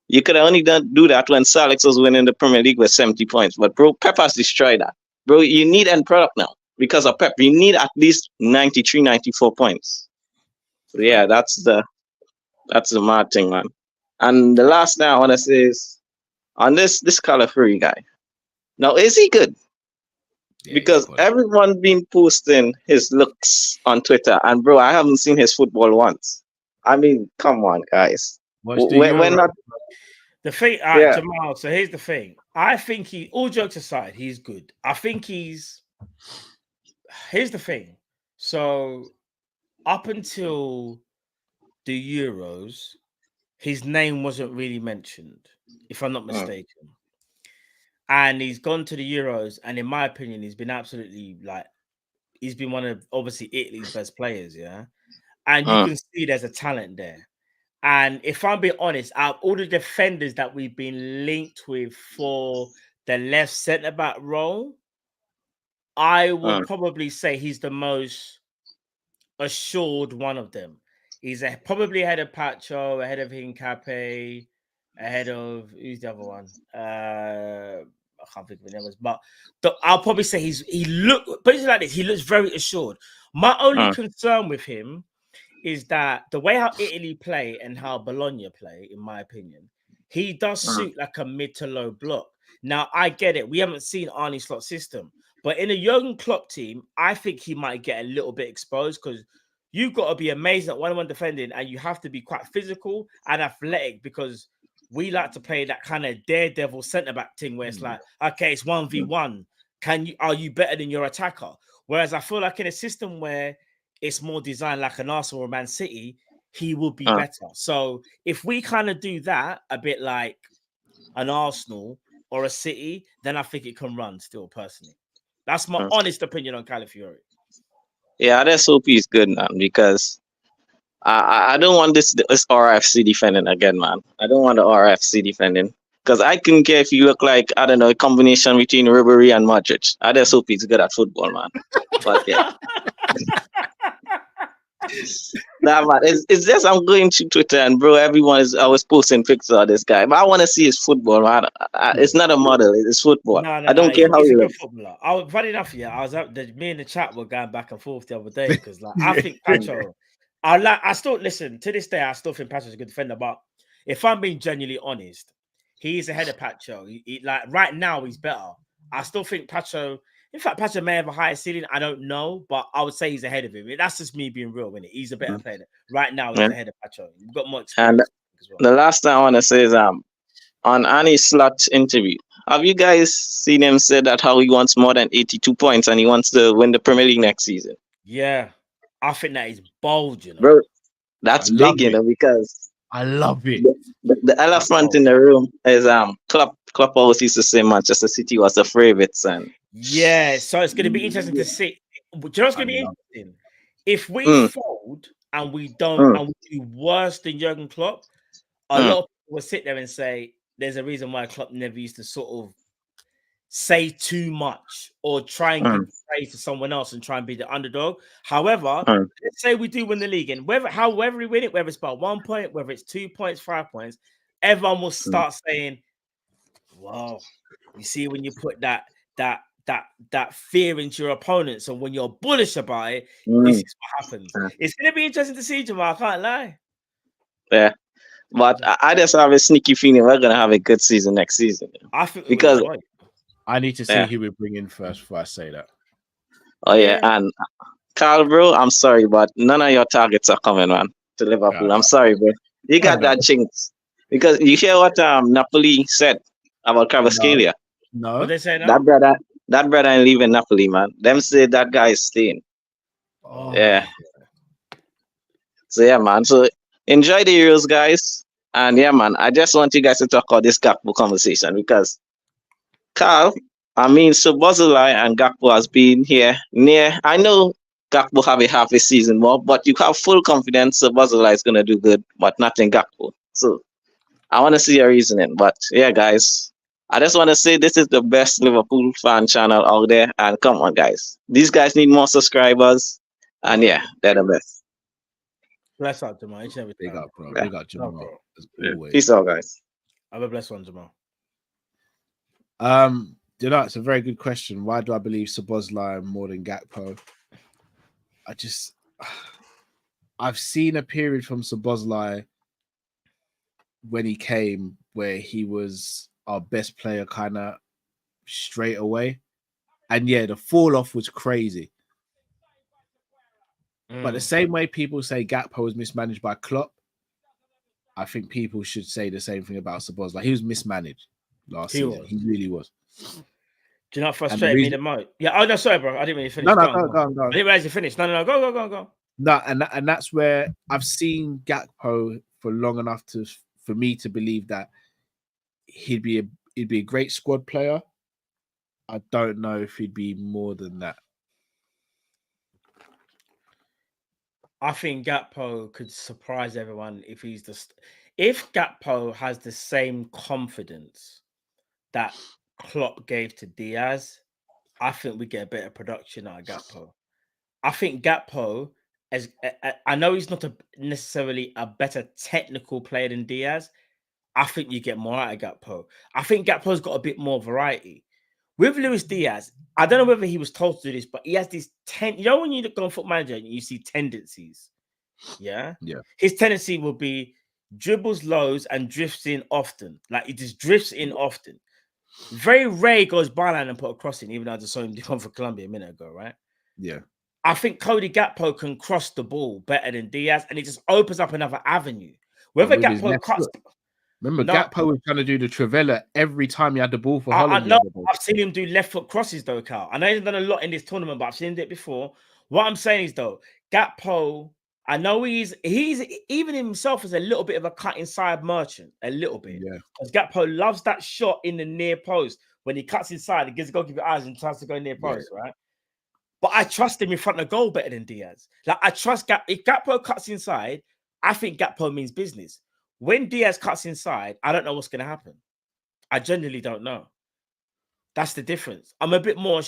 You could have only do that when Salix was winning the Premier League with 70 points. But bro, Pep has destroyed that. Bro, you need end product now. Because of Pep, you need at least 93, 94 points. So yeah, that's the mad thing, man. And the last thing I want to say is on this Calafuri guy. Now, is he good? Because everyone been posting his looks on Twitter, and bro, I haven't seen his football once. I mean, come on, guys. We're not. The thing, Jamal. So here's the thing. I think all jokes aside, he's good. I think here's the thing. So up until the Euros, his name wasn't really mentioned, if I'm not mistaken. And he's gone to the Euros, and in my opinion, he's been absolutely he's been one of obviously Italy's best players, and you can see there's a talent there. And if I'm being honest, out of all the defenders that we've been linked with for the left centre back role, I would probably say he's the most assured one of them. He's probably ahead of Pacho, ahead of Hincapié, ahead of who's the other one? I can't think of the names, but I'll probably say he looks very assured. My only concern with him is that the way how Italy play and how Bologna play, in my opinion, he does suit like a mid to low block. Now I get it. We haven't seen Arne Slot's system, but in a Jurgen Klopp team, I think he might get a little bit exposed because you've got to be amazing at one-on-one defending, and you have to be quite physical and athletic because we like to play that kind of daredevil centre-back thing where it's like, okay, it's 1v1. Are you better than your attacker? Whereas I feel like in a system where it's more designed like an Arsenal or Man City, he will be better. So if we kind of do that a bit like an Arsenal or a City, then I think it can run still, personally. That's my honest opinion on Calafiori. Yeah, I just hope he's good, man, because I don't want this RFC defending again, man. I don't want the RFC defending. Because I couldn't care if you look like, I don't know, a combination between Ribery and Modric. I just hope he's good at football, man. But yeah. Nah, man, it's just I'm going to Twitter and bro, everyone is always posting pictures of this guy. But I want to see his football, man. It's not a model, it's football. I don't care how he's he a good looks. footballer. Funny enough, I was out there, me and the chat were going back and forth the other day because like I think Pacho, I still listen to this day, I still think Pacho's a good defender, but if I'm being genuinely honest, he's ahead of Pacho. He, like right now, he's better. I still think Pacho. In fact, Pacho may have a higher ceiling. I don't know, but I would say he's ahead of him. That's just me being real, innit? He's a better player. Right now, he's ahead of Pacho. You've got more experience as well. The last thing I want to say is on Annie Slot's interview, have you guys seen him say that how he wants more than 82 points and he wants to win the Premier League next season? Yeah, I think that is bold, Bro, that's big, because I love it. The elephant in the room is Klopp always used to say Manchester City was the favourites, and yeah, so it's going to be interesting to see. Do you know what's going to be interesting? If we fold and we don't and we do worse than Jurgen Klopp, a lot of people will sit there and say there's a reason why Klopp never used to sort of say too much or try and give praise to someone else and try and be the underdog. However, let's say we do win the league, and however we win it, whether it's by 1 point, whether it's 2 points, 5 points, everyone will start saying, "Wow, you see when you put that fear into your opponents, and when you're bullish about it, this is what happens." It's going to be interesting to see, Jamal. I can't lie. Yeah, but I just have a sneaky feeling we're going to have a good season next season. I think because I need to see who we bring in first before I say that. Oh yeah, and Carl, bro, I'm sorry, but none of your targets are coming, man, to Liverpool. I'm sorry, bro. You got that chinks because you hear what Napoli said about Kvaratskhelia. No, what they say now? That brother ain't leaving Napoli, man. Them say that guy is staying. Oh. Yeah. So yeah, man. So enjoy the Euros, guys. And yeah, man, I just want you guys to talk about this Gakpo conversation because Carl, Szoboszlai and Gakpo has been here near. I know Gakpo have a half a season more, but you have full confidence Szoboszlai is gonna do good, but not in Gakpo. So I want to see your reasoning. But yeah, guys, I just want to say this is the best Liverpool fan channel out there. And come on, guys. These guys need more subscribers. And yeah, they're the best. Bless out, Jamal. Big up, bro. Big up, Jamal. Okay. Peace out, guys. Have a blessed one, Jamal. It's a very good question. Why do I believe Szoboszlai more than Gakpo? I've seen a period from Szoboszlai when he came where he was our best player kind of straight away. And yeah, the fall off was crazy. But the same way people say Gakpo was mismanaged by Klopp, I think people should say the same thing about Szoboszlai. He was mismanaged last season. He really was. Do you know what frustrated me the most? Yeah. Oh no, sorry, bro. I didn't really finish. Go on. I didn't realize you finished. No. Go. No, and that's where I've seen Gakpo for long enough for me to believe that he'd be a great squad player. I don't know if he'd be more than that. I think Gakpo could surprise everyone if if Gakpo has the same confidence that Klopp gave to Diaz. I think we get a better production out of Gakpo. I think Gakpo, I know he's not necessarily a better technical player than Diaz. I think you get more out of Gakpo. I think Gakpo's got a bit more variety. With Luis Diaz, I don't know whether he was told to do this, but he has this you know when you go on Foot Manager and you see tendencies, yeah? His tendency will be dribbles lows and drifts in often. Like he just drifts in often. Very rare he goes byline and put a cross in, even though I just saw him do one for Colombia a minute ago, right? Yeah. I think Cody Gakpo can cross the ball better than Diaz, and it just opens up another avenue. Whether Gakpo cuts... Remember, Gakpo was trying to do the Trivela every time he had the ball for Holland. I've seen him do left foot crosses though, Cal. I know he's done a lot in this tournament, but I've seen him do it before. What I'm saying is though, Gakpo I know he's even himself is a little bit of a cut inside merchant, a little bit. Yeah. Because Gakpo loves that shot in the near post when he cuts inside, he gives the goalkeeper eyes and tries to go near post, right? But I trust him in front of goal better than Diaz. Like I trust if Gakpo cuts inside, I think Gakpo means business. When Diaz cuts inside, I don't know what's going to happen. I genuinely don't know. That's the difference. I'm a bit more.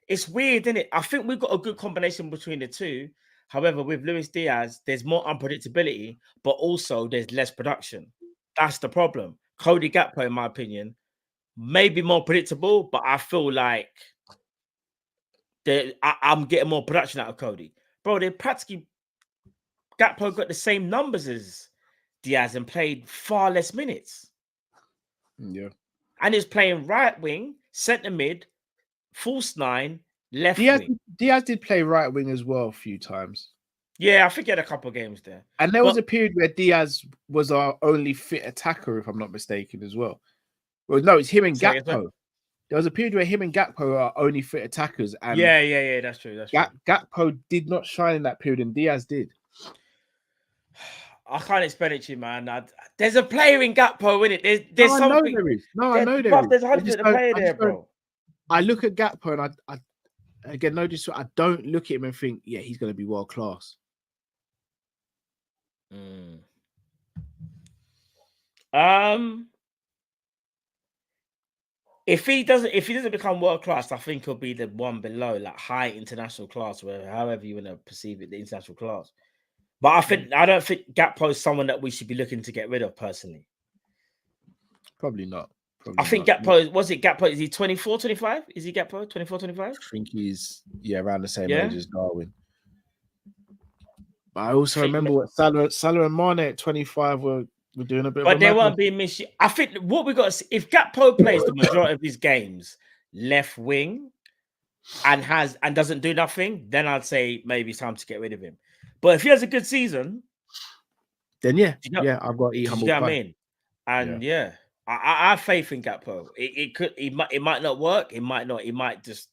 It's weird, isn't it? I think we've got a good combination between the two. However, with Luis Diaz, there's more unpredictability, but also there's less production. That's the problem. Cody Gakpo, in my opinion, may be more predictable, but I feel like I'm getting more production out of Cody. Bro, they practically Gakpo got the same numbers as Diaz and played far less minutes. Yeah. And he's playing right wing, centre mid, false nine, left wing. Diaz did play right wing as well a few times. Yeah, I think he had a couple of games there. And there was a period where Diaz was our only fit attacker, if I'm not mistaken, as well. Well, no, it's him and Gakpo. There was a period where him and Gakpo are our only fit attackers. And yeah, that's true. That's true. Gakpo did not shine in that period, and Diaz did. I can't explain it to you, man. There's a player in Gakpo, in it. There's something. I know there is. I know there is. There's 100% a player there, bro. I look at Gakpo and I again, no disrespect, I don't look at him and think, yeah, he's going to be world class. If he doesn't become world class, I think he'll be the one below, like high international class, however you want to perceive it, the international class. But I don't think Gakpo is someone that we should be looking to get rid of personally. Probably not. I think Gakpo, is he 24, 25? Is he Gakpo 24, 25? I think he's around the same age as Darwin. But I also remember what Salah and Mane at 25 were doing a bit. But they won't be missed. I think what we got to see, if Gakpo plays the majority of his games left wing and doesn't do nothing, then I'd say maybe it's time to get rid of him. But if he has a good season, then I've got to eat humble pie. You know what I mean? And I have faith in Gakpo. It might not work. It might not. He might just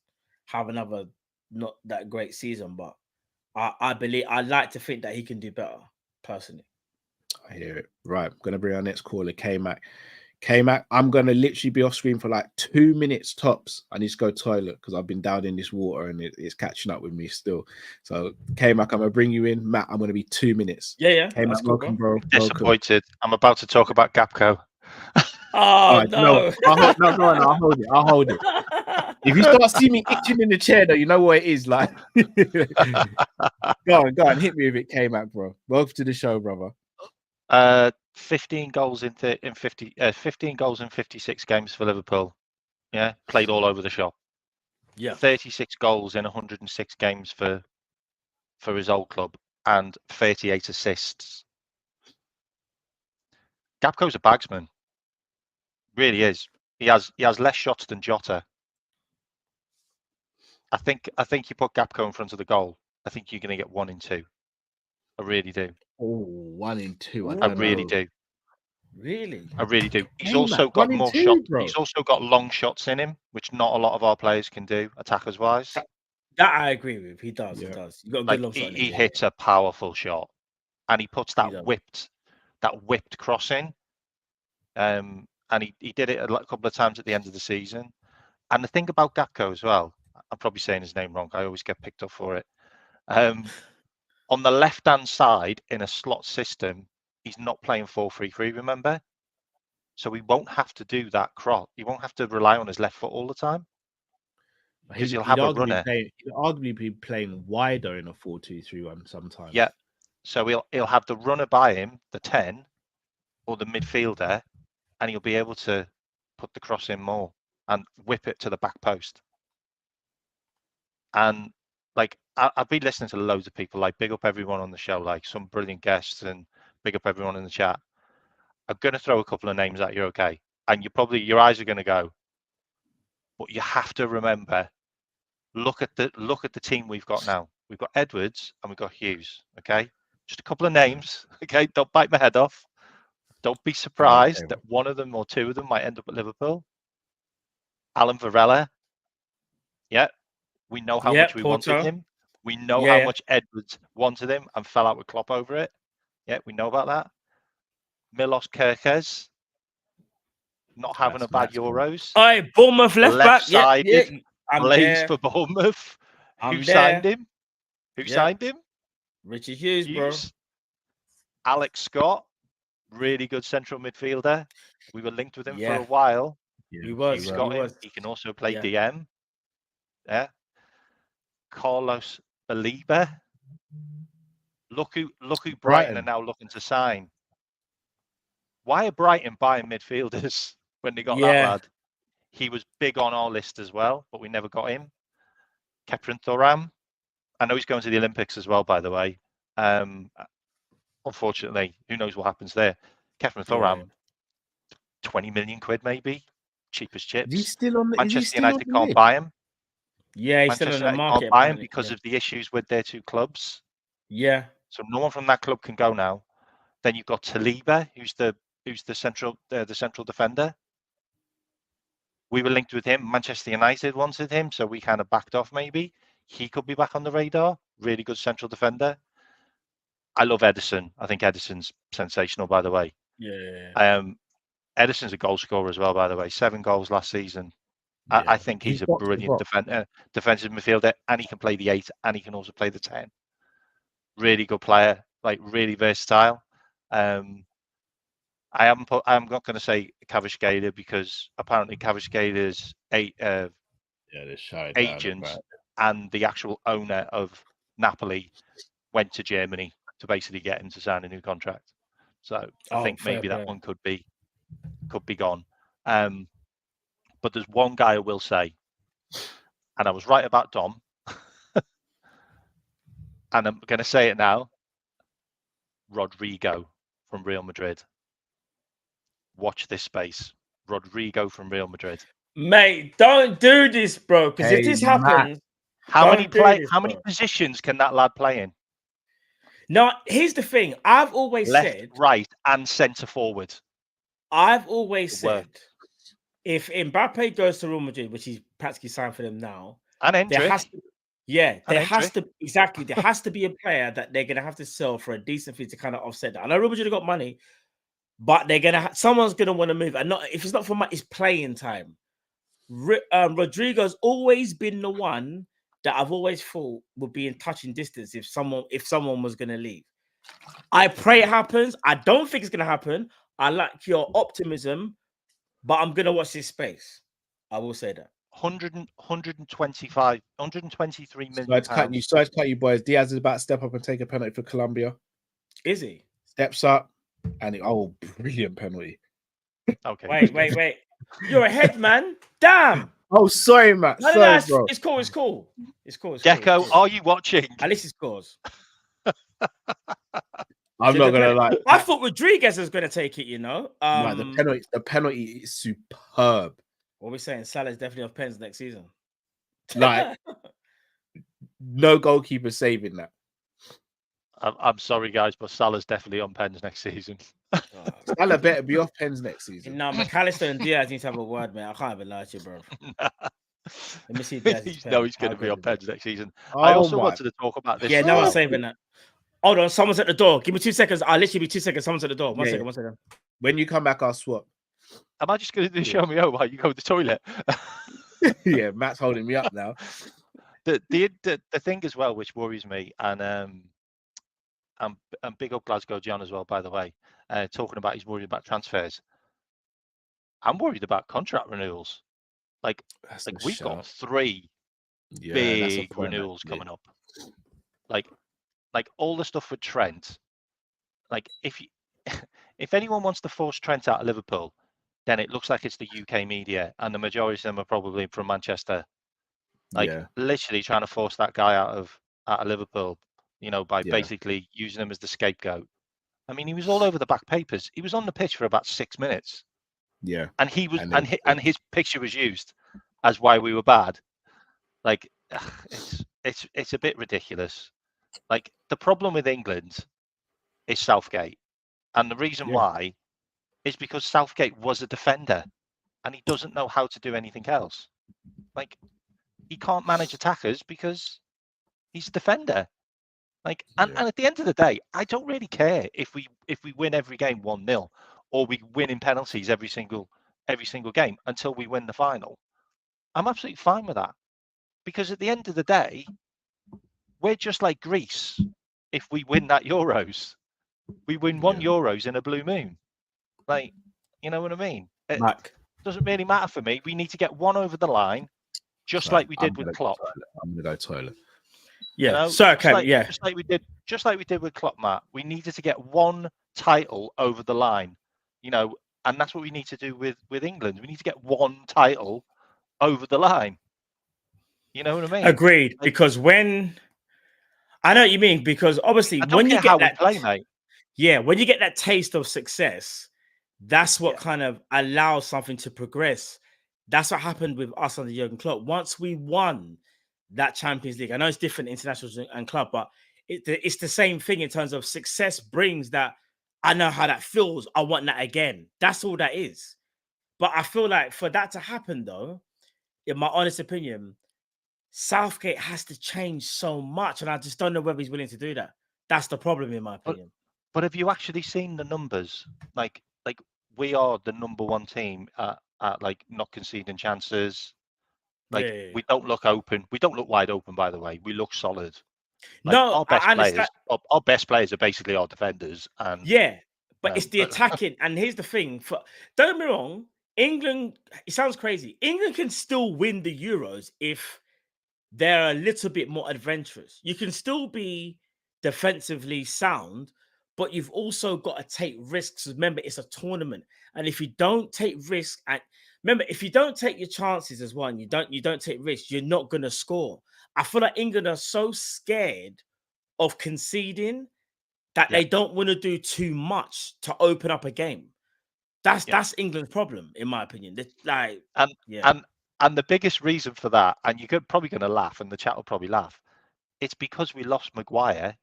have another not that great season. But I'd like to think that he can do better. Personally, I hear it. Right, I'm gonna bring our next caller, K-Mac. K-Mac, I'm gonna literally be off screen for like 2 minutes tops. I need to go toilet because I've been down in this water and it's catching up with me still. So K-Mac, I'm gonna bring you in. Matt, I'm gonna be 2 minutes. Yeah. K-Mac, welcome, bro. Disappointed. I'm about to talk about Gakpo. Oh, right, no. I'll hold it. If you start seeing me itching in the chair, though, you know what it is like. Go on, hit me with it, K-Mac, bro. Welcome to the show, brother. 15 goals in 15 goals in 56 games for Liverpool. Yeah, played all over the shop. Yeah, 36 goals in 106 games for his old club and 38 assists. Gakpo's a bagsman. Really is. He has less shots than Jota. I think you put Gakpo in front of the goal. I think you're going to get 1 in 2. I really do. Oh, 1 in 2. I really do. Really? I really do. He's also got more shots. He's also got long shots in him, which not a lot of our players can do, attackers wise. That I agree with. He does. Yeah. He does. You got a good long shot. He hits a powerful shot, and he puts that whipped cross in. And he did it a couple of times at the end of the season. And the thing about Gakpo as well, I'm probably saying his name wrong. I always get picked up for it. On the left-hand side in a slot system, he's not playing 4-3-3, remember? So he won't have to do that cross. He won't have to rely on his left foot all the time. Because he'll have a runner. He'll arguably be playing wider in a 4-2-3-1 sometimes. Yeah. So he'll have the runner by him, the 10, or the midfielder, and he'll be able to put the cross in more and whip it to the back post. And like I've been listening to loads of people, like big up everyone on the show, like some brilliant guests, and big up everyone in the chat. I'm going to throw a couple of names at you, okay? And your eyes are going to go. But you have to remember, look at the team we've got now. We've got Edwards and we've got Hughes, okay? Just a couple of names, okay? Don't bite my head off. Don't be surprised that one of them or two of them might end up at Liverpool. Alan Varela. Yeah. We know how much we wanted him. We know how much Edwards wanted him and fell out with Klopp over it. Yeah, we know about that. Milos Kerkez not having a bad Euros. Hey, Bournemouth left back. Left-sided. I'm Plays there. for Bournemouth. I'm Who there. signed him? Who signed him? Richie Hughes, bro. Alex Scott, really good central midfielder. We were linked with him for a while. He was. He can also play DM. Yeah. Carlos Baliba. Look who Brighton are now looking to sign. Why are Brighton buying midfielders when they got that lad? He was big on our list as well, but we never got him. Keprin Thuram. I know he's going to the Olympics as well, by the way. Unfortunately, who knows what happens there? Keprin Thuram, 20 million quid maybe, cheap as chips. He's still on. Manchester United can't buy him. Yeah, he's still on the market. Can't buy him because of the issues with their two clubs. Yeah. So no one from that club can go now. Then you've got Taliba, who's the central defender. We were linked with him. Manchester United wanted him, so we kind of backed off. Maybe he could be back on the radar. Really good central defender. I love Edison. I think Edison's sensational, by the way. Yeah. Edison's a goal scorer as well, by the way. 7 goals last season. Yeah. I think he's a brilliant defensive midfielder, and he can play the 8, and he can also play the 10. Really good player, like really versatile. I'm not going to say Kvaratskhelia because apparently Kvaratskhelia's agent and the actual owner of Napoli went to Germany to basically get him to sign a new contract. So I think maybe that one could be gone. But there's one guy I will say, and I was right about Dom, and I'm going to say it now. Rodrigo from Real Madrid. Watch this space. Rodrigo from Real Madrid. Mate, don't do this, bro. Because if this happens, how many positions can that lad play in? No, here's the thing. I've always said right and centre forward. I've always said if Mbappe goes to Real Madrid, which he's practically signed for them now, and there has to be a player that they're gonna have to sell for a decent fee to kind of offset that. I know Real Madrid have got money, but they're gonna someone's gonna want to move, and not if it's not for money, it's playing time. Rodrigo's always been the one that I've always thought would be in touching distance if someone was gonna leave. I pray it happens. I don't think it's gonna happen. I like your optimism, but I'm gonna watch this space. I will say that. 123 million. Sorry to cut you, boys. Diaz is about to step up and take a penalty for Colombia. Is he? Steps up and brilliant penalty. Okay. Wait. You're ahead, man. Damn. Oh, sorry, Matt. Sorry, bro. It's cool. Gecko, are you watching? At least he scores. I'm not gonna lie. I thought Rodriguez was gonna take it. The penalty is superb. What are we saying? Salah's definitely off pens next season. Like, no goalkeeper saving that. I'm sorry, guys, but Salah's definitely on pens next season. Salah better be off pens next season. No, McAllister and Diaz need to have a word, man. I can't even lie to you, bro. Let me see Diaz's he's going to be on pens next season. Oh, I also wanted to talk about this. Yeah, no one's saving that. Hold on, someone's at the door. Give me 2 seconds. I'll literally be 2 seconds. Someone's at the door. One second. When you come back, I'll swap. Am I just going to show me while you go to the toilet? Yeah, Matt's holding me up now. The thing as well, which worries me, and big up Glasgow John as well, by the way, talking about he's worried about transfers. I'm worried about contract renewals. Like we've got 3 big renewals coming up. Like all the stuff with Trent. Like if anyone wants to force Trent out of Liverpool, then it looks like it's the UK media, and the majority of them are probably from Manchester. Literally trying to force that guy out of Liverpool, by basically using him as the scapegoat. I mean, he was all over the back papers. He was on the pitch for about 6 minutes. Yeah, and he was, and his picture was used as why we were bad. Like, it's a bit ridiculous. Like, the problem with England is Southgate, and the reason why is because Southgate was a defender, and he doesn't know how to do anything else. Like, he can't manage attackers because He's a defender. Like, and at the end of the day, I don't really care if we win every game 1-0 or we win in penalties every single game until we win the final. I'm absolutely fine with that, because at the end of the day, we're just like Greece. If we win that Euros, we win one Euros in a blue moon. Like, you know what I mean? It doesn't really matter for me. We need to get one over the line, just like we did with Klopp. I'm gonna go toilet. Yeah, You know, just like we did with Klopp, Matt. We needed to get one title over the line, you know, and that's what we need to do with England. We need to get one title over the line. You know what I mean? Agreed. Because when I know what you mean, because obviously when you get that play, mate. Yeah, when you get that taste of success, that's what kind of allows something to progress. That's what happened with us under Jurgen Klopp. Once we won that Champions League, I know it's different internationals and club, but it's the same thing in terms of success brings that. I know how that feels. I want that again. That's all that is. But I feel like for that to happen, though, in my honest opinion, Southgate has to change so much, and I just don't know whether he's willing to do that. That's the problem, in my opinion. But have you actually seen the numbers? Like we are the number one team at like not conceding chances. Like we don't look open. We don't look wide open, by the way. We look solid. Like, no, our best players are basically our defenders. And but it's the attacking. And here's the thing: don't get me wrong, England. It sounds crazy. England can still win the Euros if they're a little bit more adventurous. You can still be defensively sound, but you've also got to take risks. Remember, it's a tournament, and if you don't take risks, and remember, if you don't take your chances as well, and you don't take risks, you're not going to score. I feel like England are so scared of conceding that they don't want to do too much to open up a game. That's England's problem, in my opinion. And the biggest reason for that, and you're probably going to laugh, and the chat will probably laugh, it's because we lost Maguire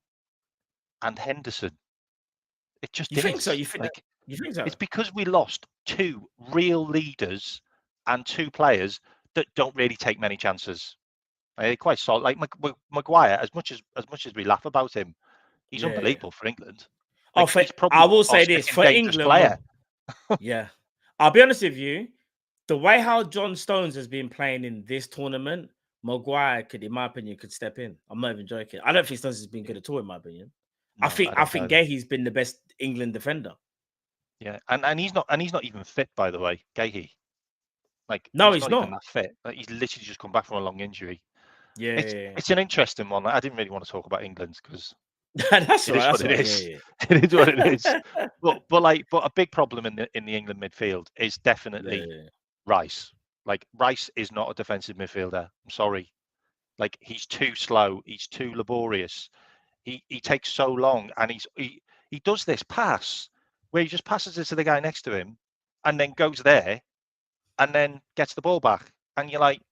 and Henderson. It just you think so? You think so? It's because we lost two real leaders and two players that don't really take many chances. They're quite solid. Like Maguire, as much as we laugh about him, he's unbelievable for England. Like, I will say this for England. Player. I'll be honest with you. The way how John Stones has been playing in this tournament, Maguire could, in my opinion, step in. I'm not even joking. I don't think Stones has been good at all, in my opinion. No, I think Gahey's been the best England defender. Yeah, and he's not even fit, by the way, Gahey. Like, no, he's not even that fit. Like, he's literally just come back from a long injury. Yeah, it's an interesting one. I didn't really want to talk about England because that's it is what it is. It is what it is. But a big problem in the England midfield is definitely Rice. Like, Rice is not a defensive midfielder. I'm sorry. Like, he's too slow. He's too laborious. He takes so long, and he does this pass where he just passes it to the guy next to him, and then goes there, and then gets the ball back. And you're like,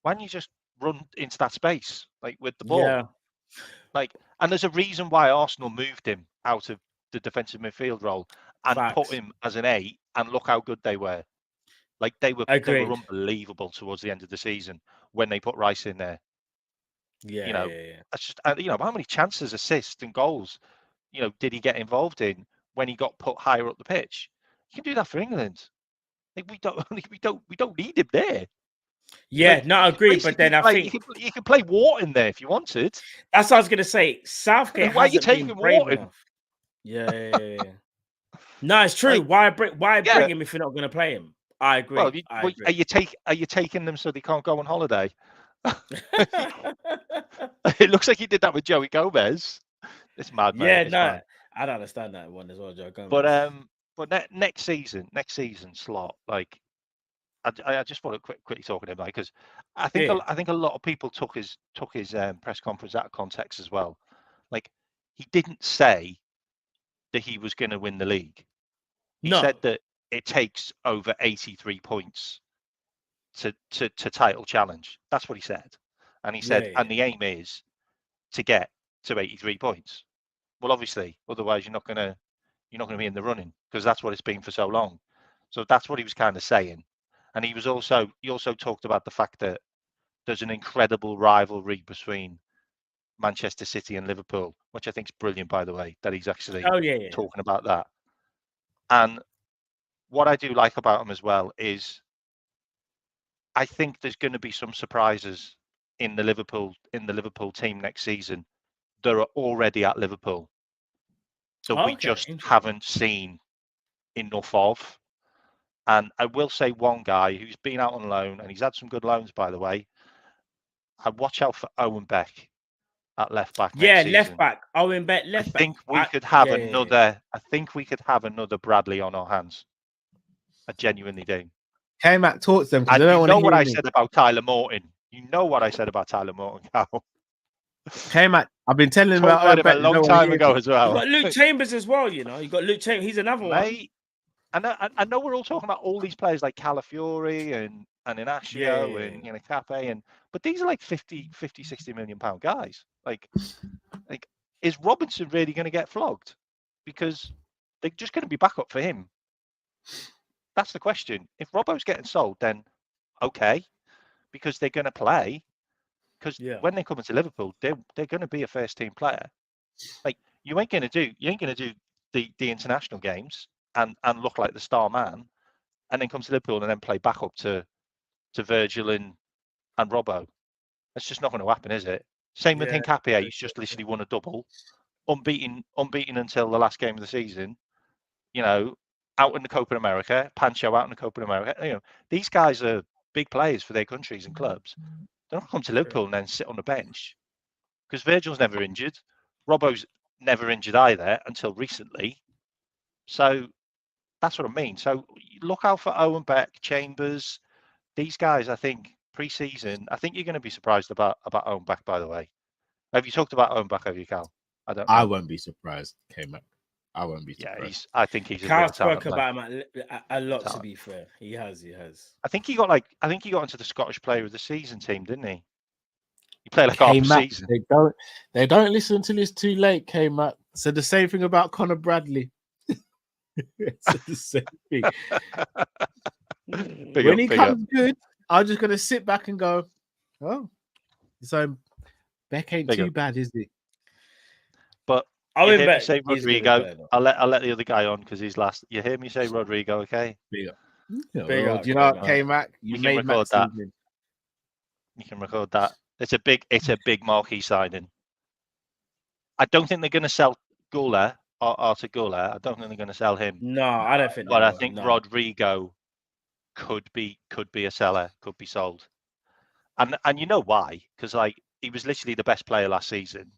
why don't you just run into that space, like, with the ball? Yeah. Like, and there's a reason why Arsenal moved him out of the defensive midfield role and put him as an 8, and look how good they were. Like, they were unbelievable towards the end of the season when they put Rice in there. Yeah, that's just, how many chances, assists, and goals, did he get involved in when he got put higher up the pitch? You can do that for England. Like, we don't need him there. Yeah, like, no, I agree. But then I think you can play Wharton there if you wanted. That's what I was going to say. Southgate why are you taking been brave Wharton? Enough. Yeah. No, it's true. Like, why bring him if you're not going to play him? I agree. Well, are you taking them so they can't go on holiday? It looks like he did that with Joey Gomez. It's mad, man. Yeah, mad. I don't understand that one as well, Joe Gomez. But next season slot, like, I just want to quickly talk to him, like, because I think a lot of people took his press conference out of context as well. Like, he didn't say that he was going to win the league. He said that it takes over 83 points to title challenge. That's what he said. And he said, and the aim is to get to 83 points. Well, obviously, otherwise you're not going to be in the running, because that's what it's been for so long. So that's what he was kind of saying. And he also talked about the fact that there's an incredible rivalry between Manchester City and Liverpool, which I think is brilliant, by the way, that he's actually talking about that. And what I do like about him as well is I think there's going to be some surprises in the Liverpool team next season that are already at Liverpool that we just haven't seen enough of. And I will say one guy who's been out on loan, and he's had some good loans, by the way. I'd watch out for Owen Beck at left back. Yeah, next left season. back. Owen Beck, left back. I think we could have another. I think we could have another Bradley on our hands. I genuinely do. K-Mac, talk to them. And you know what I said about Tyler Morton. You know what I said about Tyler Morton, Cal. K-Mac, I've been telling him about him a Oh, long time ago as well. You got Luke Chambers as well, you know. You got Luke Chambers. He's another one. I know we're all talking about all these players like Calafiori and Inacio and Cape, but these are like 50, 60 million pound guys. Like is Robinson really going to get flogged? Because they're just going to be backup for him. That's the question. If Robbo's getting sold, then okay, because they're going to play. Because when they come into Liverpool, they're going to be a first team player. Like you ain't going to do the international games and look like the star man, and then come to Liverpool and then play backup to Virgil and Robbo. That's just not going to happen, is it? Same with Hincapié. He's just literally won a double, unbeaten until the last game of the season. You know, out in the Copa America, Pancho out in the Copa America. You know, these guys are big players for their countries and clubs. They don't come to Liverpool and then sit on the bench because Virgil's never injured. Robbo's never injured either until recently. So that's what I mean. So look out for Owen Beck, Chambers, these guys. I think pre-season. I think you're going to be surprised about Owen Beck. By the way, have you talked about Owen Beck? Have you, Cal? I don't know. I won't be surprised. Came up. I won't be surprised. I think he's. Cal spoke about him a lot. To be fair, he has. I think he got into the Scottish Player of the Season team, didn't he? He played like half a season. They don't listen until it's too late. Came up. Said the same thing about Conor Bradley. It's the same thing. When he comes good, I'm just gonna sit back and go, "Oh, so Beck ain't too bad, is he?" But I hear me say Rodrigo. I'll let the other guy on because he's last. You hear me say Rodrigo, okay? Big up. Do you know what, K-Mac? You made record that. You can record that. It's a big marquee signing. I don't think they're going to sell Gula or Artur Gula. I don't think they're going to sell him. No, I don't think. But I think Rodrigo could be a seller, could be sold, and you know why? Because like he was literally the best player last season.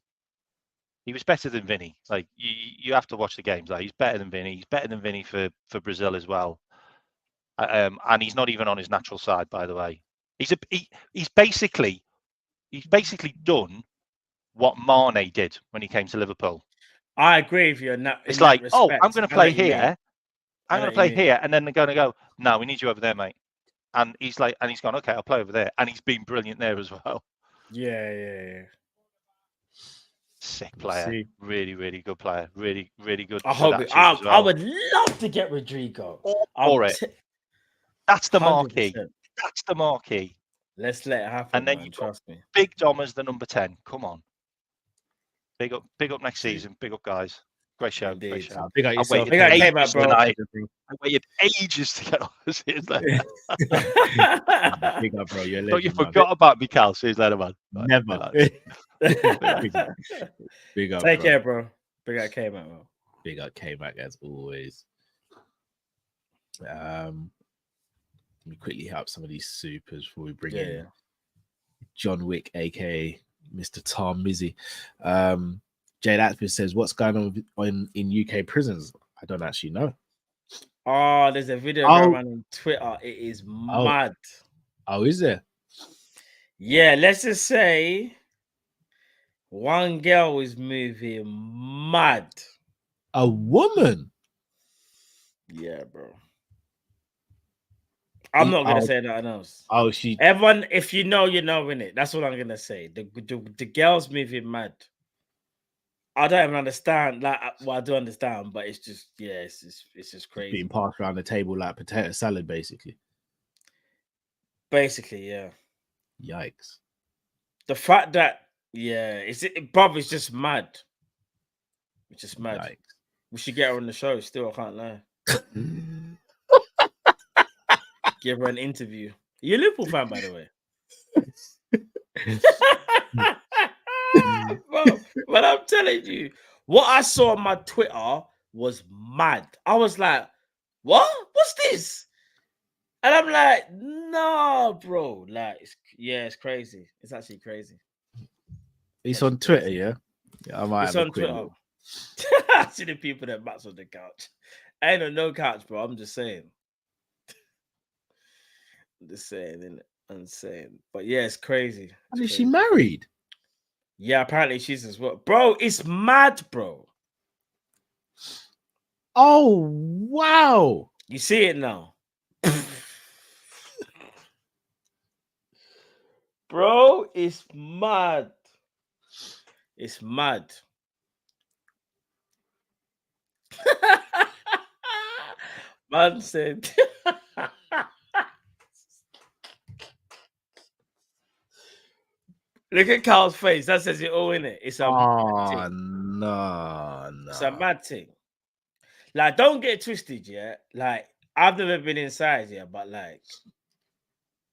He was better than Vinny. Like you have to watch the games. Like he's better than Vinny. He's better than Vinny for Brazil as well. And he's not even on his natural side, by the way. He's basically done what Mane did when he came to Liverpool. I agree with you. It's like, oh, I'm going to play here. I'm going to play here, and then they're going to go, no, we need you over there, mate. And he's gone, okay, I'll play over there, and he's been brilliant there as well. Yeah. Sick player, really, really good player, really, really good. I would love to get Rodrigo. That's the marquee. 100%. That's the marquee. Let's let it happen. And then you trust me. Big Dom as the number 10. Come on. Big up next season. Big up, guys. Great show. Indeed. Great show. Big up yourself. I waited ages to get on. Big up, bro. You're a legend, But you forgot about me, Cal. See you later, man. Never. Big up. Take care, bro. Big up K-Mac, bro. Big up K-Mac as always. Let me quickly help some of these supers before we bring in John Wick, aka Mr. Tom Mizzy. Jade Atwood says, "What's going on in UK prisons?" I don't actually know. Oh, there's a video going around on Twitter. It is mad. Oh, is there? Yeah, let's just say one girl is moving mad. A woman? Yeah, bro. I'm not gonna say nothing else. Oh, everyone, if you know, you know, innit? That's what I'm gonna say. The girl's moving mad. I don't even understand. Like, well, I do understand, but it's just, it's just crazy. Being passed around the table like potato salad, basically. Basically, yeah. Yikes. The fact that Yeah, Bob is just mad. It's just mad. Like, we should get her on the show. Still, I can't lie. Give her an interview. You're a Liverpool fan, by the way. Bro, but I'm telling you, what I saw on my Twitter was mad. I was like, what? What's this? And I'm like, no, bro. Like, it's crazy. It's actually crazy. It's on Twitter, yeah? I might It's have on a quick Twitter. look. I see the people that bats on the couch. I ain't on no couch, bro. I'm just saying. I'm saying. But yeah, it's crazy. And is she married? Yeah, apparently she's as well. Bro, it's mad, bro. Oh, wow. You see it now. Bro, it's mad. It's mad. Man said. Look at Carl's face. That says it all in it. It's a no, no. It's a mad thing. Like, don't get it twisted, yeah. Like, I've never been inside, yeah, but like,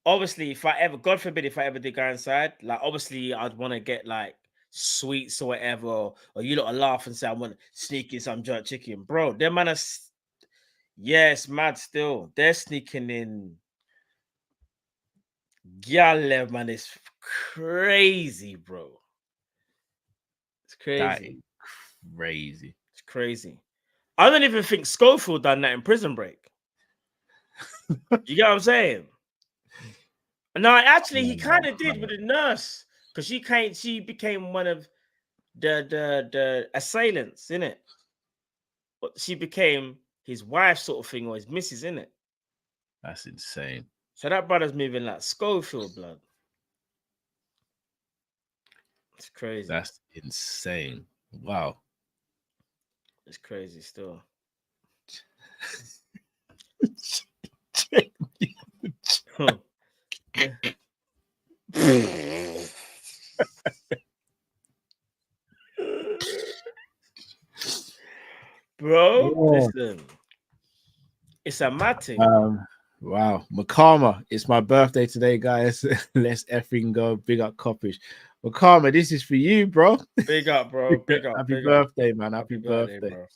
obviously, if I ever, God forbid, if I ever did go inside, like, obviously, I'd want to get like sweets or whatever, or you lot laugh and say, I want to sneak in some jerk chicken, bro. Them man are, yes, mad still. They're sneaking in. Gyal, man, is crazy, bro. It's crazy. That is crazy. It's crazy. I don't even think Schofield done that in Prison Break. You get what I'm saying? No, actually, he kind of did with the nurse because she became one of the assailants, innit? But she became his wife, sort of thing, or his missus, innit? That's insane. So that brother's moving like Schofield blood. It's crazy. That's insane. Wow. It's crazy still. Bro, listen. It's a mad thing. Wow. Makama, it's my birthday today, guys. Let's effing go. Big up Kopish. Makama, this is for you, bro. Big up, bro. Big up. Happy birthday, man. Happy birthday. Bro.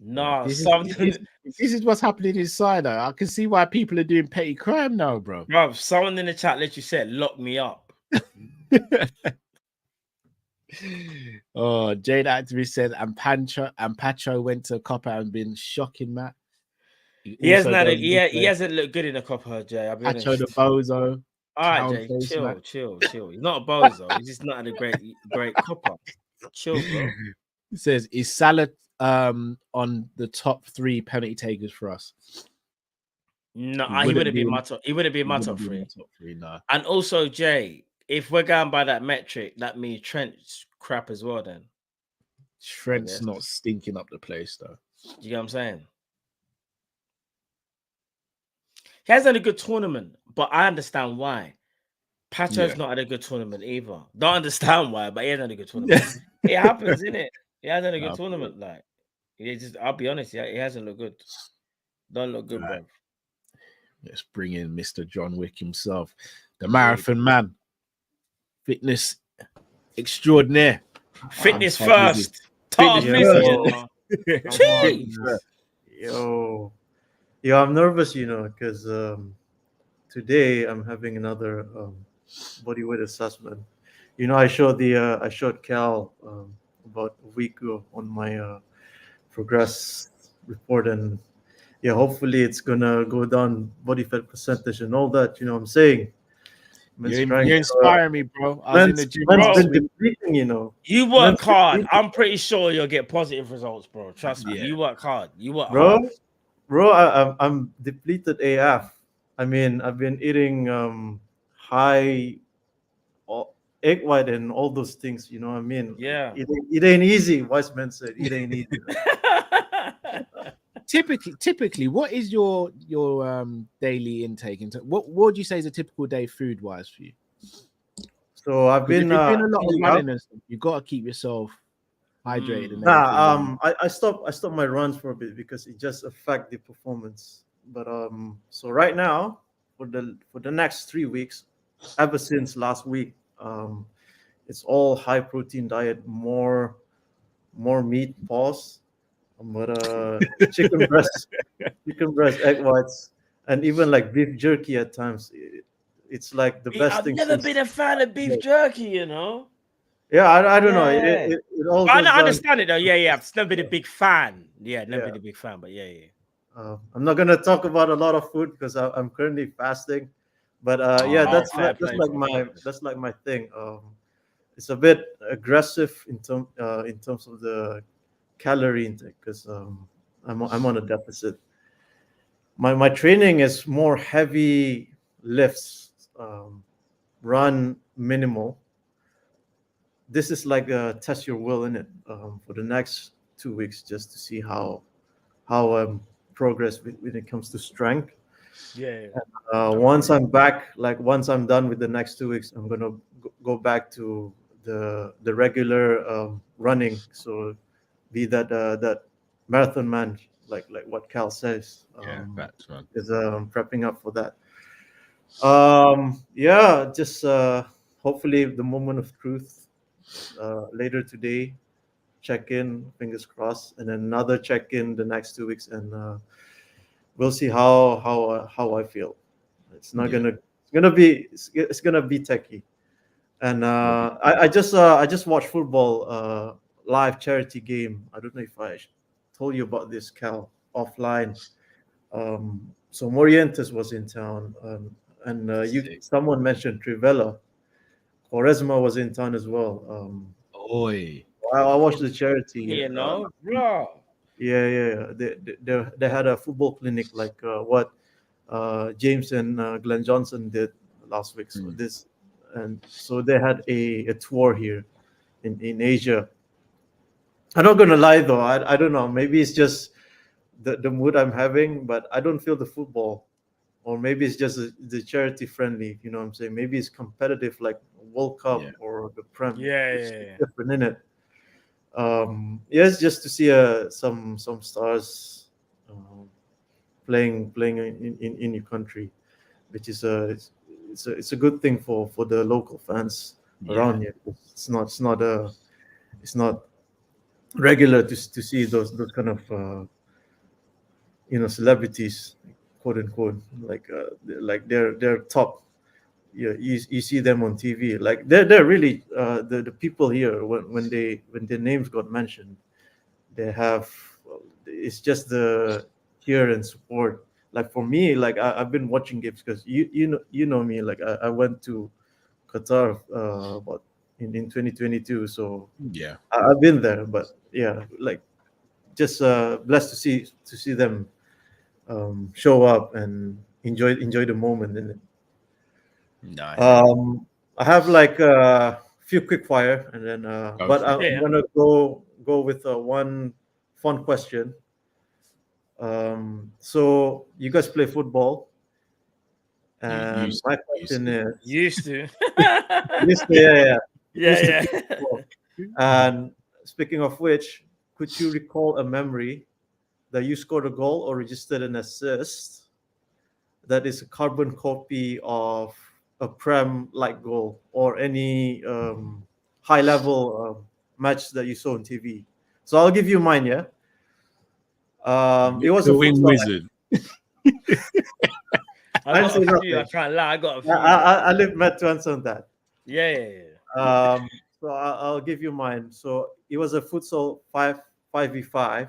No, this is what's happening inside. Though. I can see why people are doing petty crime now, bro. Bro, someone in the chat literally said, "Lock me up." Oh, Jade Activist said, and Pacho went to Copper and been shocking, Matt. He hasn't looked good in a Copper, Jay. I'll be Pacho honest. the bozo. All right, Jay, chill. He's not a bozo. He's just not had a great Copper. Chill, bro. He says, is Salah on the top 3 penalty takers for us? No, he wouldn't be my top. He wouldn't be my top 3. No. And also, Jay, if we're going by that metric, that means Trent's crap as well. Then Trent's not stinking up the place, though. You get what I'm saying? He hasn't had a good tournament, but I understand why. Pacho's not had a good tournament either. Don't understand why, but he hasn't had a good tournament. It happens, innit? He hasn't had a good tournament. Like, I'll be honest, he hasn't looked good. Don't look good, bro. Let's bring in Mr. John Wick himself, the marathon man, fitness extraordinaire. Fitness first. Yo, I'm nervous, because today I'm having another body weight assessment. I showed Cal about a week ago on my progress report, and hopefully it's gonna go down body fat percentage and all that. You know what I'm saying? You're inspiring me, bro. I was in the gym last week. You work hard. I'm pretty sure you'll get positive results, bro. Trust me. You work hard. You work hard. Bro, I'm depleted AF. I mean, I've been eating high egg white and all those things. You know what I mean? Yeah. It ain't easy. Wise man said it ain't easy. Typically, what is your daily intake? What would you say is a typical day food wise for you? So I've been a lot of eating running out. and stuff. You got to keep yourself hydrated. And Nah, I stopped my runs for a bit because it just affect the performance. But so right now for the next 3 weeks, ever since last week, it's all high protein diet, more meat, pause, but chicken breast, egg whites, and even like beef jerky at times. It's like the best I've thing. never been a fan of beef jerky, you know. Yeah, I don't know. It all. I understand it though. Yeah. I've never been a big fan. Yeah, never been a big fan, but yeah. I'm not gonna talk about a lot of food because I'm currently fasting, but that's like my thing. It's a bit aggressive in terms of the calorie intake because I'm on a deficit. My training is more heavy lifts, run minimal. This is like a test your will in it for the next 2 weeks just to see how progress when it comes to strength. Yeah. Once I'm back, like once I'm done with the next 2 weeks, I'm gonna go back to the regular running. So be that marathon man, like what Cal says. That's right. Is prepping up for that. Just hopefully the moment of truth later today. Check in, fingers crossed, and then another check in the next 2 weeks, and we'll see how I feel. It's not it's gonna be techie, and I just watched football live charity game. I don't know if I told you about this, Cal, offline. So Morientes was in town, and someone mentioned Trivella. Quaresma was in town as well. I watched the charity. You know, bro. Yeah. They had a football clinic like what James and Glenn Johnson did last week. So they had a tour here in Asia. I'm not gonna lie though, I don't know. Maybe it's just the mood I'm having, but I don't feel the football, or maybe it's just the charity friendly. You know what I'm saying? Maybe it's competitive like World Cup or the Prem. Yeah. Different in it. It's just to see some stars playing in your country, which is it's a good thing for the local fans around here. It's not regular to see those kind of celebrities, quote unquote, like they're top. You see them on TV, like they're really the people here when their names got mentioned, they have, it's just the cheer and support. Like for me, like I've been watching games because you know me, like I went to Qatar about in 2022, so I've been there. But like just blessed to see them show up and enjoy the moment in it. Nice. I have like a few quick fire, and then but I'm gonna go with one fun question. So you guys play football, and my question is used to. Yeah. And speaking of which, could you recall a memory that you scored a goal or registered an assist that is a carbon copy of a Prem like goal or any high level match that you saw on TV? So I'll give you mine. Yeah. It was the a wing wizard. I try and lie. I got a few. I leave Matt to answer on that. Yeah. So I'll give you mine. So it was a futsal 5v5,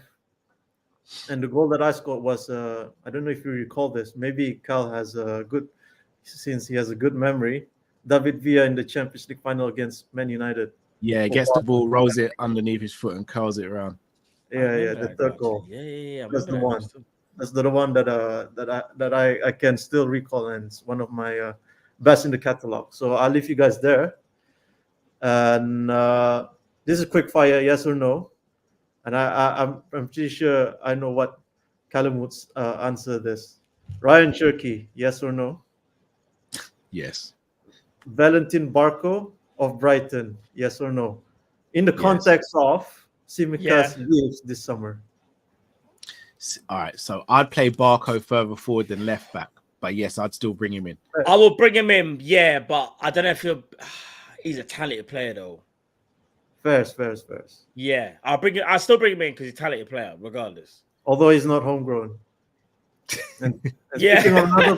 and the goal that I scored was I don't know if you recall this. Maybe Cal has a good, since he has a good memory. David Villa in the Champions League final against Man United. Yeah, gets the ball, rolls it underneath his foot, and curls it around. Yeah, the third goal. Yeah. That's the one. That's the one that I can still recall, and it's one of my best in the catalog. So I'll leave you guys there. And this is quick fire, yes or no. And I'm pretty sure I know what Callum would answer this. Ryan Cherky, yes or no? Yes. Valentin Barco of Brighton, yes or no? In the context of Simicas leaves this summer. All right, so I'd play Barco further forward than left back, but yes, I'd still bring him in. I will bring him in, yeah, but I don't know if he's a talented player though. Fairs. Yeah, I'll still bring him in because he's a talented player, regardless. Although he's not homegrown. And Yeah. speaking of another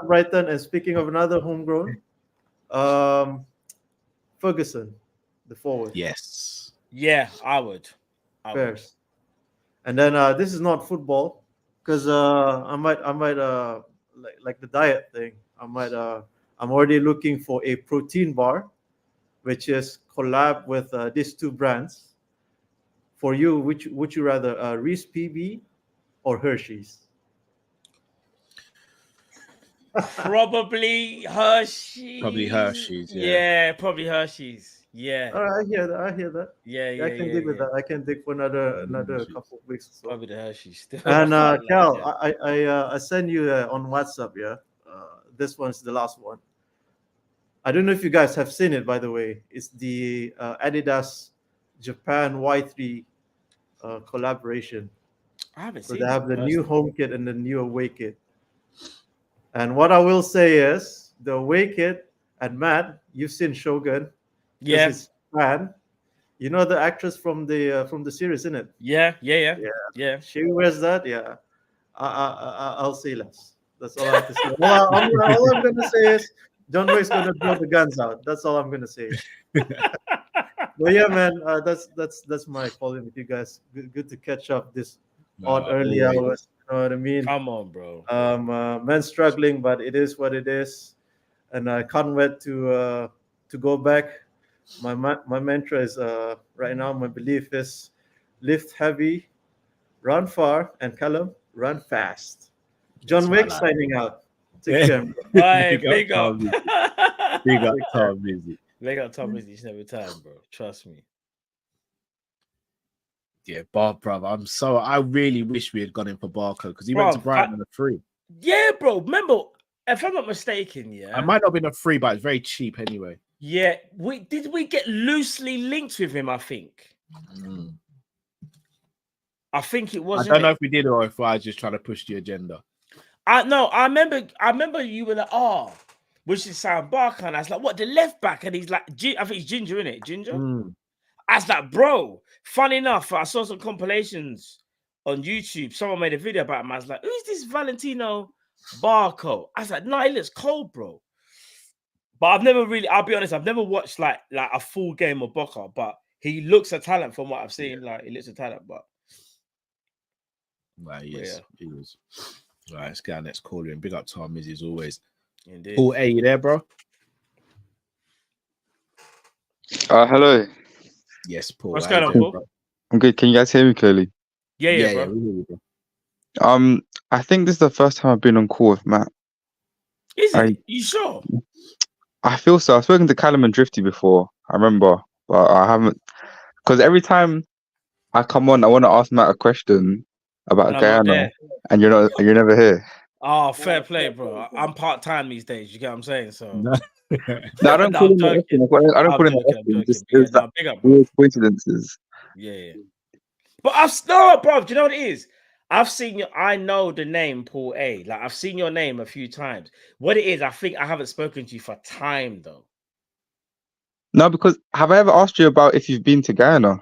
Brighton, and speaking of another homegrown, Ferguson, the forward. Yes. Yeah, I would. Fairs. And then this is not football, because I might like the diet thing. I'm already looking for a protein bar, which is collab with these two brands. For you, which would you rather, Reese PB or Hershey's? Probably Hershey's. Probably Hershey's. Yeah, probably Hershey's. Yeah. All right, I hear that. Yeah. I can dig with that. I can dig for another couple of weeks or so. Probably the Hershey's. And Cal, I send you on WhatsApp. Yeah, this one's the last one. I don't know if you guys have seen it, by the way. It's the Adidas Japan Y3 collaboration. I haven't So seen they have it the new home kit and the new away kit. And what I will say is the away kit, and Matt, you've seen Shogun. Yeah. His fan. You know the actress from the series, isn't it? Yeah. She wears that. Yeah. I'll say less. That's all I have to say. All I'm gonna say is John Wayne's gonna blow the guns out. That's all I'm gonna say. But yeah, man, that's my calling with you guys. Good to catch up this odd early hours. You know what I mean? Come on, bro. Men struggling, but it is what it is, and I can't wait to go back. My mantra is right now. My belief is lift heavy, run far, and Callum, run fast. John Wick signing out. Take care. Big up. Big up Tom Busy. Big up Tom Busy each and every time, bro. Trust me. Yeah, brother. I really wish we had gone in for Barco because he went to Brighton on a free. Yeah, bro. Remember, if I'm not mistaken, I might not have been a free, but it's very cheap anyway. Yeah, we get loosely linked with him, I think. I think it was. I don't know if we did or if I was just trying to push the agenda. I remember you were like, which is Sam Barker, and I was like, what, the left back? And he's like, I think he's Ginger, innit? Ginger? I was like, bro, funny enough, I saw some compilations on YouTube. Someone made a video about him. I was like, who's this Valentino Barco? I was like, no, he looks cold, bro. But I'll be honest, I've never watched like a full game of Boca, but he looks a talent from what I've seen. Like, he looks a talent, but. Well, he is. All right, let's get our next caller in. Big up Tom Izzy as always. Indeed. Paul A, you there, bro? Hello. Yes, Paul. What's going on, Paul? I'm good. Can you guys hear me clearly? Yeah, bro. We hear you, bro. I think this is the first time I've been on call with Matt. Is it? You sure? I feel so. I've spoken to Callum and Drifty before. I remember, but I haven't, because every time I come on, I want to ask Matt a question about Guyana, and you're never here. Oh, fair play, bro. I'm part-time these days. You get what I'm saying? So no, I don't call him the question. I don't call him the question. Just weird coincidences. Yeah. But bro. Do you know what it is? I know the name Paul A. Like, I've seen your name a few times. What it is, I think I haven't spoken to you for time though. No, because have I ever asked you about if you've been to Guyana?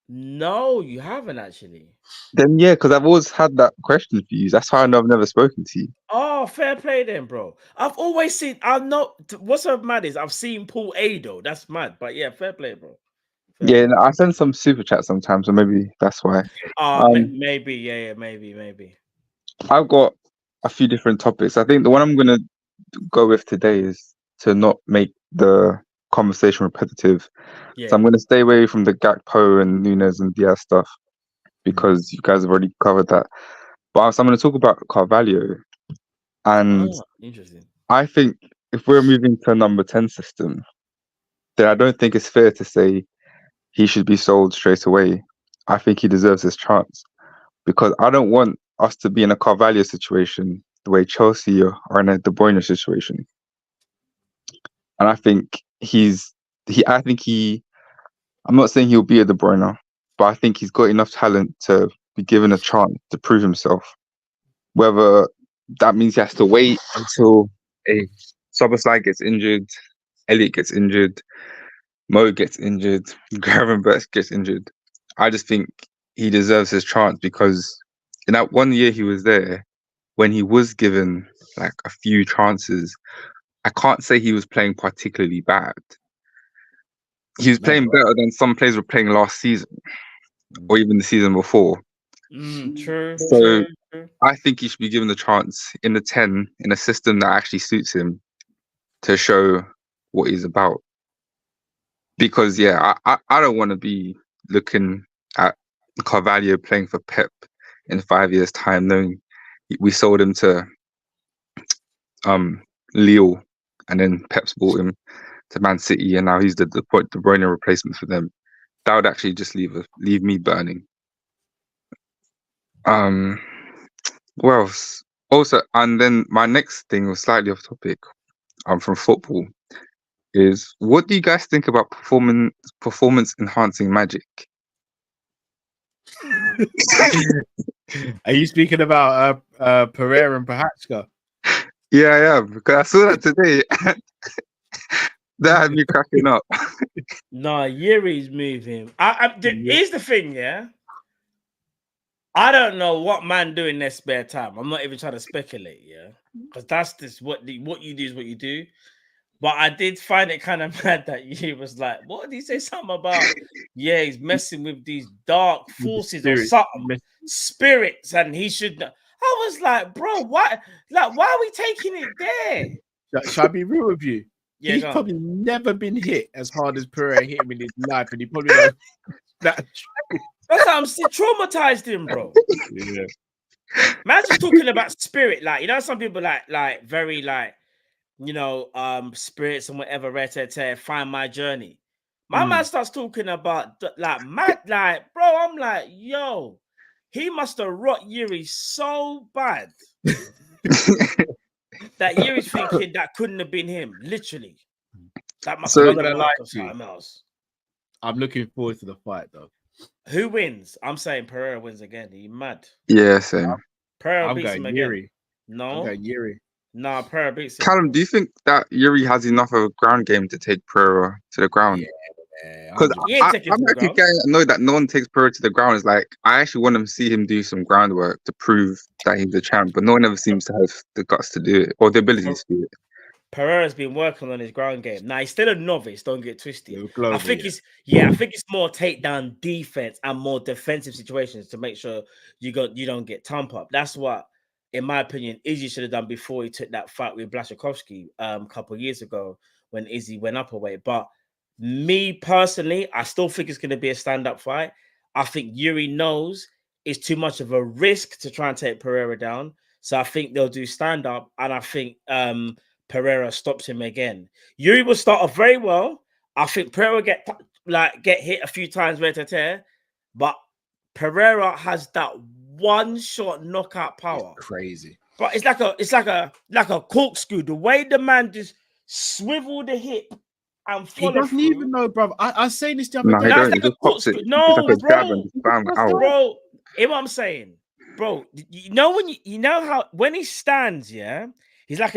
No, you haven't actually. Then yeah, because I've always had that question for you. That's how I know I've never spoken to you. Oh, fair play then, bro. I've always seen. I'm not. What's so mad is I've seen Paul A though. That's mad. But yeah, fair play, bro. Yeah, I send some super chats sometimes, so maybe that's why. Maybe, yeah, maybe. I've got a few different topics. I think the one I'm gonna go with today is to not make the conversation repetitive. Yeah. So I'm gonna stay away from the Gakpo and Nunes and Diaz stuff because you guys have already covered that. But I'm gonna talk about Carvalho. And interesting. I think if we're moving to a number 10 system, then I don't think it's fair to say he should be sold straight away. I think he deserves his chance because I don't want us to be in a Carvalho situation the way Chelsea are in a De Bruyne situation. And I think I'm not saying he'll be a De Bruyne, but I think he's got enough talent to be given a chance to prove himself. Whether that means he has to wait until a Szoboszlai gets injured, Elliot gets injured, Mo gets injured, Gravenberch gets injured. I just think he deserves his chance because in that 1 year he was there, when he was given like a few chances, I can't say he was playing particularly bad. He was playing better than some players were playing last season or even the season before. True. So I think he should be given the chance in the 10 in a system that actually suits him to show what he's about. Because I don't want to be looking at Carvalho playing for Pep in 5 years' time, knowing we sold him to Lille and then Pep's bought him to Man City and now he's the De Bruyne replacement for them. That would actually just leave me burning. What else? Also, and then my next thing was slightly off topic. From football. Is what do you guys think about performance enhancing magic? Are you speaking about Pereira and Prohaska? Yeah, because I saw that today. That had me cracking up. No, Yuri's moving. Here's the thing, yeah. I don't know what man do in their spare time. I'm not even trying to speculate, yeah, because that's just what you do is what you do. But I did find it kind of mad that he was like, what did he say? Something about, yeah, he's messing with these dark forces or something, spirits, and he should. I was like, bro, why? Like, why are we taking it there? Shall I be real with you? Yeah, he's probably never been hit as hard as Pereira hit him in his life, and he probably knows that. That's how I'm still traumatized him, bro. Yeah. Man's just talking about spirit, like, you know, some people like very like, you know, spirits and whatever, find my journey. My man starts talking about like mad, like, bro, I'm like, yo, he must have rot Yuri so bad that Yuri's thinking that couldn't have been him, literally. That must have been something else. I'm looking forward to the fight, though. Who wins? I'm saying Pereira wins again. Are you mad? Yeah, same. Pereira beats him Yuri. Again. No, I'm going Yuri. No, Pereira beats him. Callum, do you think that Yuri has enough of a ground game to take Pereira to the ground? Because I'm actually getting annoyed that no one takes Pereira to the ground. It's like I actually want to see him do some groundwork to prove that he's the champ, but no one ever seems to have the guts to do it or the ability to do it. Pereira's been working on his ground game. Now he's still a novice. Don't get twisted. Global, I think it's more takedown defense and more defensive situations to make sure you don't get thump up. That's what, in my opinion, Izzy should have done before he took that fight with Błaszczykowski a couple of years ago when Izzy went up a weight. But me personally, I still think it's going to be a stand-up fight. I think Yuri knows it's too much of a risk to try and take Pereira down. So I think they'll do stand-up, and I think Pereira stops him again. Yuri will start off very well. I think Pereira get hit a few times but Pereira has that one-shot knockout power. It's crazy. But it's like a corkscrew. The way the man just swivel the hip and follow. He doesn't even know, bro. I was saying this the other day. Like a corkscrew. No, bro. Bro, hear what I'm saying, bro. You know when he stands, yeah. He's like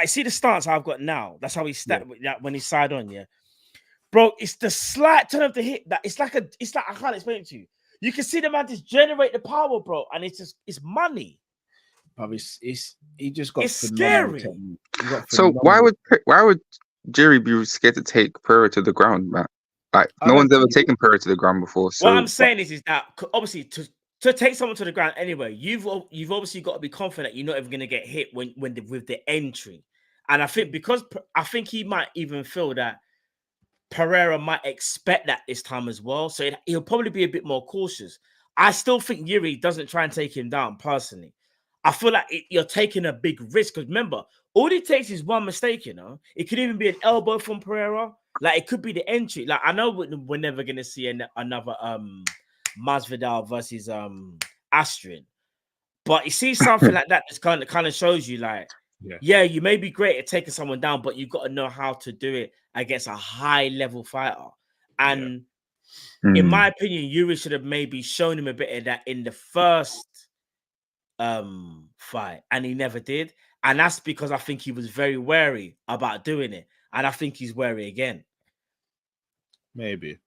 see the stance I've got now. That's how he stands when he's side on, yeah. Bro, it's the slight turn of the hip that it's like I can't explain it to you. You can see the man just generate the power, bro, and it's money. Probably he just got. It's scary. So why would Jerry be scared to take Pereira to the ground, man? Like no one's ever taken Pereira to the ground before. So what I'm saying is that obviously to take someone to the ground anyway, you've obviously got to be confident you're not ever going to get hit with the entry. And I think he might even feel that Pereira might expect that this time as well. So he'll probably be a bit more cautious. I still think Yuri doesn't try and take him down personally. I feel like you're taking a big risk. Because remember, all it takes is one mistake, you know. It could even be an elbow from Pereira. Like, it could be the entry. Like, I know we're never going to see another Masvidal versus Astrid. But you see something like that just kind of shows you, like, yeah, you may be great at taking someone down, but you've got to know how to do it against a high-level fighter. And in my opinion, Yuri should have maybe shown him a bit of that in the first fight, and he never did. And that's because I think he was very wary about doing it. And I think he's wary again. Maybe.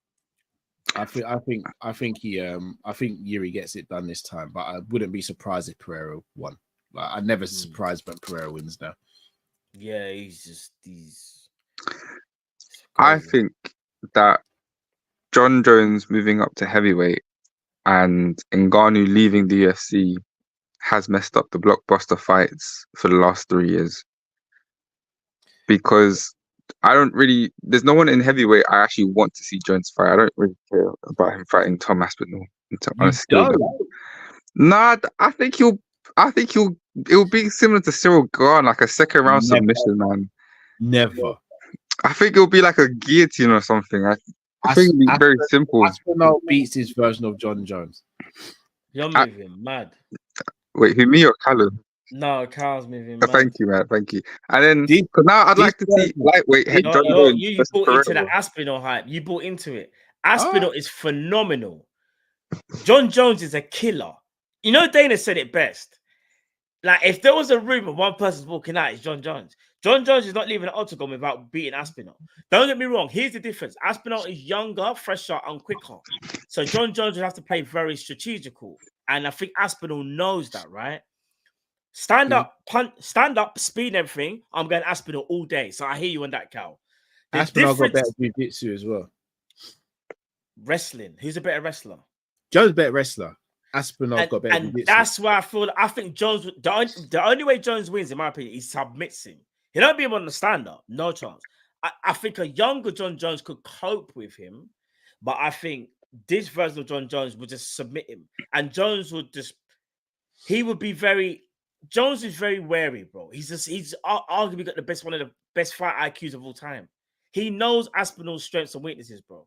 I think Yuri gets it done this time, but I wouldn't be surprised if Pereira won. Like, I'm never surprised when Pereira wins now. Yeah, he's. I think that John Jones moving up to heavyweight and Ngannou leaving the UFC has messed up the blockbuster fights for the last 3 years. Because there's no one in heavyweight I actually want to see Jones fight. I don't really care about him fighting Tom Aspinall on a skill level. Nah, I think it'll be similar to Cyril Gane, like a second round submission, man. Never. I think it'll be like a guillotine or something. I think it'll be very simple. Aspinall beats his version of John Jones. You're moving mad. Wait, who, me or Callum? No, Carl's moving mad. Thank you, man. Thank you. And then now I'd like to see lightweight John Jones. You bought into the Aspinall hype. You bought into it. Aspinall is phenomenal. John Jones is a killer. You know, Dana said it best. Like, if there was a room and one person's walking out, it's John Jones. John Jones is not leaving an octagon without beating Aspinall. Don't get me wrong. Here's the difference. Aspinall is younger, fresher, and quicker. So John Jones would have to play very strategical. And I think Aspinall knows that, right? Stand up, speed and everything. I'm going Aspinall all day. So I hear you on that, Cal. Aspinall got better jiu-jitsu as well. Wrestling. Who's a better wrestler? Jones better wrestler. Aspinall got better. And that's why I think Jones. The only way Jones wins, in my opinion, he submits him. He don't beat him on the stand-up. No chance. I think a younger John Jones could cope with him, but I think this version of John Jones would just submit him, and Jones would just. He would be very. Jones is very wary, bro. He's arguably got one of the best fight IQs of all time. He knows Aspinall's strengths and weaknesses, bro.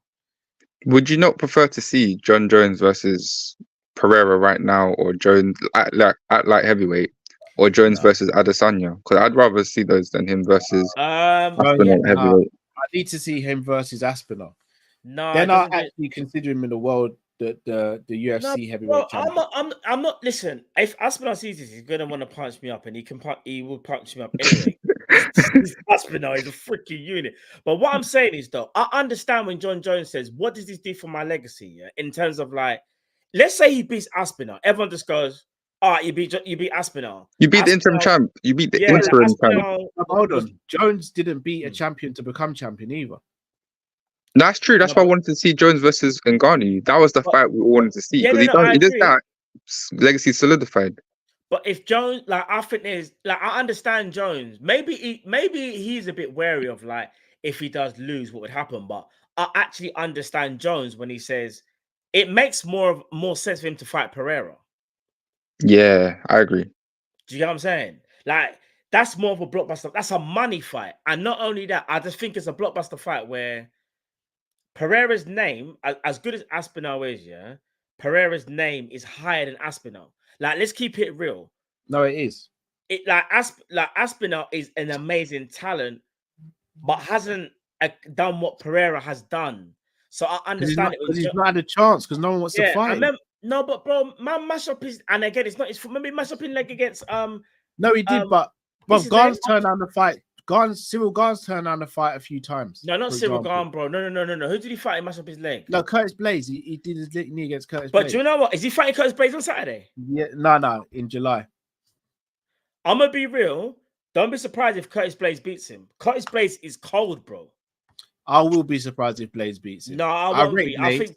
Would you not prefer to see John Jones versus Pereira right now, or Jones at light heavyweight, or Jones versus Adesanya? Because I'd rather see those than him versus Aspinall heavyweight. I need to see him versus Aspinall. No, they're not actually considering him in the world the UFC heavyweight champion. I'm not. Listen, if Aspinall sees this, he's gonna want to punch me up, and he will punch me up anyway. Aspinall is a freaking unit. But what I'm saying is, though, I understand when John Jones says, "What does this do for my legacy?" Yeah, in terms of, like, let's say he beats Aspinall, everyone just goes, "All right, you beat Aspinall. You beat the interim champ. You beat the interim champ." Hold on, Jones didn't beat a champion to become champion either. That's true. That's why I wanted to see Jones versus Ngannou. That was the fight we wanted to see, because he does that. Legacy solidified. But if Jones, like, I think there's, like, I understand Jones. Maybe he's a bit wary of, like, if he does lose, what would happen. But I actually understand Jones when he says it makes more sense for him to fight Pereira. Yeah, I agree. Do you get what I'm saying? Like, that's more of a blockbuster. That's a money fight. And not only that, I just think it's a blockbuster fight where Pereira's name, as good as Aspinall is, yeah, Pereira's name is higher than Aspinall. Like, let's keep it real. No, it is. It Aspinall is an amazing talent, but hasn't done what Pereira has done. So I understand it. He's not had a chance because no one wants to fight. No, but bro, man, mash up his, and again, it's not. It's maybe mash up in leg against No, he did, but Gane's turned down the fight. Cyril Gane's turned down the fight a few times. No, not Cyril Gane, bro. No. Who did he fight and mash up his leg? No, Curtis Blades. He did his knee against Curtis But Blades. do you know what? Is he fighting Curtis Blades on Saturday? Yeah, no, in July. I'm gonna be real. Don't be surprised if Curtis Blades beats him. Curtis Blades is cold, bro. I will be surprised if Blades beats him. No, I won't be. I think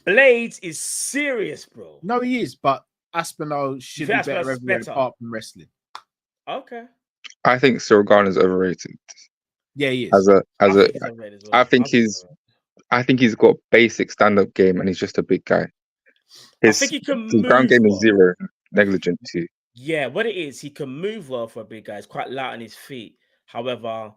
Blades is serious, bro. No, he is, but Aspinall should be better everywhere apart from wrestling. Okay. I think Cyril Gane is overrated. Yeah, he is. I think he's got basic stand-up game, and he's just a big guy. His ground game is zero, negligent too. Yeah, what it is, he can move well for a big guy. He's quite light on his feet. However,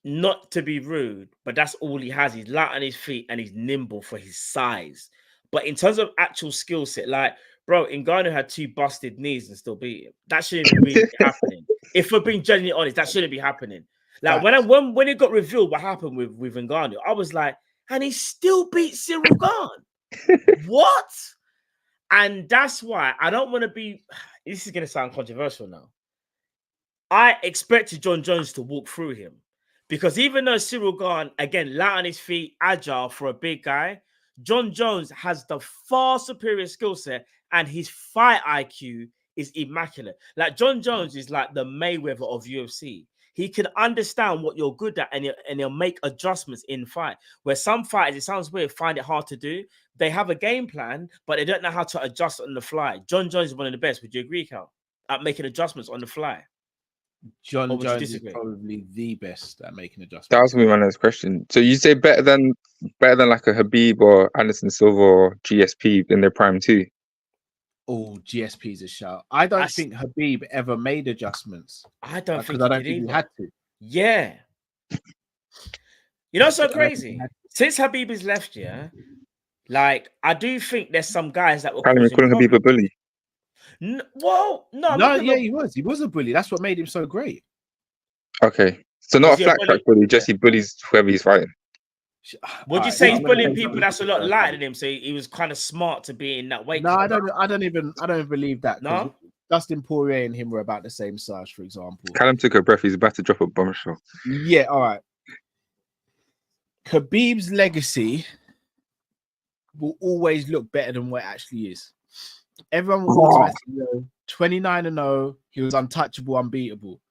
not to be rude, but that's all he has. He's light on his feet and he's nimble for his size. But in terms of actual skill set, like, bro, Ngannou had 2 busted knees and still beat him. That shouldn't really be happening. If we're being genuinely honest, that shouldn't be happening. Like when it got revealed what happened with Ngannou, I was like, and he still beat Cyril Gane. What? And that's why I don't want to be. This is going to sound controversial now. I expected John Jones to walk through him because even though Cyril Gane, again, light on his feet, agile for a big guy, John Jones has the far superior skill set and his fight IQ is immaculate. Like John Jones is like the Mayweather of UFC. He can understand what you're good at and he'll make adjustments in fight. Where some fighters, it sounds weird, find it hard to do. They have a game plan, but they don't know how to adjust on the fly. John Jones is one of the best. Would you agree, Cal? At making adjustments on the fly. John Jones is probably the best at making adjustments. That was gonna be my next question. So you say better than like a Habib or Anderson Silva or GSP in their prime too? Oh, GSP's a shout. I don't think Habib ever made adjustments. I don't think he had to. Yeah. You know, so crazy. Since Habib is left, yeah, like I do think there's some guys that were calling Habib a bully. No, he was a bully. That's what made him so great. Okay, so not a flat track bully, just he bullies whoever he's fighting. Would you say he's bullying people that's a lot lighter than him? So he was kind of smart to be in that weight. No, I don't even believe that. No, Dustin Poirier and him were about the same size, for example. Callum took a breath. He's about to drop a bombshell. Yeah, all right. Khabib's legacy will always look better than what it actually is. Everyone will automatically know 29-0. He was untouchable, unbeatable.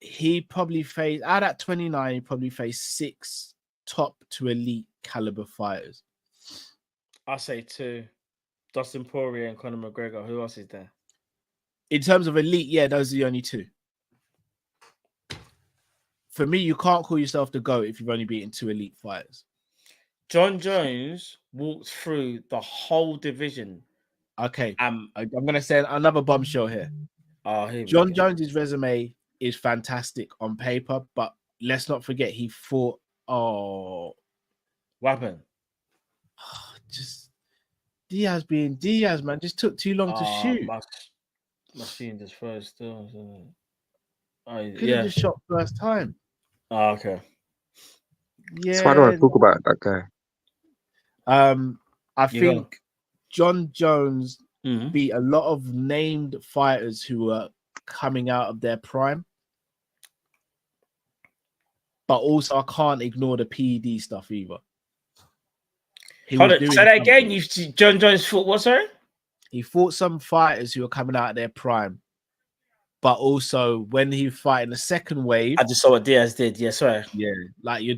He probably faced out at 29. He probably faced 6 top to elite caliber fighters. I say 2: Dustin Poirier and Conor McGregor. Who else is there? In terms of elite, yeah, those are the only 2. For me, you can't call yourself the GOAT if you've only beaten 2 elite fighters. John Jones walked through the whole division. Okay, I'm going to say another bombshell here. John Jones's resume is fantastic on paper, but let's not forget he fought. What happened? Just Diaz being Diaz, man, just took too long to shoot. Machine just first still. Could have just shot first time. Oh, okay. Yeah. So why do I talk about that guy? I think John Jones beat a lot of named fighters who were coming out of their prime. But also, I can't ignore the PED stuff either. Say that again. John Jones fought what, sorry? He fought some fighters who were coming out of their prime. But also, when he fought in the second wave, I just saw what Diaz did. Yeah, sorry. Yeah, like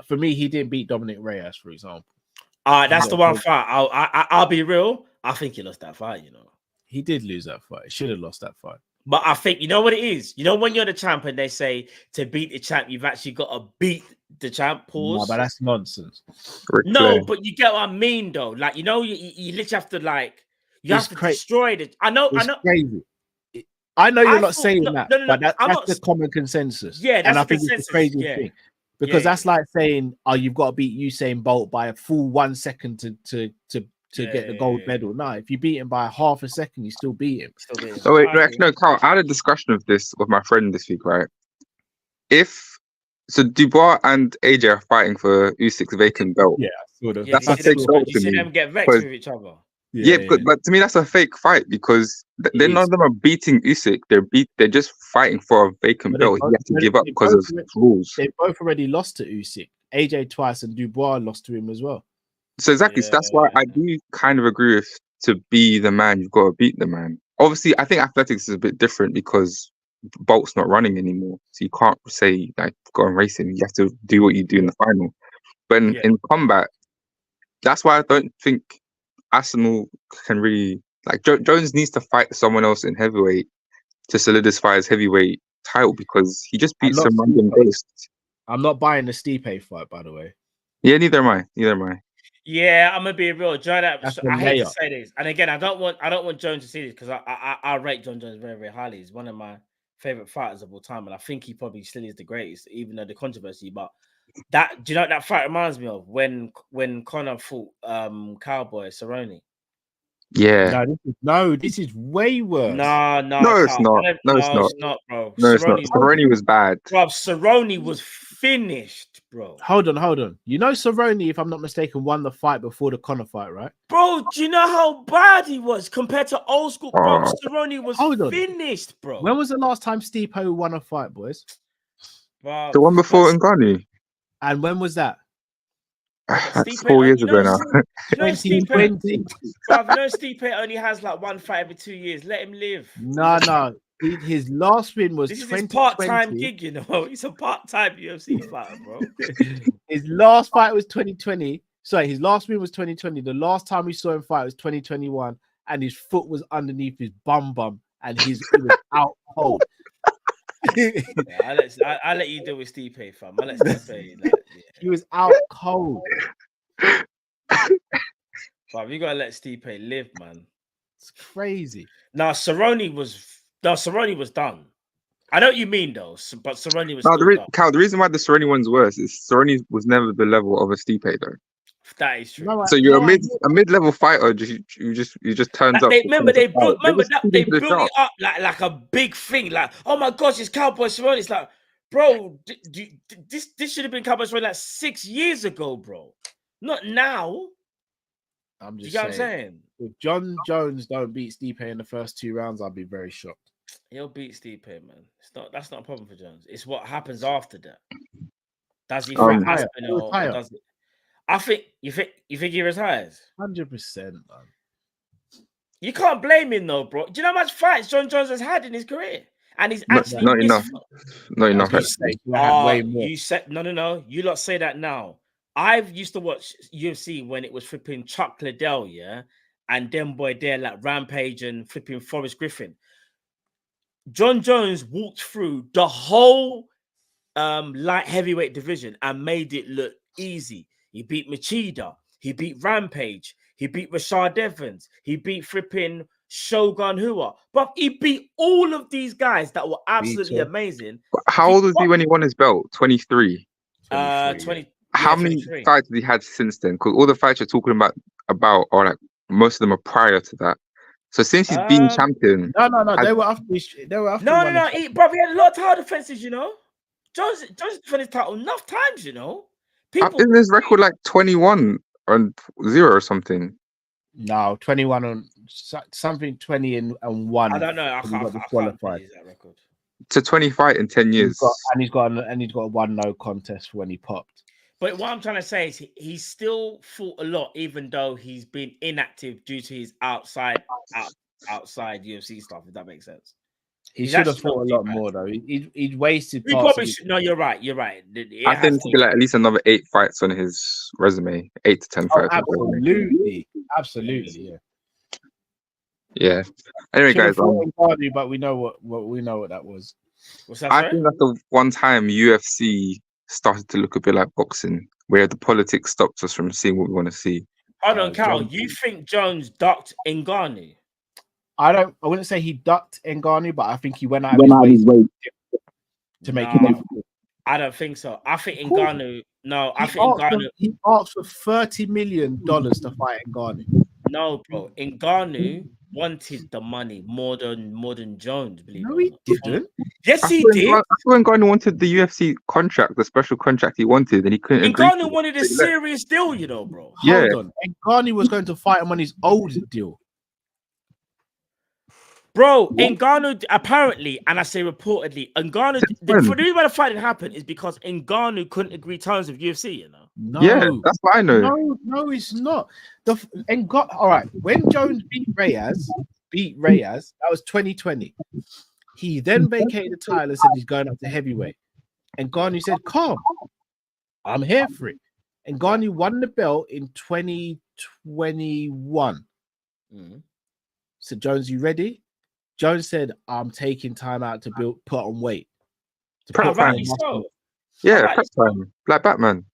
for me, he didn't beat Dominic Reyes, for example. That's the one fight. I'll be real. I think he lost that fight. You know, he did lose that fight. He should have lost that fight. But I think you know what it is. You know when you're the champ and they say to beat the champ, you've actually got to beat the champ. Pause. No, but that's nonsense. No, but you get what I mean, though. Like you know, you literally have to have to destroy it. I know. Crazy. I know you're not saying that, but that's the common consensus. Yeah, and I think it's a crazy thing because that's like saying, "Oh, you've got to beat Usain Bolt by a full 1 second to get the gold medal." No, if you beat him by half a second, you still beat him. Oh wait, no, Carl. I had a discussion of this with my friend this week, right? So Dubois and AJ are fighting for Usyk's vacant belt. Yeah, sort of. That's a fake belt to me. You see them get vexed with each other. Yeah, but to me that's a fake fight because none of them are beating Usyk. They're just fighting for a vacant belt. He has to give up because of rules. They both already lost to Usyk. AJ twice and Dubois lost to him as well. So exactly, so that's why I do kind of agree with to be the man, you've got to beat the man. Obviously, I think athletics is a bit different because Bolt's not running anymore, so you can't say like go and race him. You have to do what you do in the final. But in combat, that's why I don't think Arsenal can really Jones needs to fight someone else in heavyweight to solidify his heavyweight title because he just beat some random ghost. I'm not buying the Stipe fight, by the way. Yeah, neither am I. Yeah, I'm gonna be real. John, I That's the hate to layup. say this, and again, I don't want Jones to see this because I rate John Jones very, very highly. He's one of my favorite fighters of all time, and I think he probably still is the greatest, even though the controversy. But that, do you know what that fight reminds me of? When Conor fought Cowboy Cerrone. Yeah. No, this is way worse. No, No, it's not. No, it's not. it's not, bro. No, it's not. Cerrone was bad. Bro, Cerrone was finished, bro. Hold on. You know Cerrone, if I'm not mistaken, won the fight before the Conor fight, right? Bro, do you know how bad he was compared to old school? Bro, Cerrone was finished, bro. When was the last time Stipe won a fight, boys? Bro, The one before Ngannou. And when was that? That's 4 years ago now. 2020. Bro, you know Stipe only has like one fight every 2 years. Let him live. No. His last win was This is 2020. his part-time gig, you know. He's a part-time UFC fighter, bro. His last fight was 2020. Sorry, his last win was 2020. The last time we saw him fight was 2021, and his foot was underneath his bum, and he was out cold. I'll let you deal with Stipe, fam. I'll let Stipe. He was out cold. Fam, you gotta let Stipe live, man. It's crazy. Now Cerrone was done. I know what you mean though, but Cerrone was No, done. Cal, the reason why the Cerrone one's worse is Cerrone was never the level of a Stipe though. That is true. So you're a mid-level fighter. You just turns like up. they built they it up like a big thing. Like, oh my gosh, it's Cowboy Cerrone. It's like, bro, this should have been Cowboy Cerrone like 6 years ago, bro. Not now. I'm just you get what I'm saying? If John Jones don't beat Stipe in the first 2 rounds, I'll be very shocked. He'll beat Stipe, man. That's not a problem for Jones. It's what happens after that. Does he fight Aspinall or does it? I think you think he retires. 100%, man. You can't blame him though, bro. Do you know how much fights John Jones has had in his career? And he's actually not enough. Not enough. You said no. You lot say that now. I've used to watch UFC when it was flipping Chuck Liddell, yeah, and them boy there like Rampage and flipping Forrest Griffin. John Jones walked through the whole light heavyweight division and made it look easy. He beat Machida. He beat Rampage. He beat Rashad Evans. He beat flipping Shogun Hua. But he beat all of these guys that were absolutely amazing. How old was he when he won his belt? 23. 20. How many fights has he had since then? Because all the fights you're talking about are like most of them are prior to that. So since he's been champion, no, they were after. No. Bro, he had a lot of title defenses, you know. Jones defended his title enough times, you know. Isn't his record like 21 and 0 or something? No, 21 on something, 20 and 1. I don't know. I can't use that record. To 20 fight in 10 years, he's got a one no contest when he popped. But what I'm trying to say is he's still fought a lot, even though he's been inactive due to his outside UFC stuff. If that makes sense. He should have fought a lot more though. He'd wasted. No, you're right. You're right. I think to be like at least another 8 fights on his resume, 8 to 10 fights. Absolutely, yeah. Anyway, guys, but we know what that was. What's that? I think that's the one time UFC started to look a bit like boxing, where the politics stopped us from seeing what we want to see. Hold on, Cal. You think Jones ducked Ngannou? I wouldn't say he ducked Ngannou, but I think he went out of his way to make it difficult. I don't think so. I think Ngannou. No, I think Ngannou. He asked for $30 million to fight Ngannou. No, bro. Ngannou wanted the money more than Jones. No, he didn't. Yes, he did. I thought Ngannou wanted the UFC contract, the special contract he wanted, and he couldn't. Ngannou wanted a serious deal, you know, bro. Hold on. Ngannou was going to fight him on his old deal. Bro, Ngannou apparently, and I say reportedly, Ngannou. The reason why the fight didn't happen is because Ngannou couldn't agree terms with UFC. You know. No, yeah, that's what I know. No, it's not. All right. When Jones beat Reyes, that was 2020. He then vacated the title and said he's going up to heavyweight. And Ngannou said, "Come, I'm here for it." And Ngannou won the belt in 2021. So Jones, you ready? Jones said, "I'm taking time out to put on weight." Prep time. Yeah, prep time. Like Batman.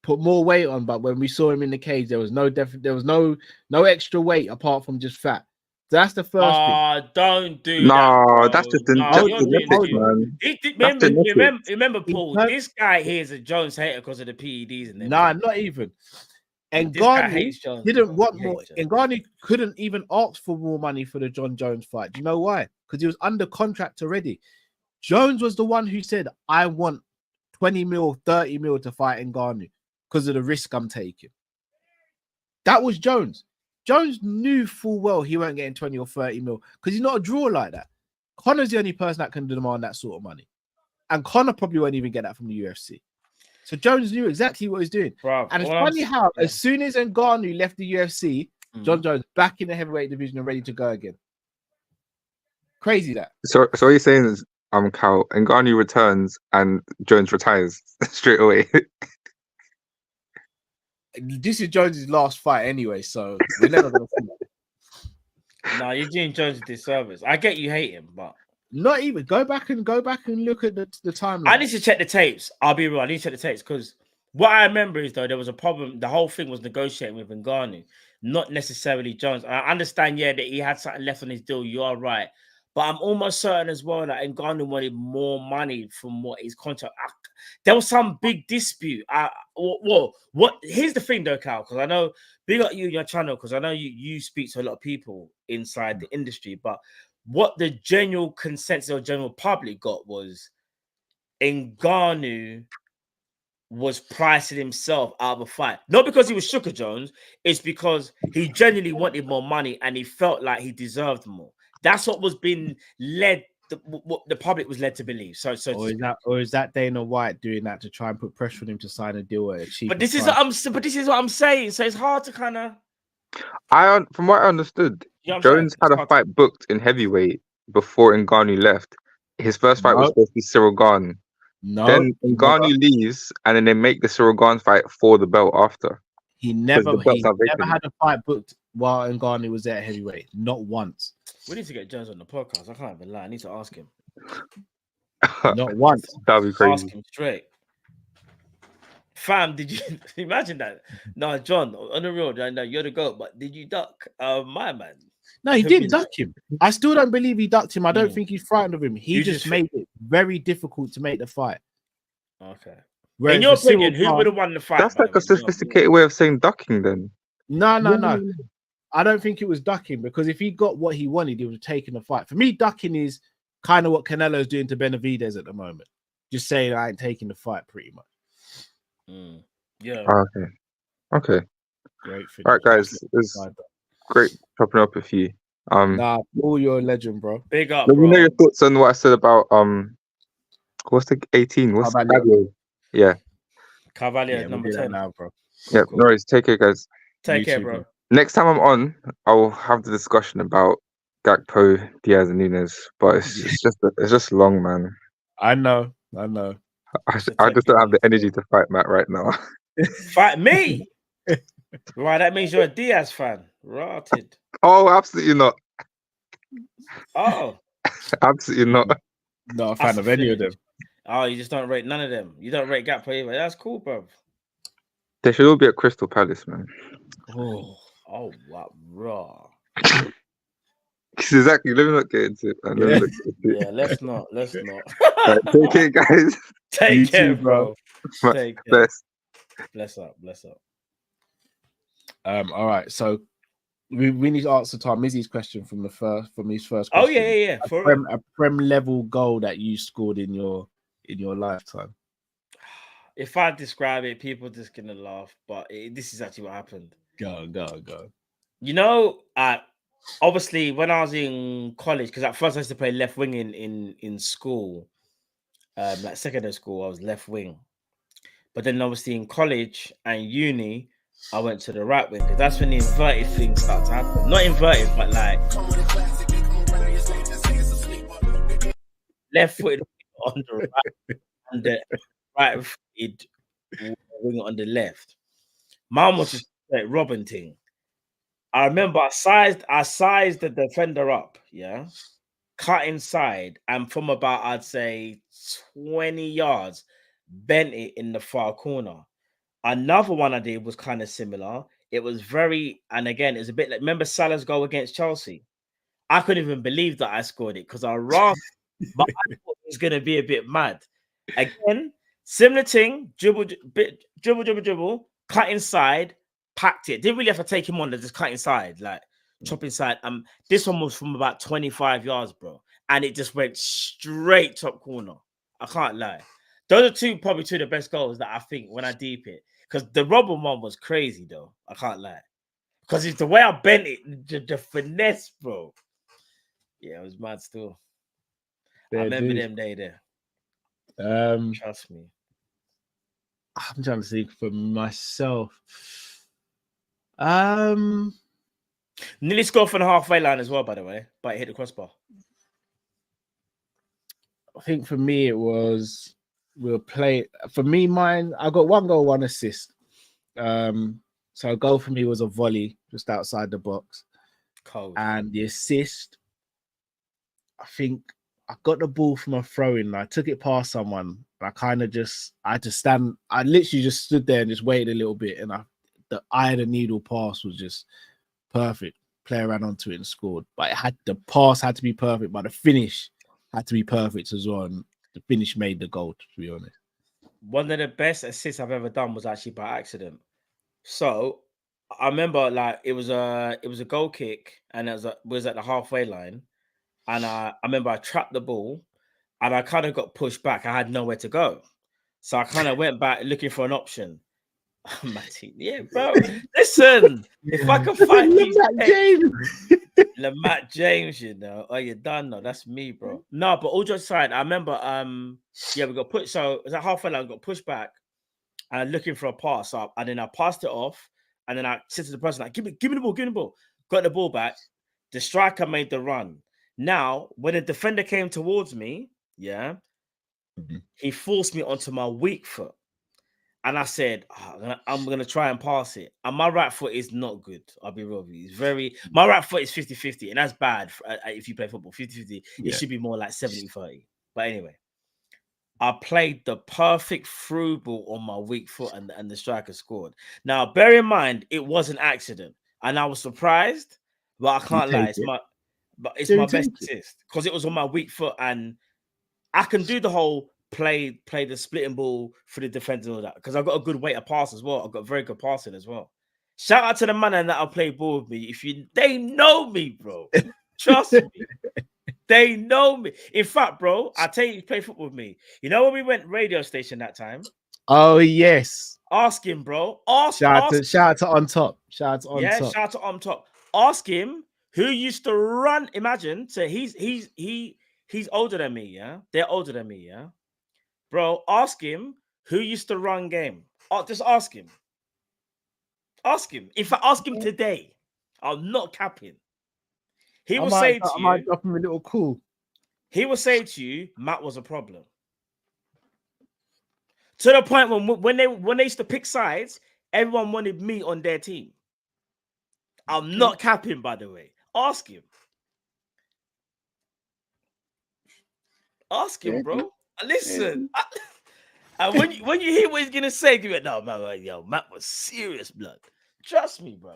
put more weight on, but when we saw him in the cage, there was no extra weight apart from just fat. So that's the first thing. Don't do No, that, bro. that's just the No, just you're doing genetics, too. man. Remember, Paul, this guy here is a Jones hater because of the PEDs and everything. Nah, not even. And This guy Ngannou hates Jones, didn't bro. want He more. hates Jones. And Ngannou couldn't even ask for more money for the John Jones fight. Do you know why? Because he was under contract already. Jones was the one who said, I want 20 mil, 30 mil to fight Ngannou because of the risk I'm taking. That was Jones. Jones knew full well he weren't getting 20 or 30 mil because he's not a drawer like that. Connor's the only person that can demand that sort of money. And Connor probably won't even get that from the UFC. So Jones knew exactly what he was doing. Bro, and it's funny how as soon as Ngannou left the UFC, John Jones back in the heavyweight division and ready to go again. Crazy that. So what you're saying is, Cal, Ngannou returns and Jones retires straight away. This is Jones's last fight anyway, so we're never gonna see that. No, you're doing Jones a disservice. I get you hate him, but not even go back and look at the timeline. I need to check the tapes. I'll be real. I need to check the tapes because what I remember is though there was a problem. The whole thing was negotiating with Ngannou, not necessarily Jones. I understand, yeah, that he had something left on his deal. You are right, but I'm almost certain as well that Ngannou wanted more money from what his contract. There was some big dispute. What? Here's the thing, though, Cal, because I know big up you and your channel, because I know you speak to a lot of people inside the industry. But what the general consensus or general public got was Ngannou was pricing himself out of a fight, not because he was Sugar Jones. It's because he genuinely wanted more money and he felt like he deserved more. That's what was being led. What the public was led to believe. So or is that Dana White doing that to try and put pressure on him to sign a deal at a cheap? But this is what I'm saying. So it's hard to kind of. From what I understood, Jones had a fight booked in heavyweight before Ngannou left. His first fight was supposed to be Cyril Gane. Then Ngannou leaves, and then they make the Cyril Gane fight for the belt after. He never had a fight booked while Ngannou was there at heavyweight. Not once. We need to get Jones on the podcast. I can't even lie. I need to ask him. Not once. That'd be crazy. Ask him straight. Fam, did you imagine that? No, John, on the road, I know you're the GOAT, but did you duck my man? No, he didn't duck him. I still don't believe he ducked him. I don't think he's frightened of him. He just made it very difficult to make the fight. Okay. In your opinion, who would have won the fight? That's like a sophisticated way of saying ducking, then. No. I don't think it was ducking, because if he got what he wanted, he would have taken the fight. For me, ducking is kind of what Canelo's doing to Benavidez at the moment. Just saying I ain't taking the fight, pretty much. Yeah. Okay. Great. All right, guys. It's great chopping up with you. Paul, you're a legend, bro. Big up, let bro. me know your thoughts on what I said about what's the 18? What's Cavalier? Yeah. Cavalier number 10 now, bro. Yeah, no worries. Take care, guys. Take care, bro. Next time I'm on, I will have the discussion about Gakpo, Diaz, and Nunes. But it's just long, man. I know. I just don't have the energy to fight Matt right now. Fight me? Right, that means you're a Diaz fan. Rotted. Oh, absolutely not. Oh. Absolutely not. Not a fan of any of them. Oh, you just don't rate none of them. You don't rate Gakpo either. That's cool, bro. They should all be at Crystal Palace, man. Oh, wow, raw. Exactly. Let me not get into it. Yeah, let's not. Right, take care, guys. Take care, bro. Take care. Bless up. All right, so we need to answer Tom Izzy's question from his first question. Oh yeah. A prem level goal that you scored in your lifetime. If I describe it, people are just gonna laugh, but this is actually what happened. Go. You know, obviously when I was in college, because at first I used to play left wing in school, like secondary school, I was left wing. But then obviously in college and uni, I went to the right wing, because that's when the inverted things start to happen. Not inverted, but like left footed on the right, and the right footed wing on the left. Mine was just like Robin thing. I remember I sized the defender up, cut inside, and from about, I'd say 20 yards, bent it in the far corner. Another one I did was kind of similar. It was very, and again, it's a bit like, remember Salah's goal against Chelsea? I couldn't even believe that I scored it because I ran, but I thought it was going to be a bit mad. Again, similar thing, dribble, cut inside, packed it. Didn't really have to take him on, just cut inside, like chop inside. This one was from about 25 yards, bro, and it just went straight top corner. I can't lie. Those are probably two of the best goals that I think when I deep it. Because the Robin one was crazy, though. I can't lie. Because it's the way I bent it, the finesse, bro. Yeah, it was mad still. I remember them day there. Trust me. I'm trying to think for myself. Nearly scored from the halfway line as well, by the way, but it hit the crossbar. I think for me it was for me, mine, I got 1 goal, 1 assist. So a goal for me was a volley just outside the box. Cold. And the assist, I think I got the ball from a throw-in and I took it past someone. I literally just stood there and just waited a little bit, and the eye of the needle pass was just perfect. Player ran onto it and scored. But the pass had to be perfect, but the finish had to be perfect as well. And the finish made the goal, to be honest. One of the best assists I've ever done was actually by accident. So I remember, like, it was a goal kick, and it was at the halfway line, and I remember I trapped the ball, and I kind of got pushed back. I had nowhere to go, so I kind of went back looking for an option. Matty, yeah, bro. Listen, if I can find Matt James, you know, oh, you're done. No, that's me, bro. No, but all jokes aside, I remember, we got pushed. So it was at halfway line, got pushed back, and looking for a pass up, and then I passed it off, and then I said to the person, like, give me the ball, got the ball back. The striker made the run. Now, when the defender came towards me, he forced me onto my weak foot. And I said, I'm going to try and pass it. And my right foot is not good. I'll be real with you. My right foot is 50-50. And that's bad if you play football. 50-50. It should be more like 70-30. But anyway, I played the perfect through ball on my weak foot, and the striker scored. Now, bear in mind, it was an accident. And I was surprised, but I can't lie. It's my best assist because it was on my weak foot, and I can do the whole play the splitting ball for the defense and all that because I've got a good way to pass as well. I've got very good passing as well. Shout out to the man that'll play ball with me. They know me, bro. Trust me. They know me. In fact, bro, I tell you play football with me. You know when we went radio station that time? Oh yes. Ask him, bro. Shout out to On Top. Shout out to On Top. Shout out to On Top. Ask him who used to run. Imagine, so he's older than me, yeah? They're older than me, yeah? Bro, ask him who used to run game. Just ask him. Ask him. In fact, ask him today. I'm not capping. I might drop him a little call. He will say to you, Matt was a problem. To the point when they used to pick sides, everyone wanted me on their team. I'm not capping, by the way. Ask him. Ask him, bro. Listen. And when you hear what he's gonna say, give it no, man. Yo, Matt was serious, blood. Trust me, bro.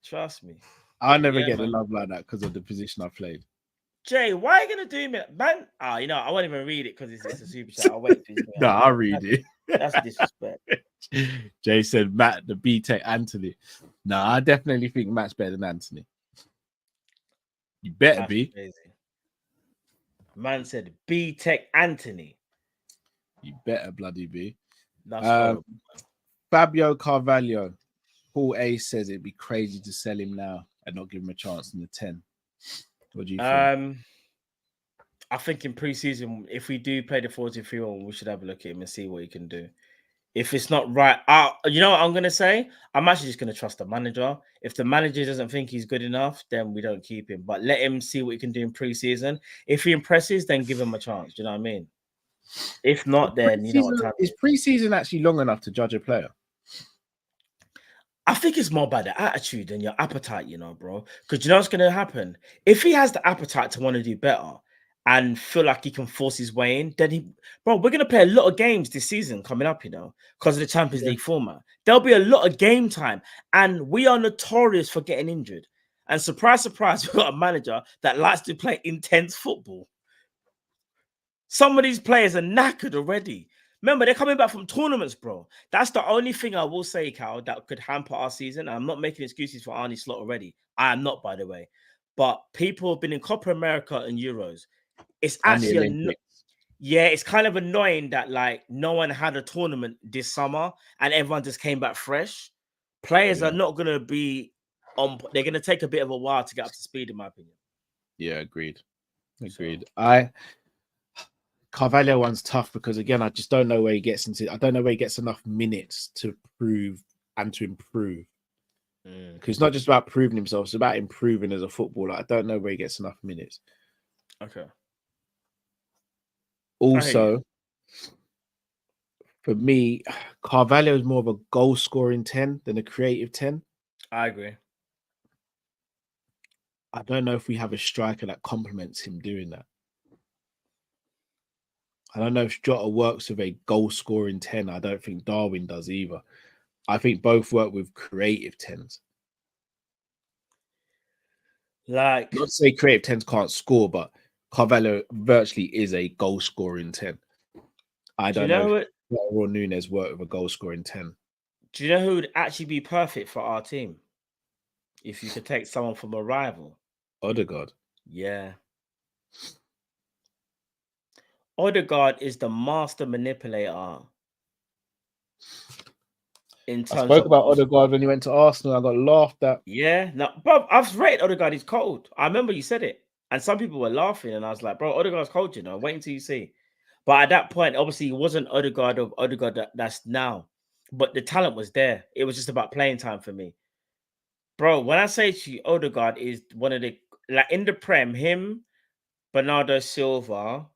Trust me. I'll never get the love like that because of the position I played. Jay, why are you gonna do me, man? I won't even read it because it's a super chat. I'll wait for you. No, I'll read it. That's disrespect. Jay said Matt, the B-Tech Anthony. No, I definitely think Matt's better than Anthony. You better be. Crazy. Man said B-Tech Anthony. You better bloody be. That's Fabio Carvalho. Paul A says it'd be crazy to sell him now and not give him a chance in the 10. What do you think? I think in pre-season, if we do play the 43-1, we should have a look at him and see what he can do. If it's not right, you know what I'm going to say? I'm actually just going to trust the manager. If the manager doesn't think he's good enough, then we don't keep him. But let him see what he can do in pre-season. If he impresses, then give him a chance. Do you know what I mean? If not, then you know what time. Is pre-season actually long enough to judge a player? I think it's more about the attitude and your appetite, you know, bro. Because you know what's going to happen? If he has the appetite to want to do better and feel like he can force his way in, then we're going to play a lot of games this season coming up, because of the Champions League format. There'll be a lot of game time, and we are notorious for getting injured. And surprise, surprise, we've got a manager that likes to play intense football. Some of these players are knackered already. Remember, they're coming back from tournaments, bro. That's the only thing I will say, Cal, that could hamper our season. I'm not making excuses for Arne Slot already. I am not, by the way. But people have been in Copa America and Euros. It's actually it's kind of annoying that like no one had a tournament this summer and everyone just came back fresh. Players are not going to be on. They're going to take a bit of a while to get up to speed, in my opinion. Yeah, agreed. So. Carvalho one's tough because again, I just don't know where he gets into. I don't know where he gets enough minutes to prove and to improve. Because it's not just about proving himself; it's about improving as a footballer. I don't know where he gets enough minutes. Okay. Also, for me, Carvalho is more of a goal-scoring 10 than a creative 10. I agree. I don't know if we have a striker that complements him doing that. I don't know if Jota works with a goal-scoring 10. I don't think Darwin does either. I think both work with creative 10s. Like, not to say creative 10s can't score, but Carvalho virtually is a goal-scoring 10. I don't know if Raul Nunes worked with a goal-scoring 10. Do you know who would actually be perfect for our team? If you could take someone from a rival. Odegaard. Yeah. Odegaard is the master manipulator. I spoke about Odegaard when he went to Arsenal. I got laughed at. Yeah, no, bro, I've rated Odegaard. He's cold. I remember you said it, and some people were laughing, and I was like, "Bro, Odegaard's cold, Wait until you see." But at that point, obviously, he wasn't Odegaard that's now, but the talent was there. It was just about playing time for me, bro. When I say to you, Odegaard is one of the in the Prem, him, Bernardo Silva,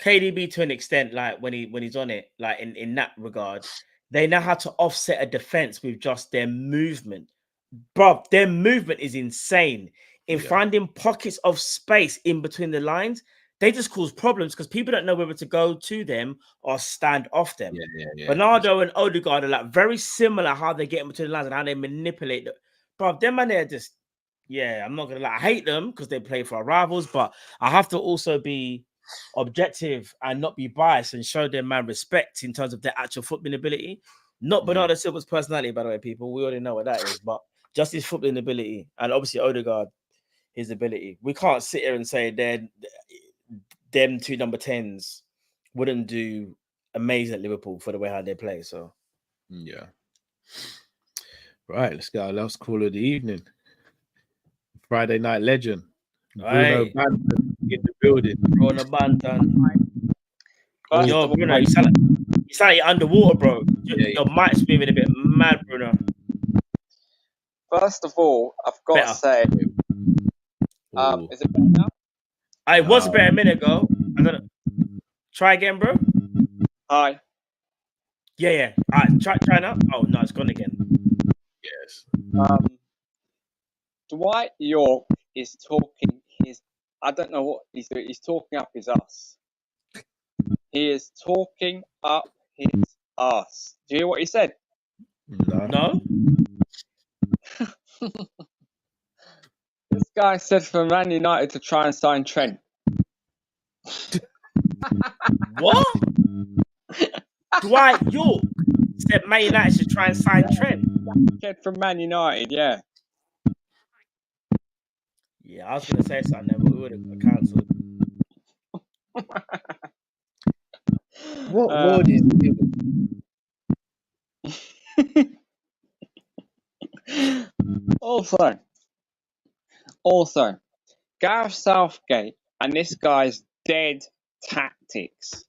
KDB to an extent, like when he's on it, like in that regard, they know how to offset a defense with just their movement. Bro, their movement is insane. In finding pockets of space in between the lines, they just cause problems because people don't know whether to go to them or stand off them. Bernardo and Odegaard are like very similar how they get in between the lines and how they manipulate them. Bro, them man, they're just, I'm not gonna lie, I hate them because they play for our rivals, but I have to also be objective and not be biased and show them man respect in terms of their actual footballing ability. Not Bernardo Silva's personality, by the way, people. We already know what that is, but just his footballing ability and obviously Odegaard, his ability. We can't sit here and say them two number 10s wouldn't do amazing at Liverpool for the way how they play. So right, let's get our last call of the evening. Friday night legend. Bruno Banton in the building. Bruno Banton. Yo, Bruno, you sound like you're underwater, bro. Your mic's moving a bit mad, Bruno. First of all, I've got to say, is it better now? I was better a minute ago. I don't know. Try again, bro. Hi. Yeah. All right, try now. Oh no, it's gone again. Yes. Dwight York is talking I don't know what he's doing. He's talking up his ass. He is talking up his ass. Do you hear what he said? No. This guy said for Man United to try and sign Trent. What? Dwight York said Man United should try and sign Trent. Kid from Man United, yeah. Yeah, I was going to say something, but we would have cancelled. What word is it? Also, Gareth Southgate and this guy's dead tactics.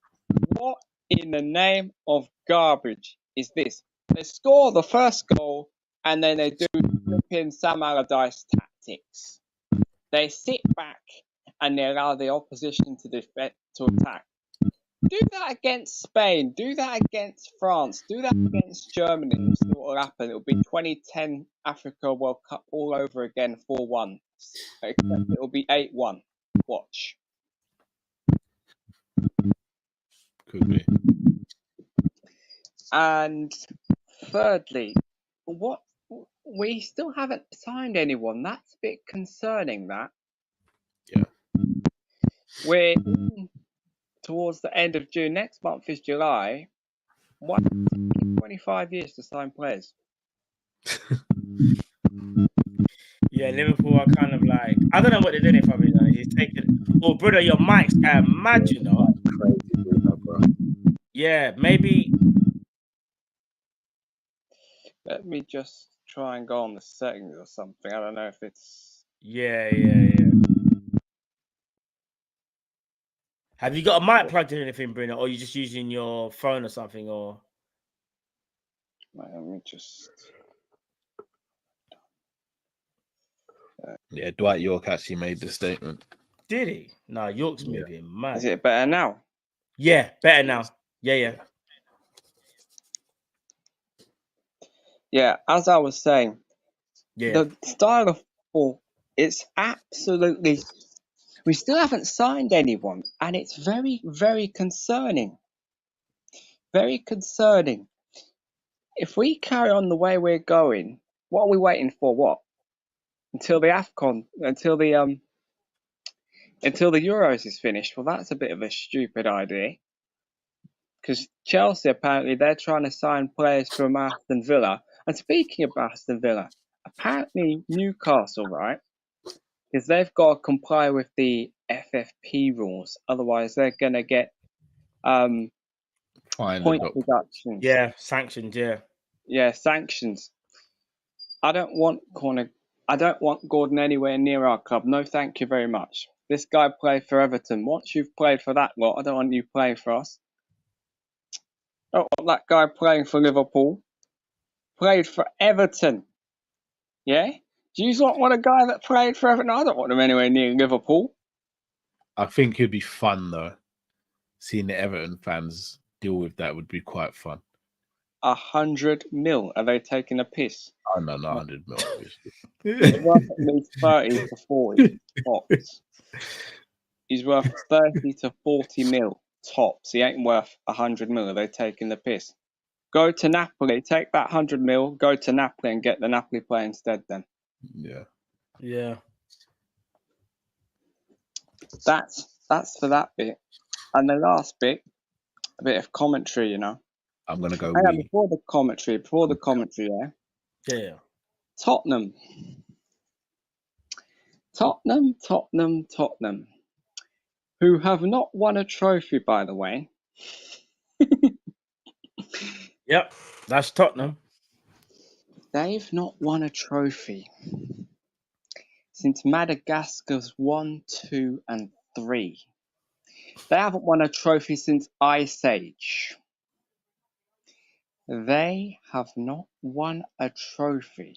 What in the name of garbage is this? They score the first goal and then they do flipping Sam Allardyce tactics. They sit back and they allow the opposition to attack. Do that against Spain. Do that against France. Do that against Germany. We'll see what will happen. It'll be 2010 Africa World Cup all over again, 4-1. Except it'll be 8-1. Watch. Could be. And thirdly, what we still haven't signed anyone. That's a bit concerning. That. Yeah. We're towards the end of June. Next month is July. Why 25 years to sign players? Yeah, Liverpool are kind of like, I don't know what they're doing, if I'm being honest. He's taking, oh, brother, your mic's going mad, you know. Crazy, bro. Yeah, maybe. Let me just try and go on the settings or something. I don't know if it's. Yeah. Have you got a mic plugged in or anything, Bruno, or are you just using your phone or something, or? Let me just. Yeah, Dwight York actually made the statement. Did he? No, York's moving mad. Is it better now? Yeah, better now. Yeah. Yeah, as I was saying, Yeah. the style of football, it's absolutely. We still haven't signed anyone, and it's very, very concerning. Very concerning. If we carry on the way we're going, what are we waiting for? What? Until the AFCON, until the Euros is finished? Well, that's a bit of a stupid idea. Because Chelsea, apparently, they're trying to sign players from Aston Villa. And speaking of Aston Villa, apparently Newcastle, right? Because they've got to comply with the FFP rules. Otherwise, they're going to get point reductions. Yeah, sanctions, yeah. Yeah, sanctions. I don't want Gordon anywhere near our club. No, thank you very much. This guy played for Everton. Once you've played for that lot, I don't want you playing for us. I don't want that guy playing for Liverpool. Played for Everton. Yeah? Do you not want a guy that played for Everton? I don't want him anywhere near Liverpool. I think it'd be fun, though. Seeing the Everton fans deal with that would be quite fun. 100 mil. Are they taking a piss? Oh, no, not 100 mil. He's worth at least 30 to 40 tops. He's worth 30 to 40 mil tops. He ain't worth 100 mil. Are they taking the piss? Go to Napoli, take that 100 mil, go to Napoli and get the Napoli player instead then. Yeah. That's for that bit. And the last bit, a bit of commentary, you know. I'm going to go before the commentary, yeah. Yeah. Tottenham, who have not won a trophy, by the way. Yep, that's Tottenham. They've not won a trophy since Madagascar's 1, 2, and 3. They haven't won a trophy since Ice Age. They have not won a trophy.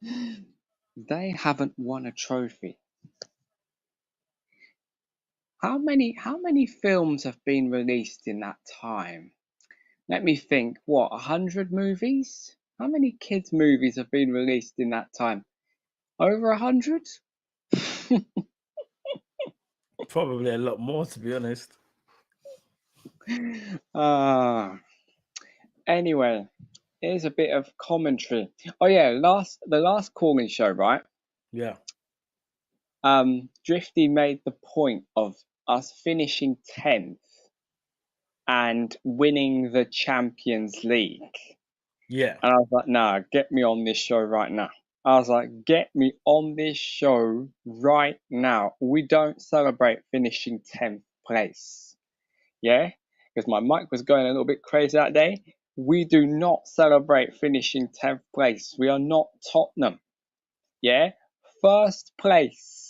They haven't won a trophy. How many films have been released in that time? Let me think. 100 movies? How many kids' movies have been released in that time? Over 100? Probably a lot more, to be honest. Anyway, here's a bit of commentary. Oh yeah, the last calling show, right? Yeah. Drifty made the point of us finishing 10th and winning the Champions League. Yeah. And I was like, nah, get me on this show right now. I was like, get me on this show right now. We don't celebrate finishing 10th place. Yeah? Because my mic was going a little bit crazy that day. We do not celebrate finishing 10th place. We are not Tottenham. Yeah? First place.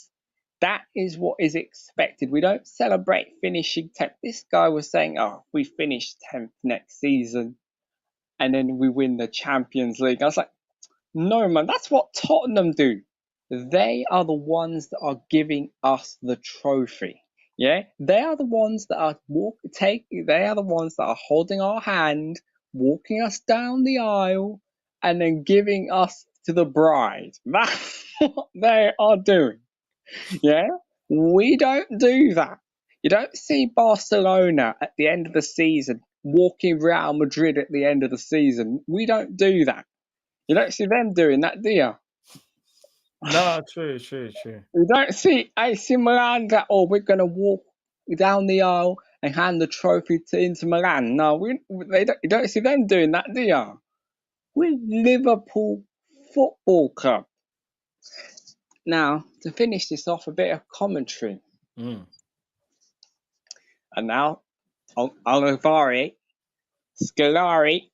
That is what is expected. We don't celebrate finishing 10th. This guy was saying, oh, we finish 10th next season and then we win the Champions League. I was like, no, man, that's what Tottenham do. They are the ones that are giving us the trophy. Yeah, they are the ones that are they are the ones that are holding our hand, walking us down the aisle, and then giving us to the bride. That's what they are doing. Yeah, we don't do that. You don't see Barcelona at the end of the season walking Real Madrid at the end of the season. We don't do that. You don't see them doing that, do you? No, true. You don't see AC Milan that, oh, we're going to walk down the aisle and hand the trophy to Inter Milan. No, you don't see them doing that, do you? We're Liverpool Football Club. Now, to finish this off, a bit of commentary. Mm. And now, Olivari, Scolari.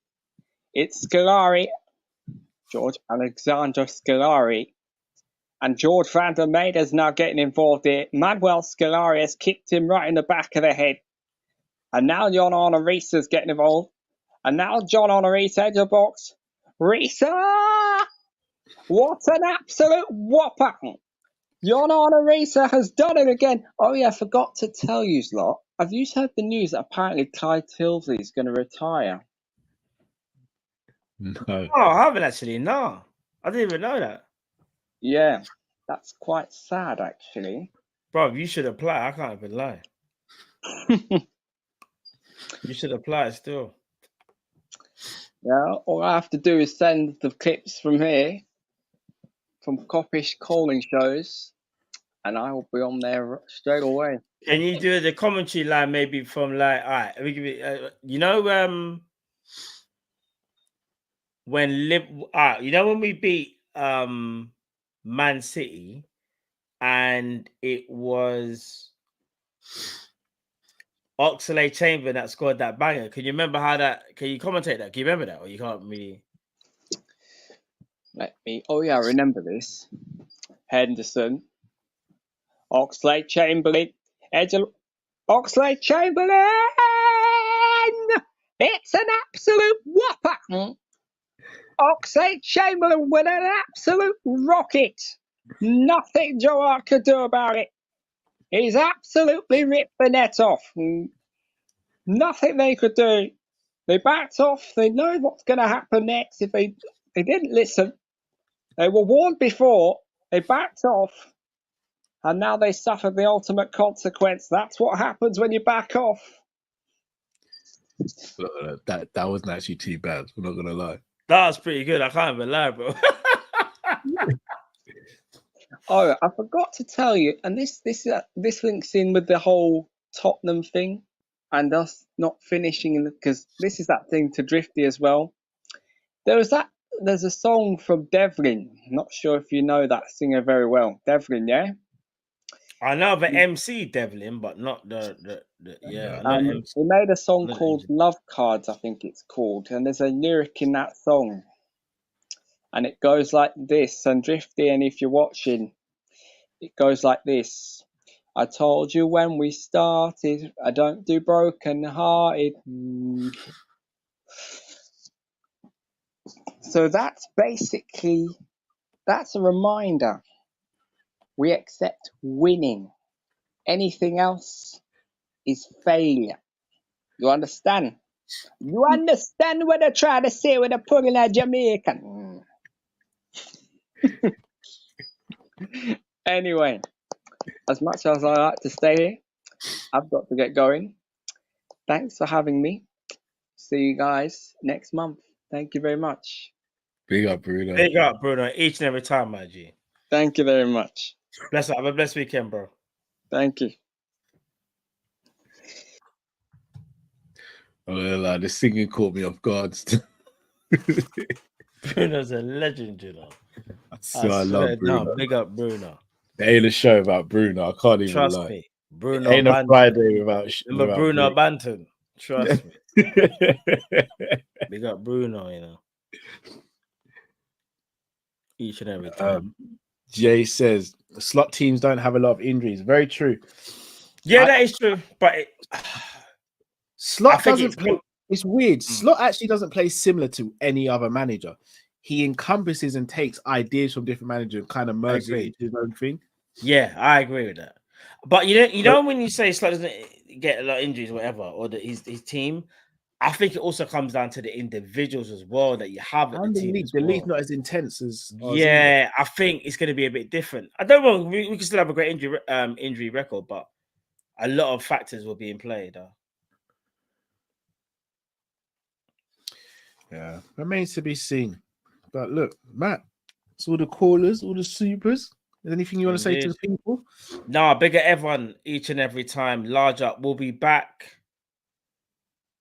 It's Scolari, George Alexander Scolari. And George van der Meyer's now getting involved here. Manuel Scolari has kicked him right in the back of the head. And now John Arne Riisa's getting involved. And now John Arne Riisa into the box. Riisa! What an absolute whopper! John Arne Riisa has done it again. Oh yeah, I forgot to tell you lot. Have you heard the news that apparently Clyde Tilsley is going to retire? No. Oh, I haven't actually. No, I didn't even know that. Yeah, that's quite sad actually. Bro, you should apply. I can't even lie. You should apply still. Yeah, all I have to do is send the clips from here, from Kopish calling shows, and I will be on there straight away. Can you do the commentary line maybe from like, all right, we give it, you know, when we beat Man City, and it was Oxlade-Chamberlain that scored that banger. Can you remember how that? Can you commentate that? Can you remember that, or you can't really? Let me. Oh yeah, I remember this. Henderson, Oxlade-Chamberlain, Oxlade-Chamberlain. It's an absolute whopper. Oxlade-Chamberlain with an absolute rocket. Nothing Gerrard could do about it. He's absolutely ripped the net off. Nothing they could do. They backed off. They know what's going to happen next. If they didn't listen, they were warned before. They backed off, and now they suffered the ultimate consequence. That's what happens when you back off. That wasn't actually too bad. I'm not gonna lie. That was pretty good. I can't even lie, bro. Oh, I forgot to tell you, and this links in with the whole Tottenham thing, and us not finishing because this is that thing to Drifty as well. There's a song from Devlin. Not sure if you know that singer very well, Devlin. Yeah, I know the MC Devlin, but not the yeah. I know he made a song called "Love Cards," I think it's called, and there's a lyric in that song, and it goes like this. And Drifty, and if you're watching, it goes like this. I told you when we started, I don't do broken hearted. So that's a reminder. We accept winning. Anything else is failure. You understand? You understand what they're trying to say when they're pulling a Jamaican. Anyway, as much as I like to stay here, I've got to get going. Thanks for having me. See you guys next month. Thank you very much. Big up, Bruno. Big up, Bruno. Each and every time, my G. Thank you very much. Have a blessed weekend, bro. Thank you. Oh, the singing caught me off guard. Bruno's a legend, you know. I love Bruno. No, big up Bruno. There ain't a show about Bruno. I can't even Trust lie. me. Bruno ain't Banton. a Friday without Bruno Banton. Trust me. Big up Bruno, you know. Each and every time. Jay says slot teams don't have a lot of injuries. Very true. Yeah, that is true. But Slot doesn't play. It's weird. Slot actually doesn't play similar to any other manager. He encompasses and takes ideas from different managers and kind of merges it into his own thing. Yeah, I agree with that. But you know when you say Slot doesn't get a lot of injuries, or whatever, or his team, I think it also comes down to the individuals as well that you have at the team. The league's not as intense as yeah, I think it's going to be a bit different. I don't know. We can still have a great injury record, but a lot of factors will be in play, though. Yeah, remains to be seen. But look, Matt, it's all the callers, all the supers. Is anything you want to say to the people? No, bigger everyone each and every time. Large up. We'll be back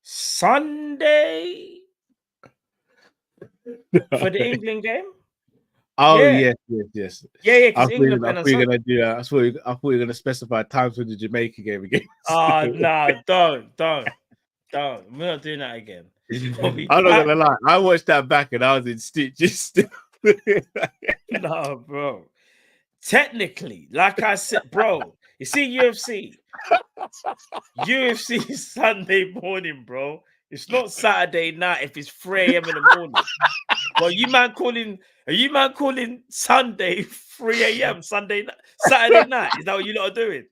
Sunday for the England game. Oh Yeah. yes. Yeah. I Because England thought you were gonna do that. I thought you were gonna specify times for the Jamaica game again. Oh no, don't. We're not doing that again. I'm not gonna lie. I watched that back and I was in stitches. No, bro. Technically, like I said, bro, you see UFC is Sunday morning, bro. It's not Saturday night if it's 3 a.m. in the morning. Well, are you man calling Sunday 3 a.m. Saturday night? Is that what you lot are doing?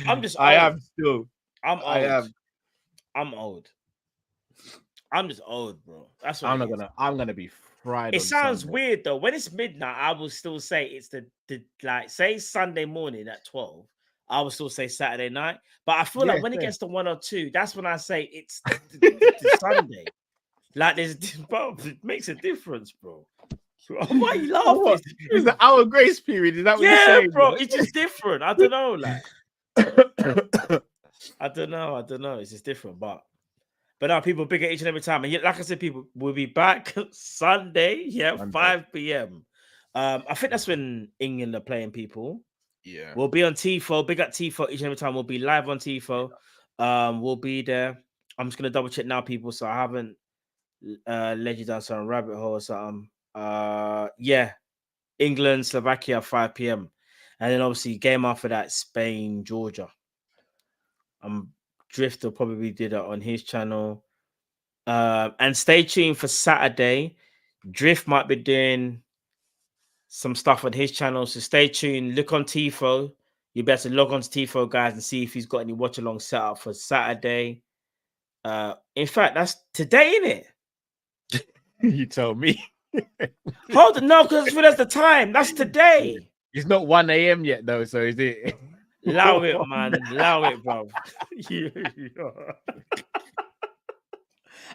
I'm just old. I am still. I'm old. I am. I'm old. I'm just old, bro. That's what I'm gonna be fried. It sounds weird though. When it's midnight, I will still say it's the like say Sunday morning at 12. I will still say Saturday night. But I feel like when it gets to 1 or 2, that's when I say it's the Sunday. Like bro, it makes a difference, bro. Why are you laughing? It's the hour grace period. Is that what you're saying, bro? It's just different. I don't know, like I don't know. It's just different, but now people bigger each and every time. And yet, like I said, people will be back Sunday, 5 p.m. I think that's when England are playing people. Yeah. We'll be on TIFO. Big up TIFO each and every time. We'll be live on TIFO. We'll be there. I'm just gonna double check now, people, so I haven't led you down some rabbit hole or something. England, Slovakia, 5 p.m. And then obviously game after that, Spain, Georgia. Drift will probably did it on his channel. And stay tuned for Saturday. Drift might be doing some stuff on his channel, so stay tuned. Look on TIFO. You better log on to TIFO, guys, and see if he's got any watch along set up for Saturday. In fact, that's today, isn't it? You told me. Hold on, no, because that's the time. That's today. It's not 1 a.m. yet, though, so is it? Allow it, man. Allow it, bro.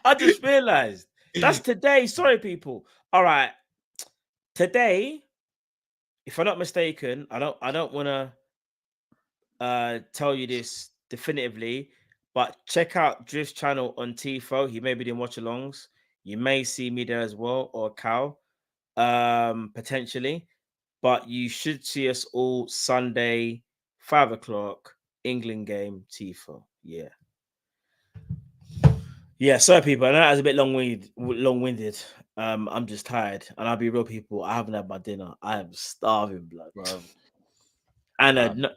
I just realized that's today. Sorry, people. All right. Today, if I'm not mistaken, I don't want to tell you this definitively, but check out Drift's channel on TIFO. He may be doing watch-alongs. You may see me there as well, or Cal, potentially. But you should see us all Sunday, 5 o'clock, England game, TIFO. Yeah, sorry, people. I know that was a bit long-winded. I'm just tired. And I'll be real, people. I haven't had my dinner. I am starving, blood, bro. And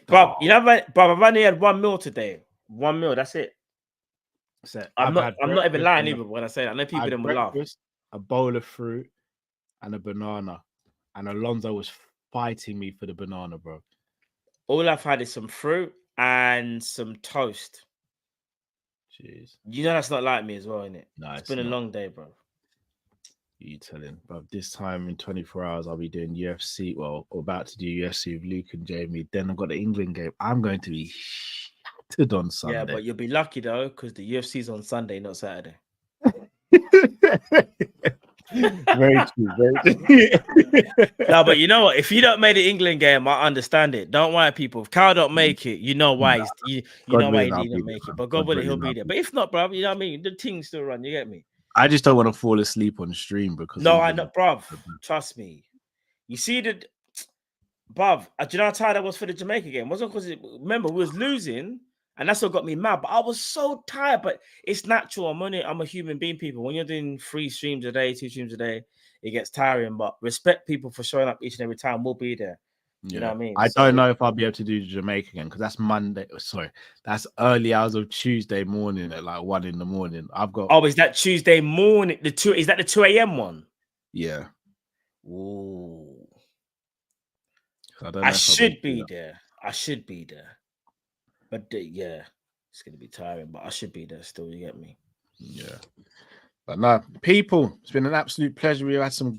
bro, I've only had 1 meal today. 1 meal, that's it. So I'm not even lying either when I say that. I know people didn't laugh. A bowl of fruit and a banana. And Alonso was fighting me for the banana, bro. All I've had is some fruit and some toast. Jeez. You know that's not like me as well, innit? No, it's been a long day, bro. You telling, bro? This time in 24 hours, I'll be doing UFC. Well, about to do UFC with Luke and Jamie. Then I've got the England game. I'm going to be shattered on Sunday. Yeah, but you'll be lucky though, because the UFC's on Sunday, not Saturday. Very true. No, but you know what? If you don't make the England game, I understand it. Don't worry, people. If Carl don't make it, you know why. You know why he didn't make it. But God willing, he'll be there. But if not, bro, you know what I mean? The thing still run. You get me? I just don't want to fall asleep on stream because I know, bruv. Trust me. You see the bruv. Do you know how tired I was for the Jamaica game? It wasn't because remember we was losing. And that's what got me mad. But I was so tired. But it's natural. I'm a human being, people. When you're doing 3 streams a day, 2 streams a day, it gets tiring. But respect people for showing up each and every time. We'll be there. You know what I mean? I don't know if I'll be able to do the Jamaica again because that's Monday. Sorry, that's early hours of Tuesday morning at like 1 a.m. I've got. Oh, is that Tuesday morning? Is that the 2 a.m. one? Yeah. Ooh. I should be there. I should be there. But yeah, it's gonna be tiring. But I should be there still. You get me? Yeah. But no, people, it's been an absolute pleasure. We had some,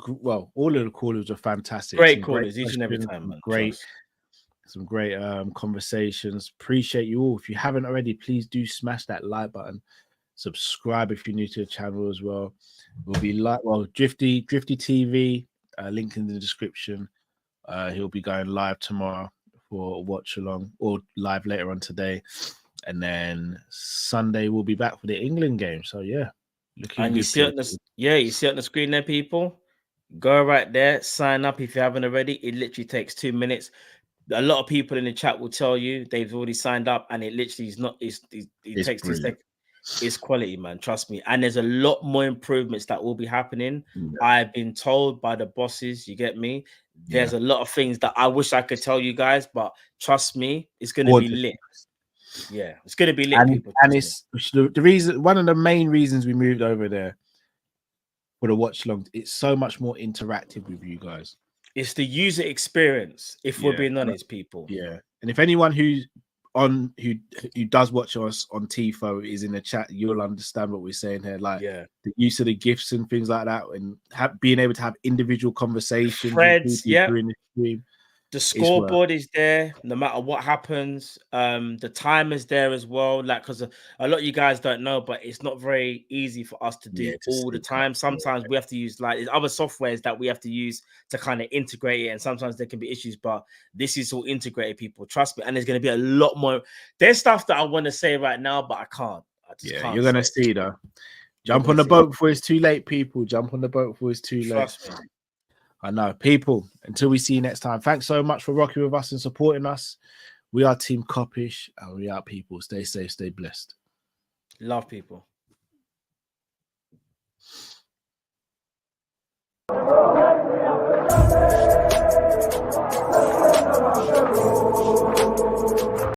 all of the callers are fantastic. Great callers each and every time, man. Great. Some great conversations. Appreciate you all. If you haven't already, please do smash that like button. Subscribe if you're new to the channel as well. We'll be Drifty TV, link in the description. He'll be going live tomorrow for a watch along, or live later on today. And then Sunday we'll be back for the England game. So yeah. And you see on the screen there, people. Go right there, sign up if you haven't already. It literally takes 2 minutes. A lot of people in the chat will tell you they've already signed up, and it literally is not. It takes 2 seconds. It's quality, man. Trust me. And there's a lot more improvements that will be happening. Yeah. I've been told by the bosses. You get me? There's a lot of things that I wish I could tell you guys, but trust me, it's going to be lit. Yeah, it's going to be lit, people. And it's the reason. One of the main reasons we moved over there for the watch along. It's so much more interactive with you guys. It's the user experience, if we're being honest, people. Yeah. And if anyone who does watch us on TIFO is in the chat, you'll understand what we're saying here. Like the use of the GIFs and things like that, and being able to have individual conversations. Threads, during the stream. The scoreboard is there no matter what happens. The time is there as well. Like, because a lot of you guys don't know, but it's not very easy for us to do all the time. Sometimes we have to use like other softwares that we have to use to kind of integrate it, and sometimes there can be issues. But this is all integrated, people. Trust me. And there's going to be a lot more. There's stuff that I want to say right now, but I can't. I just can't. You're gonna see though. Jump on the boat before it's too late, people. Jump on the boat before it's too late. Trust me. I know, people. Until we see you next time. Thanks so much for rocking with us and supporting us. We are Team Kopish, and we are people. Stay safe, stay blessed. Love, people.